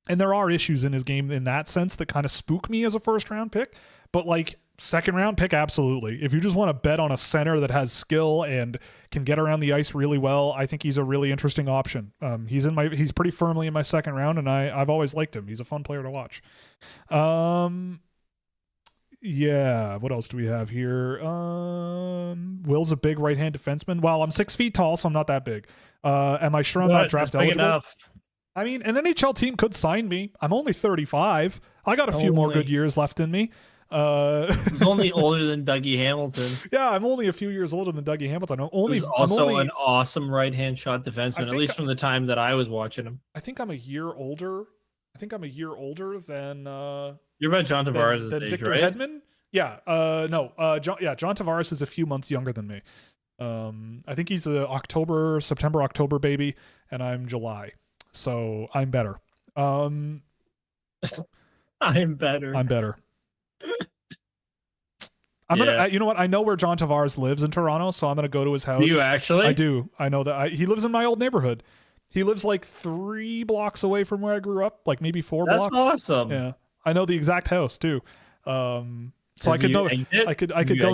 And there are issues in his game in that sense that kind of spook me as a first round pick. But like second round pick, absolutely. If you just want to bet on a center that has skill and can get around the ice really well, I think he's a really interesting option. He's pretty firmly in my second round, and I've always liked him. He's a fun player to watch. Yeah, what else do we have here? Will's a big right-hand defenseman. Well, I'm 6 feet tall, so I'm not that big. Am I sure I'm not draft eligible? Enough. I mean, an NHL team could sign me. I'm only 35. I got a few more good years left in me. He's only older than Dougie Hamilton. Yeah, I'm only a few years older than Dougie Hamilton. He's also an awesome right-hand shot defenseman, at least from the time that I was watching him. I think I'm a year older. than You're about John Tavares' age, Victor right? Hedman? Yeah. John Tavares is a few months younger than me. I think he's a September, October baby, and I'm July. So I'm better. I'm better. I'm gonna. You know what? I know where John Tavares lives in Toronto, so I'm gonna go to his house. Do you actually? I do. I know that. He lives in my old neighborhood. He lives like 3 blocks away from where I grew up, like maybe 4 blocks. That's awesome. Yeah, I know the exact house too. So I could go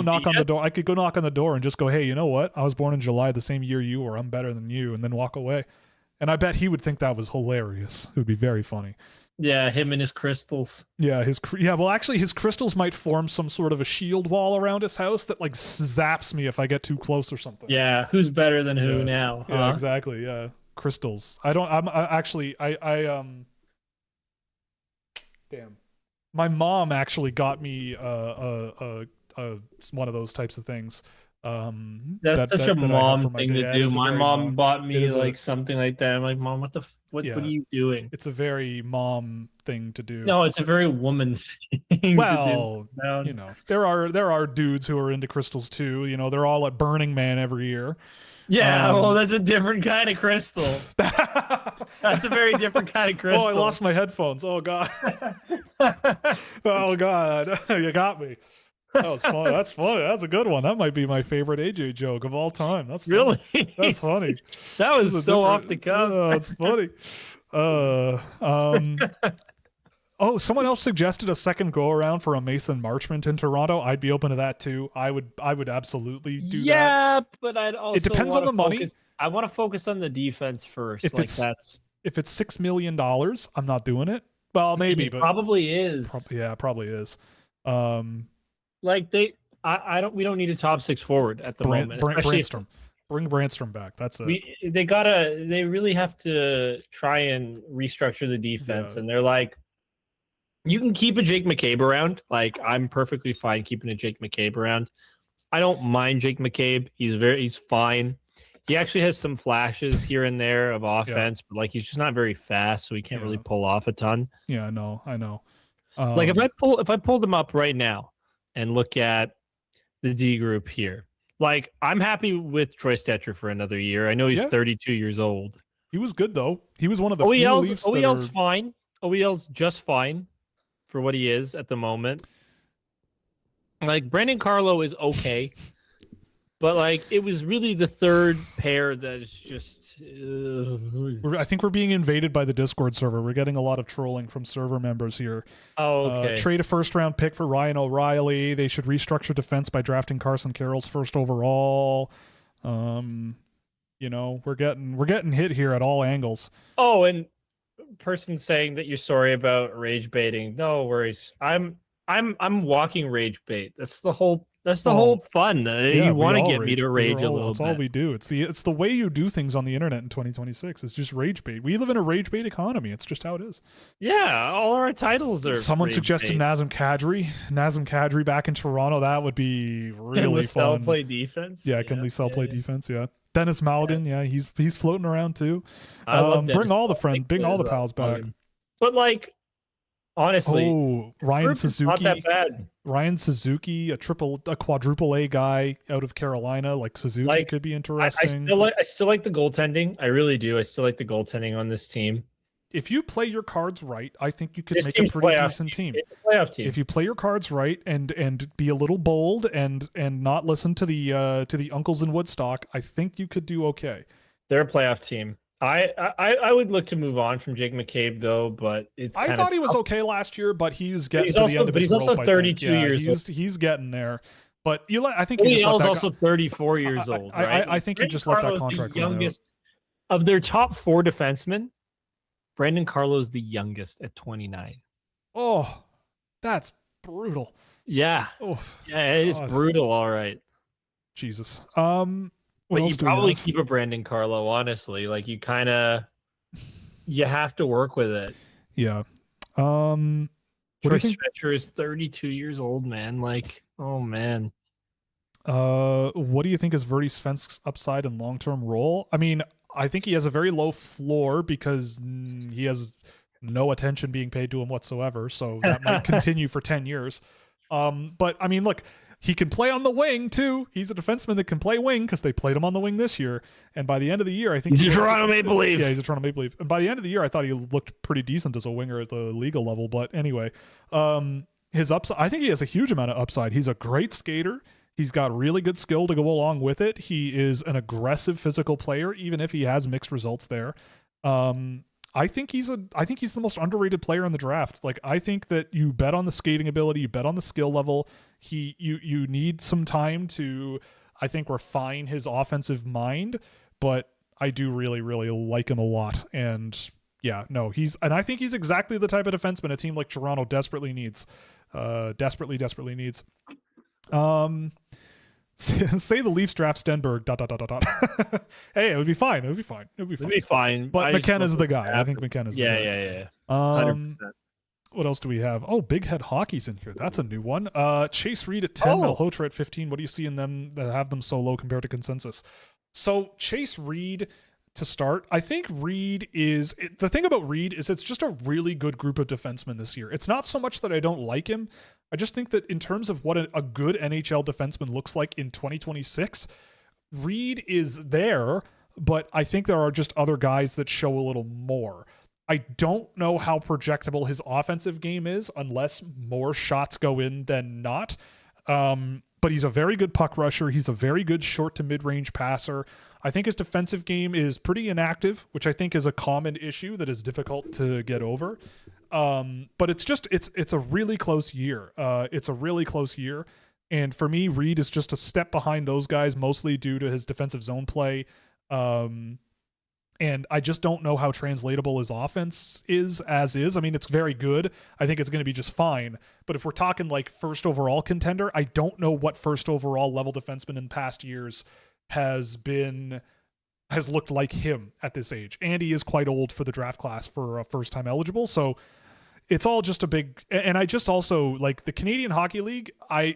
knock on the door. I could go knock on the door and just go, hey, you know what? I was born in July, the same year you were. I'm better than you, and then walk away. And I bet he would think that was hilarious. It would be very funny. Yeah, him and his crystals. Yeah, well, actually, his crystals might form some sort of a shield wall around his house that like zaps me if I get too close or something. Yeah, who's better than who now? Huh? Yeah, exactly. Yeah, crystals. Damn. My mom actually got me one of those types of things. That's such a mom thing to do. My mom bought me like something like that. I'm like, Mom, what are you doing? It's a very mom thing to do. No, it's a very woman thing. Well, you know, there are dudes who are into crystals too. You know, they're all at Burning Man every year. Yeah, well, that's a different kind of crystal. That's a very different kind of crystal. Oh, I lost my headphones. Oh god. Oh god, you got me. That was funny. That's funny. That's a good one. That might be my favorite AJ joke of all time. That's funny. Really. That's funny. That was so off the cuff. Oh, it's funny. Oh, someone else suggested a second go around for a Mason Marchment in Toronto. I'd be open to that too. I would absolutely do that. Yeah, but I'd also. It depends on the money. I want to focus on the defense first. If it's $6 million, I'm not doing it. Well, maybe, but probably is. Probably is. Like we don't need a top 6 forward at the moment. Brandstrom. Bring Brandstrom back. That's it. They really have to try and restructure the defense. And they're like, you can keep a Jake McCabe around. Like, I'm perfectly fine keeping a Jake McCabe around. I don't mind Jake McCabe. He's fine. He actually has some flashes here and there of offense, but like he's just not very fast, so he can't really pull off a ton. Yeah, I know. Like if I pulled him up right now and look at the D group here, like I'm happy with Troy Stetcher for another year. I know he's 32 years old. He was good though. He was one of the few Leafs OEL's fine. OEL's just fine for what he is at the moment. Like Brandon Carlo is okay, but like it was really the third pair that is just. I think we're being invaded by the Discord server. We're getting a lot of trolling from server members here. Oh, okay. Trade a first-round pick for Ryan O'Reilly. They should restructure defense by drafting Carson Carroll's first overall. You know, we're getting hit here at all angles. Oh, and person saying that you're sorry about rage baiting. No worries. I'm walking rage bait. That's the whole fun. You want to get me to rage a little That's bit. all we do. It's the way you do things on the internet in 2026. It's just rage bait. We live in a rage bait economy. It's just how it is. Yeah, all our titles are. Someone suggested Nazem Kadri back in Toronto. That would be really fun. Can play defense? Yeah, can Lysell play defense? Yeah. Dennis Malgin, yeah, he's floating around too. I love bring all the friends, bring all the pals back. But like, honestly, Ryan Suzuki, not that bad. Ryan Suzuki, a quadruple A guy out of Carolina, like Suzuki could be interesting. I still like the goaltending. I really do. I still like the goaltending on this team. If you play your cards right, I think you could make a pretty decent team. It's a playoff team. If you play your cards right and be a little bold and not listen to the uncles in Woodstock, I think you could do okay. They're a playoff team. I would look to move on from Jake McCabe though, but I thought he was okay last year, but he's getting to the end of his rope. But he's also 32 years old. He's getting there. But I think he's also 34 years old. Right? I think you just let that contract run out. Youngest of their top 4 defensemen. Brandon Carlo is the youngest at 29. Oh, that's brutal. Yeah. Oof. Yeah, it is brutal, all right. Jesus. But you probably keep a Brandon Carlo, honestly. Like you have to work with it. Yeah. Troy Stretcher is 32 years old, man. Like, oh man. What do you think is Verdi Svensk's upside and long-term role? I mean, I think he has a very low floor because he has no attention being paid to him whatsoever. So that might continue for 10 years. But I mean, look, he can play on the wing too. He's a defenseman that can play wing because they played him on the wing this year. And by the end of the year, I think he's a Toronto Maple Leaf. Yeah, he's a Toronto Maple Leaf. And by the end of the year, I thought he looked pretty decent as a winger at the legal level. But anyway, his upside, I think he has a huge amount of upside. He's a great skater. He's got really good skill to go along with it. He is an aggressive physical player, even if he has mixed results there. I think he's the most underrated player in the draft. Like, I think that you bet on the skating ability, you bet on the skill level. You need some time to, I think, refine his offensive mind, but I do really, really like him a lot. And yeah, no, I think he's exactly the type of defenseman a team like Toronto desperately needs. Desperately needs. Say the Leafs draft Stenberg. ... Hey, it would be fine. It'd be fine. But McKenna's the guy. I think McKenna's the guy. Yeah. 100%. What else do we have? Oh, Big Head Hockey's in here. That's a new one. Chase Reed at 10, Malhotra at 15. What do you see in them that have them so low compared to consensus? So Chase Reed to start. I think the thing about Reed is it's just a really good group of defensemen this year. It's not so much that I don't like him. I just think that in terms of what a good NHL defenseman looks like in 2026, Reed is there, but I think there are just other guys that show a little more. I don't know how projectable his offensive game is unless more shots go in than not. But he's a very good puck rusher. He's a very good short to mid-range passer. I think his defensive game is pretty inactive, which I think is a common issue that is difficult to get over. But it's a really close year. It's a really close year. And for me, Reed is just a step behind those guys, mostly due to his defensive zone play. And I just don't know how translatable his offense is as is. I mean, it's very good. I think it's going to be just fine. But if we're talking like first overall contender, I don't know what first overall level defenseman in past years has looked like him at this age. And he is quite old for the draft class for a first time eligible. So it's all just a big, and I just also like the Canadian Hockey League. I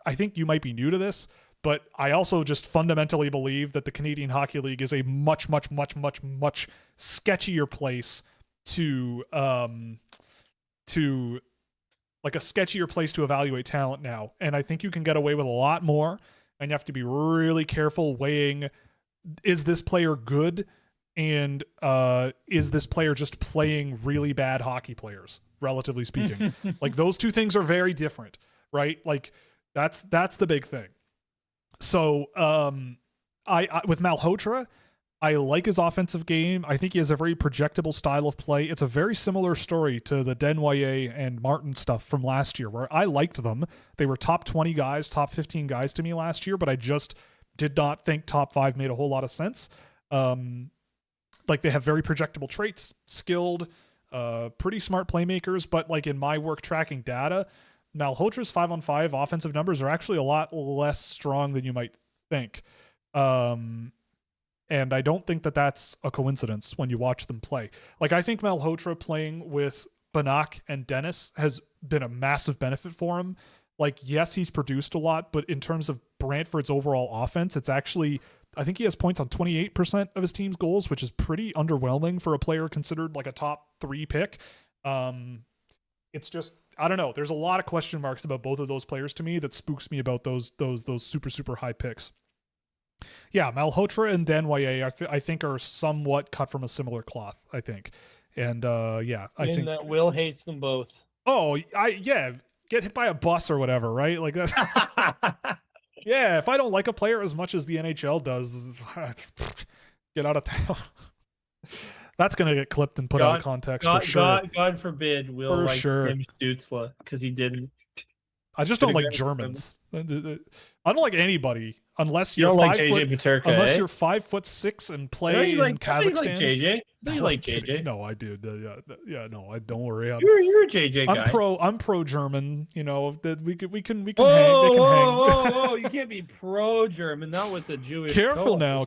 think you might be new to this, but I also just fundamentally believe that the Canadian Hockey League is a much, much, much, much, much sketchier place to evaluate talent now. And I think you can get away with a lot more, and you have to be really careful weighing, is this player good? And is this player just playing really bad hockey players, relatively speaking? Like, those two things are very different, right? Like, That's the big thing. So I with Malhotra, I like his offensive game. I think he has a very projectable style of play. It's a very similar story to the Dennoyer and Martin stuff from last year, where I liked them. They were top 20 guys, top 15 guys to me last year, but I just did not think top 5 made a whole lot of sense. Like, they have very projectable traits, skilled, pretty smart playmakers, but like in my work tracking data, Malhotra's 5-on-5 offensive numbers are actually a lot less strong than you might think. And I don't think that that's a coincidence when you watch them play. Like, I think Malhotra playing with Banach and Dennis has been a massive benefit for him. Like, yes, he's produced a lot, but in terms of Brantford's overall offense, it's actually, I think he has points on 28% of his team's goals, which is pretty underwhelming for a player considered like a top 3 pick. It's just, I don't know. There's a lot of question marks about both of those players to me that spooks me about those super, super high picks. Yeah, Malhotra and Dennoyer, I think, are somewhat cut from a similar cloth, I think. And I think that Will hates them both. Oh, get hit by a bus or whatever, right? Like, that's yeah, if I don't like a player as much as the NHL does, get out of town. That's gonna get clipped and put out of context for sure. God forbid Will like Tim Stützle, because he didn't. I just don't like Germans. I don't like anybody unless you're like JJ Peterka, unless you're 5'6" and play in Kazakhstan. You like JJ? No, I do. No, I don't worry. You're a JJ guy. I'm pro German. You know that we can hang. They can hang. Oh, you can't be pro German, not with the Jewish. Careful now.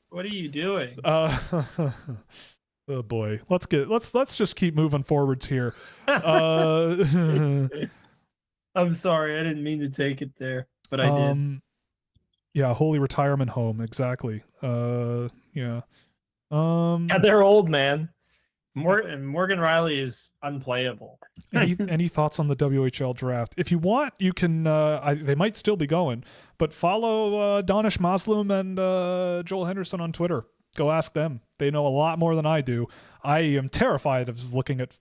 What are you doing? Oh boy, let's just keep moving forwards here. I'm sorry, I didn't mean to take it there, but I did. Yeah, holy retirement home, exactly. Yeah, they're old, man. Morgan Riley is unplayable. Any thoughts on the WHL draft? If you want, you can. They might still be going, but follow Donish Maslum and Joel Henderson on Twitter. Go ask them. They know a lot more than I do. I am terrified of looking at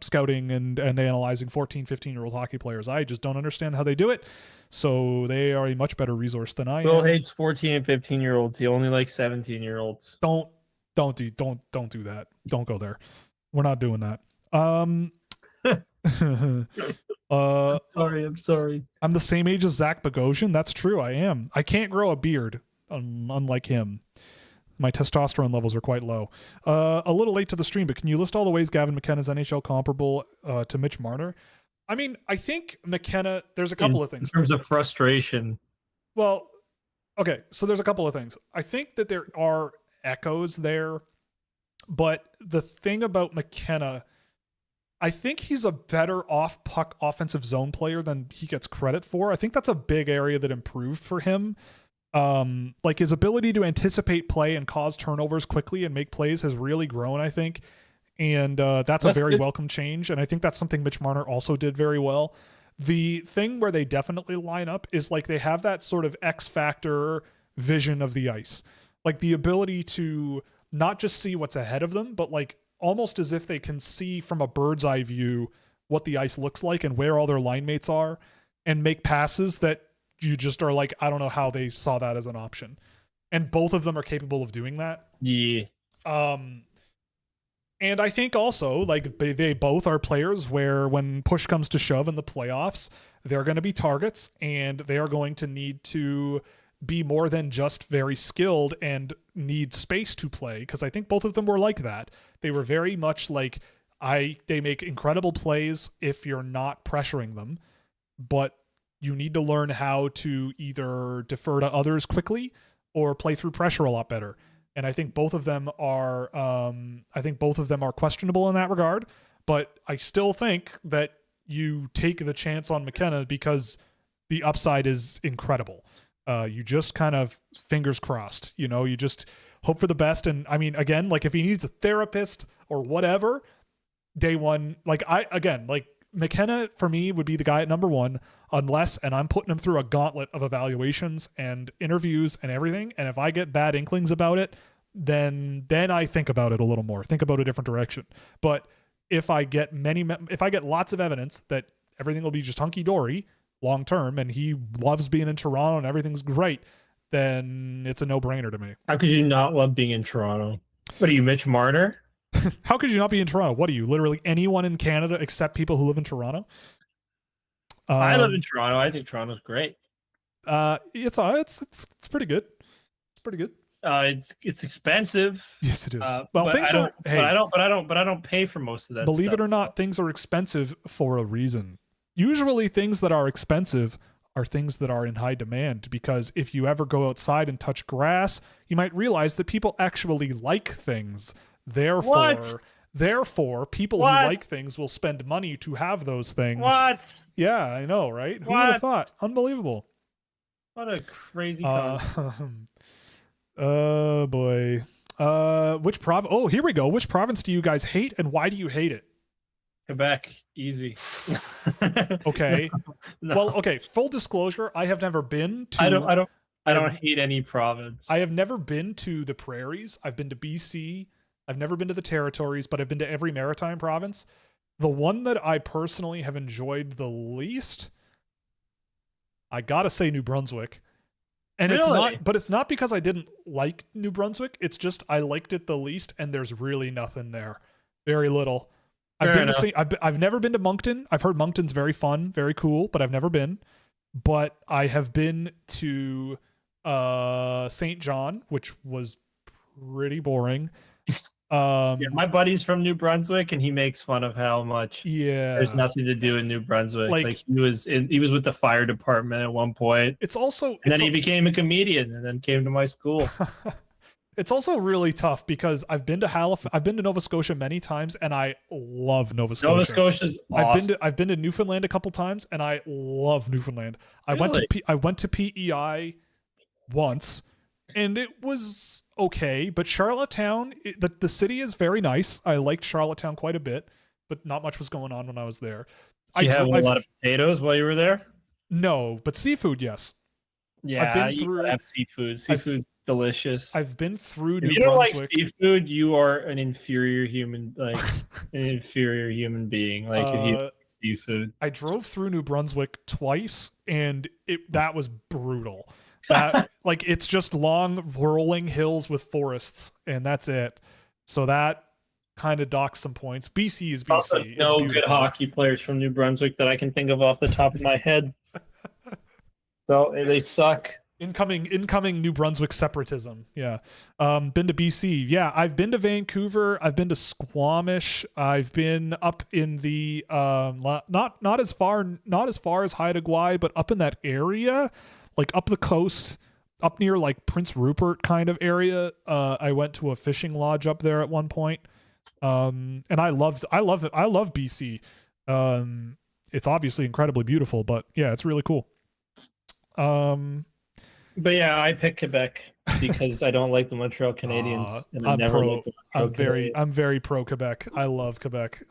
scouting and analyzing 14, 15-year-old hockey players. I just don't understand how they do it. So they are a much better resource than I am. Will hates 14 and 15-year-olds. He only likes 17-year-olds. Don't do that. Don't go there. We're not doing that. I'm sorry. I'm the same age as Zach Bogosian. That's true. I am. I can't grow a beard, unlike him. My testosterone levels are quite low. A little late to the stream, but can you list all the ways Gavin McKenna's NHL comparable to Mitch Marner? I mean, I think McKenna, there's a couple of things. In terms of frustration. Well, okay, so there's a couple of things. I think that there are echoes there, but the thing about McKenna, I think he's a better off-puck offensive zone player than he gets credit for. I think that's a big area that improved for him. Like, his ability to anticipate play and cause turnovers quickly and make plays has really grown, I think. And that's a very welcome change. And I think that's something Mitch Marner also did very well. The thing where they definitely line up is like they have that sort of X factor vision of the ice. Like the ability to not just see what's ahead of them, but like almost as if they can see from a bird's eye view what the ice looks like and where all their line mates are and make passes that you just are like, I don't know how they saw that as an option. And both of them are capable of doing that. Yeah. And I think also, like, they both are players where when push comes to shove in the playoffs, they're going to be targets and they are going to need to be more than just very skilled and need space to play. Because I think both of them were like that. They were very much like, they make incredible plays if you're not pressuring them, but you need to learn how to either defer to others quickly or play through pressure a lot better. And I think both of them are questionable in that regard, but I still think that you take the chance on McKenna because the upside is incredible. You just kind of fingers crossed, you just hope for the best. And I mean, again, like if he needs a therapist or whatever, day one, like McKenna for me would be the guy at number one, unless, and I'm putting him through a gauntlet of evaluations and interviews and everything. And if I get bad inklings about it, then I think about it a little more, think about a different direction. But if I get lots of evidence that everything will be just hunky dory, long term and he loves being in Toronto and everything's great, then it's a no-brainer to me. How could you not love being in Toronto? What are you, Mitch Marner? How could you not be in Toronto? What are you, literally anyone in Canada except people who live in Toronto? I live in Toronto. I think Toronto's great. It's pretty good. It's pretty good. It's expensive. Yes, it is. Well, Well, things are. Hey, but I don't pay for most of that. believe stuff. it or not, things are expensive for a reason. Usually, things that are expensive are things that are in high demand, because if you ever go outside and touch grass, you might realize that people actually like things. Therefore, people who like things will spend money to have those things. What? Yeah, I know, right? Who would have thought? Unbelievable. What a crazy concept. Oh boy. Which province? Oh, here we go. Which province do you guys hate, and why do you hate it? Quebec, easy. Okay. No. Well, okay. Full disclosure: I have never been to. I don't hate any province. I have never been to the prairies. I've been to BC. I've never been to the territories, but I've been to every maritime province. The one that I personally have enjoyed the least, I gotta say, New Brunswick. And Really? it's not because I didn't like New Brunswick. It's just I liked it the least, and there's really nothing there. Very little. I've never been to Moncton. I've heard Moncton's very fun, very cool, but I've never been. But I have been to St. John, which was pretty boring. My buddy's from New Brunswick, and he makes fun of how much there's nothing to do in New Brunswick. Like he was with the fire department at one point. Then he became a comedian, and then came to my school. It's also really tough because I've been to Nova Scotia many times, and I love Nova Scotia. Nova Scotia's awesome. I've been to Newfoundland a couple times, and I love Newfoundland. Really? I went to PEI once, and it was okay. But Charlottetown, the city is very nice. I liked Charlottetown quite a bit, but not much was going on when I was there. Did you have a lot of potatoes while you were there? No, but seafood, yes. Yeah, you gotta have seafood. Seafood's delicious. I've been through New If you don't Brunswick. like seafood, you are an inferior human, like an inferior human being. Like if you like seafood. I drove through New Brunswick twice, and that was brutal. That it's just long rolling hills with forests, and that's it. So that kind of docks some points. BC is BC. Also, no good hockey players from New Brunswick that I can think of off the top of my head. So they suck. Incoming New Brunswick separatism. Yeah. Been to BC. Yeah, I've been to Vancouver. I've been to Squamish. I've been up in the not as far as Haida Gwaii, but up in that area, like up the coast, up near like Prince Rupert kind of area. I went to a fishing lodge up there at one point. And I love BC. It's obviously incredibly beautiful, but yeah, it's really cool. But yeah, I picked Quebec because I don't like the Montreal Canadiens, and I'm very pro Quebec. I love Quebec.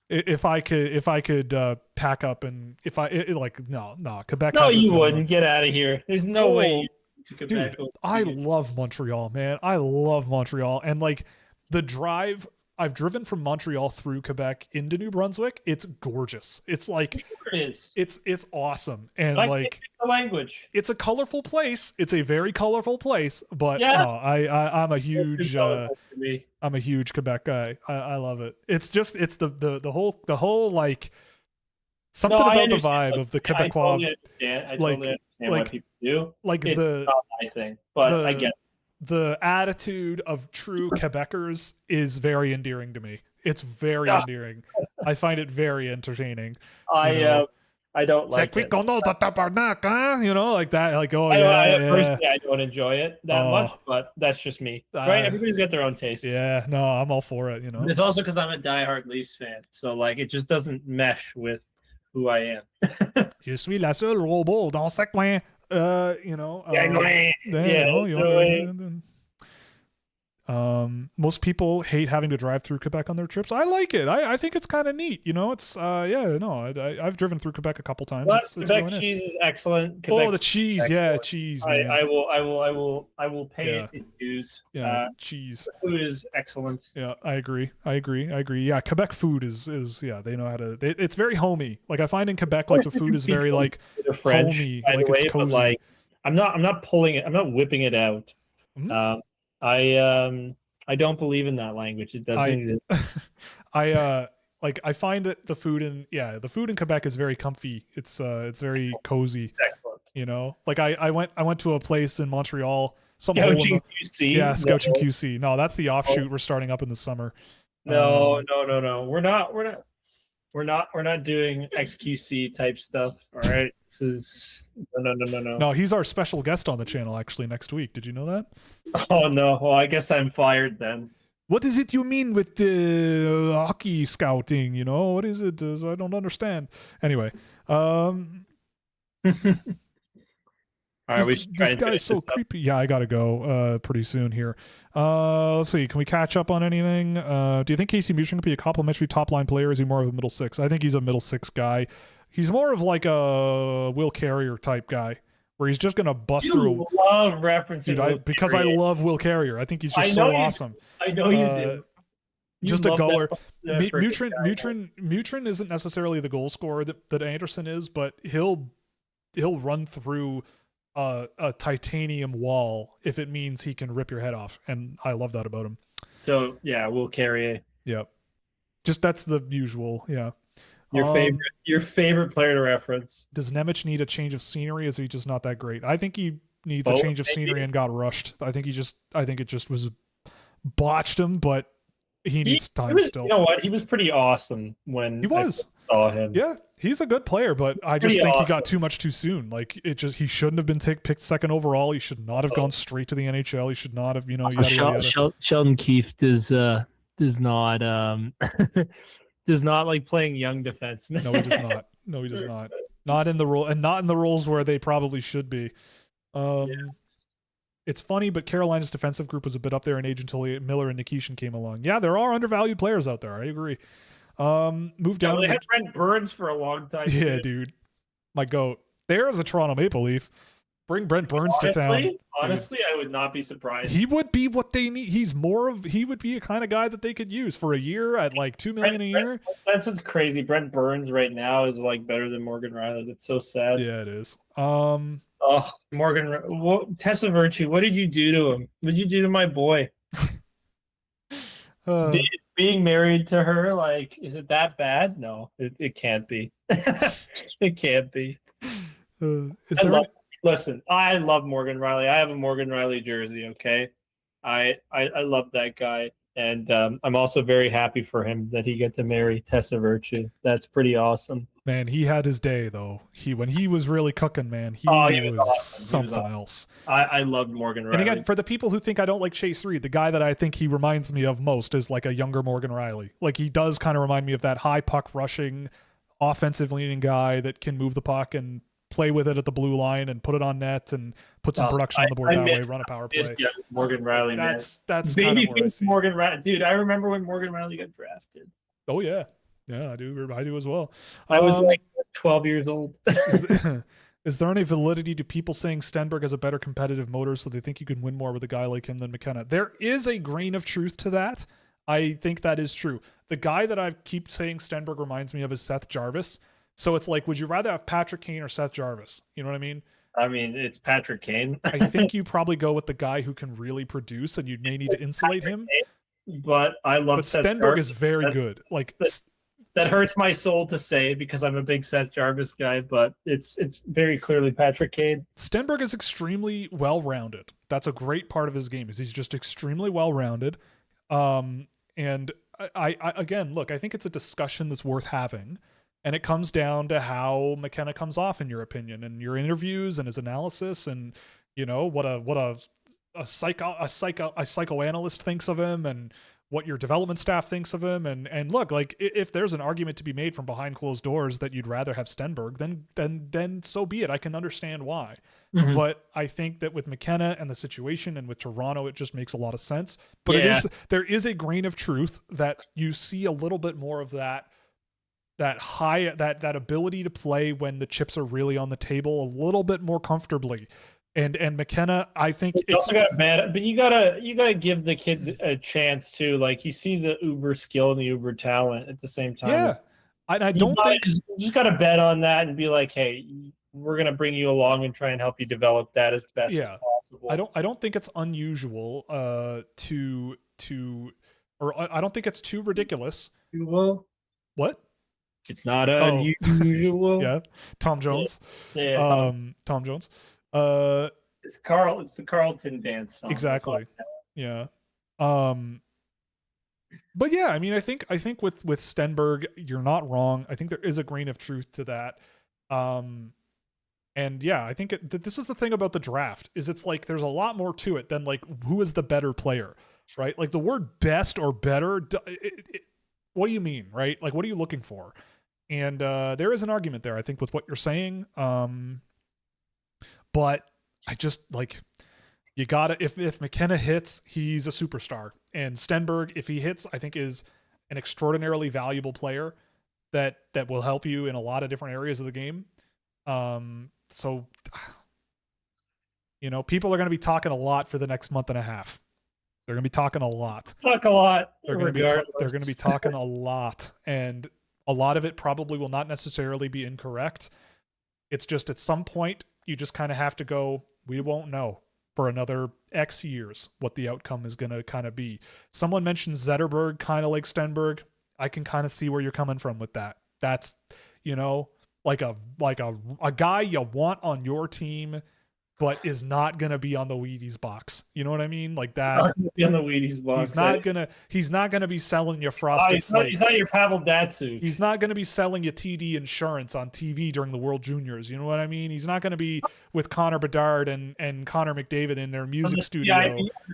If I could pack up and no Quebec. No, you wouldn't. Get out of here. There's no way. To Quebec. Dude, I love Montreal, man. I love Montreal, and like the drive. I've driven from Montreal through Quebec into New Brunswick. It's gorgeous. It's like it's awesome, and I like can't speak the language. It's a colorful place. It's a very colorful place. But I'm a huge Quebec guy. I love it. It's the whole like something about the vibe of the Quebecois. I totally understand what people do. Like it's not my thing, but I get it. The attitude of true Quebecers is very endearing to me. It's very endearing. I find it very entertaining. I don't like it. You know, like that. Like, personally, I don't enjoy it that much, but that's just me. Right? Everybody's got their own tastes. Yeah, no, I'm all for it. You know, but it's also because I'm a diehard Leafs fan, so like it just doesn't mesh with who I am. Je suis la seule robot dans ce coin. Most people hate having to drive through Quebec on their trips. I like it. I think it's kind of neat. You know, it's I've driven through Quebec a couple times. But It's Quebec really nice. cheese is excellent. Oh, Quebec the cheese. excellent. Yeah, cheese, man. I will pay Yeah. it its dues. Yeah, cheese. The food is excellent. Yeah, I agree. Yeah, Quebec food is they know how to. It's very homey. Like I find in Quebec, like the food is very like The French, homey, by the like way, it's but cozy. like I'm not pulling it. I'm not whipping it out. Mhm. I don't believe in that language. It doesn't exist. I find that the food in Quebec is very comfy. It's very cozy. Excellent. You know, like I went to a place in Montreal. Some hole in Scouching the, QC. yeah, Scouching QC. No, that's the offshoot we're starting up in the summer. No. We're not doing XQC type stuff. All right. This is no. No, he's our special guest on the channel actually next week. Did you know that? Oh no. Well, I guess I'm fired then. What is it you mean with the hockey scouting? You know, what is it? I don't understand. Anyway, All right, we should try this and guy's finish so this up. creepy. Yeah, I gotta go pretty soon here. Let's see. Can we catch up on anything? Do you think Casey Mutrin could be a complimentary top line player? Or is he more of a middle six? I think he's a middle six guy. He's more of like a Will Carrier type guy, where he's just gonna bust through. You love referencing Dude, Will because I Carrier. love Will Carrier. I think he's I just know so you- awesome. I know you Uh, do. You just a love that goer. freaking guy. Mutrin isn't necessarily the goal scorer that Anderson is, but he'll run through a titanium wall if it means he can rip your head off, and I love that about him. So yeah, Will Carrier. Yep. Just that's the usual. Yeah. Your favorite player to reference. Does Nemec need a change of scenery? Is he just not that great? I think he needs Both, a change of maybe? scenery and got rushed. I think it just was botched him, but he needs time was, still. You know what? He was pretty awesome when He was. I saw him. Yeah, he's a good player, but I just Pretty think he awesome. got too much too soon. Like he shouldn't have been picked second overall. He should not have gone straight to the NHL. He should not have, yada, yada, yada. Sheldon Keefe does not does not like playing young defensemen. No, he does not. No, he does not. Not in the role, and not in the roles where they probably should be. It's funny, but Carolina's defensive group was a bit up there in age until Miller and Nikishin came along. Yeah, there are undervalued players out there. I agree. Move down. They to had Brent Burns for a long time. yeah, too. dude. My goat. There's a Toronto Maple Leaf. Bring Brent Burns to town. Honestly, I would not be surprised. He would be what they need. He would be a kind of guy that they could use for a year at like $2 million a year. That's what's crazy. Brent Burns right now is like better than Morgan Riley. That's so sad. Yeah, it is. Oh, Tessa Virtue, what did you do to him? What did you do to my boy? Being married to her, like, is it that bad? No, it can't be. It can't be. Listen, I love Morgan Riley. I have a Morgan Riley jersey, okay? I love that guy. And I'm also very happy for him that he got to marry Tessa Virtue. That's pretty awesome. Man, he had his day though. When he was really cooking, man, he was awesome. something awesome. else. I loved Morgan Riley. And again, for the people who think I don't like Chase Reed, the guy that I think he reminds me of most is like a younger Morgan Riley. Like he does kind of remind me of that high puck rushing, offensive leaning guy that can move the puck and play with it at the blue line and put it on net and put some production on the board that way, run a power play. Morgan Riley, that's kind of baby where I see. Morgan Riley. Dude, I remember when Morgan Riley got drafted. Oh yeah. Yeah, I do as well. I was like 12 years old. Is there any validity to people saying Stenberg has a better competitive motor, so they think you can win more with a guy like him than McKenna? There is a grain of truth to that. I think that is true. The guy that I keep saying Stenberg reminds me of is Seth Jarvis. So it's like, would you rather have Patrick Kane or Seth Jarvis? You know what I mean? I mean, it's Patrick Kane. I think you probably go with the guy who can really produce, and you may need to insulate him. But I love But Seth Stenberg Jarvis. is very good. Like That hurts my soul to say because I'm a big Seth Jarvis guy, but it's very clearly Patrick Kane. Stenberg is extremely well-rounded. That's a great part of his game. Is he's just extremely well-rounded. And I again, look, I think it's a discussion that's worth having. And it comes down to how McKenna comes off, in your opinion, and your interviews and his analysis, and what a psychoanalyst thinks of him, and what your development staff thinks of him. And look, like if there's an argument to be made from behind closed doors that you'd rather have Stenberg, then so be it. I can understand why. Mhm. But I think that with McKenna and the situation and with Toronto, it just makes a lot of sense. But there is a grain of truth that you see a little bit more of that ability to play when the chips are really on the table a little bit more comfortably. And McKenna, I think you also got bad, but you gotta give the kid a chance too. Like you see the uber skill and the uber talent at the same time. Yeah, I don't think just gotta bet on that and be like, hey, we're gonna bring you along and try and help you develop that as best as possible. I don't think it's unusual I don't think it's too ridiculous. Well, what? It's not unusual. Yeah, Tom Jones. Yeah. Tom Jones. It's the Carlton dance song. Exactly. Yeah. But yeah, I mean, I think with Stenberg, you're not wrong. I think there is a grain of truth to that. And yeah, I think this is the thing about the draft is it's like there's a lot more to it than like who is the better player, right? Like the word best or better, what do you mean, right? Like what are you looking for? And there is an argument there, I think, with what you're saying. But I just like you gotta if McKenna hits, he's a superstar, and Stenberg, if he hits, I think is an extraordinarily valuable player that will help you in a lot of different areas of the game. So you know, people are going to be talking a lot for the next month and a half. They're going to be talking a lot. Talk a lot. They're going to be talking a lot, and a lot of it probably will not necessarily be incorrect. It's just at some point you just kind of have to go, we won't know for another X years what the outcome is going to kind of be. Someone mentioned Zetterberg, kind of like Stenberg. I can kind of see where you're coming from with that. That's, you know, like a guy you want on your team, but is not going to be on the Wheaties box. You know what I mean? Like that. Not gonna be on the Wheaties box. He's not gonna be selling you Frosted Flakes. He's not your Pavel Datsyuk. He's not going to be selling you TD Insurance on TV during the World Juniors. You know what I mean? He's not going to be with Connor Bedard and Connor McDavid in their music studio.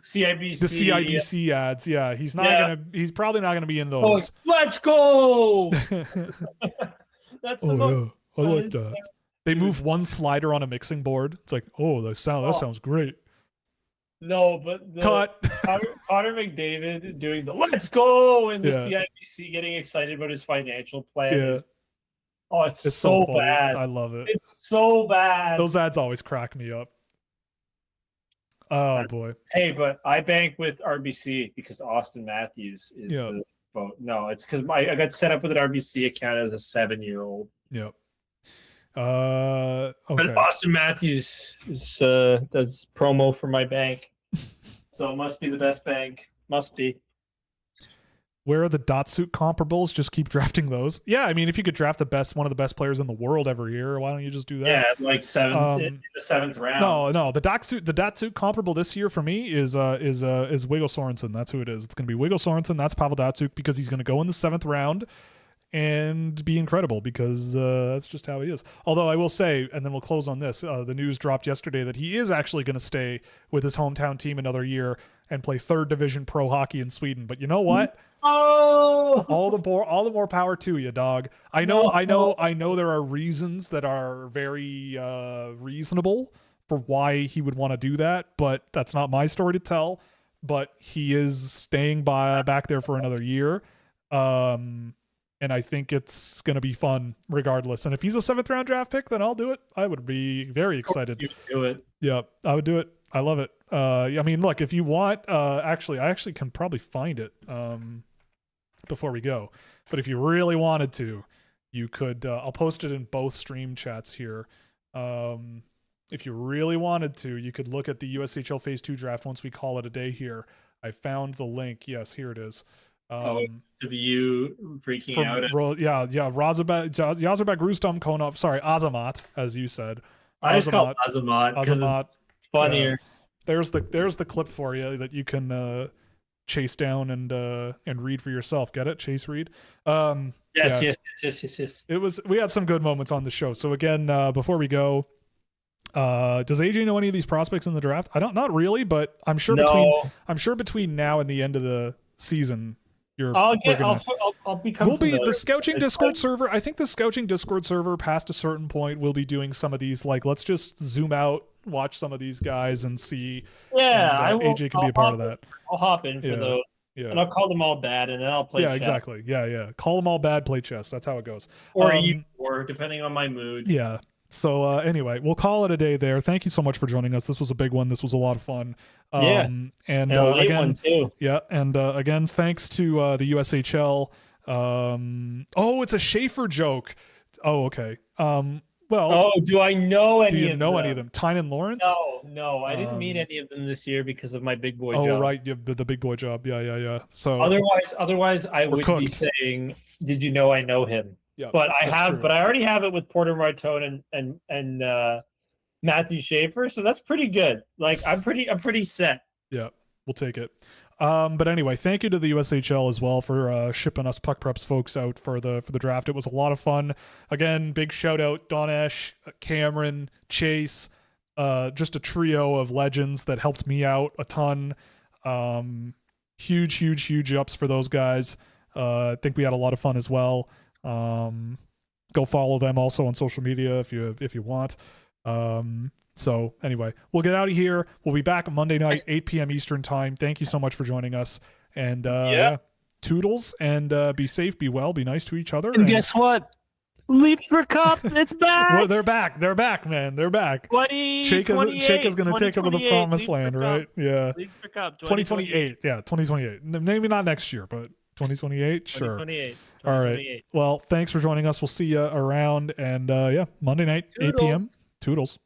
CIBC. The CIBC ads. Yeah. He's probably not going to be in those. Let's go. That's the most. I like that. They move one slider on a mixing board. It's like, oh, that sounds great. No, but Cut. Connor McDavid doing the let's go and the CIBC getting excited about his financial plan. Yeah. It's so bad. I love it. It's so bad. Those ads always crack me up. Oh boy. Hey, but I bank with RBC because Austin Matthews is the vote. No, it's because I got set up with an RBC account as a 7-year-old. Yep. Okay. But Austin Matthews does promo for my bank, so it must be the best bank. Must be. Where are the Datsyuk comparables? Just keep drafting those. Yeah, I mean, if you could draft one of the best players in the world every year, why don't you just do that? Yeah, like in the 7th round. No, the Datsyuk comparable this year for me is Wiggle Sorensen. That's who it is. It's going to be Wiggle Sorensen. That's Pavel Datsyuk because he's going to go in the 7th round and be incredible because that's just how he is. Although I will say, and then we'll close on this, the news dropped yesterday that he is actually going to stay with his hometown team another year and play 3rd division pro hockey in Sweden. But you know what? Oh, all the more power to you, dog. I know there are reasons that are very reasonable for why he would want to do that, but that's not my story to tell. But he is staying back there for another year. And I think it's going to be fun regardless. And if he's a 7th round draft pick, then I'll do it. I would be very excited. You do it. Yeah, I would do it. I love it. I mean, look, if you want, I actually can probably find it before we go. But if you really wanted to, you could, I'll post it in both stream chats here. If you really wanted to, you could look at the USHL Phase 2 draft once we call it a day here. I found the link. Yes, here it is. Of you freaking out. Yazarbek Rustam Konov. Sorry, Azamat, as you said. I just call Azamat. It's funnier. There's the clip for you that you can chase down and read for yourself. Get it? Chase read. Yes. We had some good moments on the show. So again, before we go, does AJ know any of these prospects in the draft? Not really, but I'm sure between now and the end of the season, I'll become we'll be familiar. the scouching It's Discord like- server. I think the scouching Discord server past a certain point will be doing some of these. Like, let's just zoom out, watch some of these guys, and see. Yeah, and, I will. AJ can be a part of that. I'll hop in for Yeah. those, Yeah. and I'll call them all bad, and then I'll play. Yeah, chess. exactly. Yeah. Call them all bad, play chess. That's how it goes. Or or depending on my mood. Yeah. So anyway, we'll call it a day there. Thank you so much for joining us. This was a big one. This was a lot of fun. Yeah. And a late again, one too. yeah, and again, thanks to the USHL. Oh, it's a Schaefer joke. Oh, okay. Well, Oh, do I know any? do you of know them? any of them? Tynan Lawrence? No, I didn't meet any of them this year because of my big boy Oh, job. right, yeah, the big boy job. Yeah. So Otherwise, I would be cooked. saying, "Did you know I know him?" yeah, But I that's have, true. but I already have it with Porter Martone and Matthew Schaefer, so that's pretty good. Like I'm pretty set. Yeah, we'll take it. But anyway, thank you to the USHL as well for shipping us Puck Preps folks out for the draft. It was a lot of fun. Again, big shout out Don Ash, Cameron, Chase, just a trio of legends that helped me out a ton. Huge ups for those guys. I think we had a lot of fun as well. Go follow them also on social media if you want. So anyway, we'll get out of here. We'll be back Monday night, 8 p.m. Eastern time. Thank you so much for joining us. And yeah, toodles, and be safe, be well, be nice to each other. And guess what? Leaps for Cup, it's back. Well, they're back, man. They're back. 2028. Chayka's going to take them to the promised land, right? Yeah. Leaps for Cup, 2028. Yeah, 2028. Maybe not next year, but 2028, sure. 2028. All right. Well, thanks for joining us. We'll see you around. And yeah, Monday night, 8 p.m. Toodles.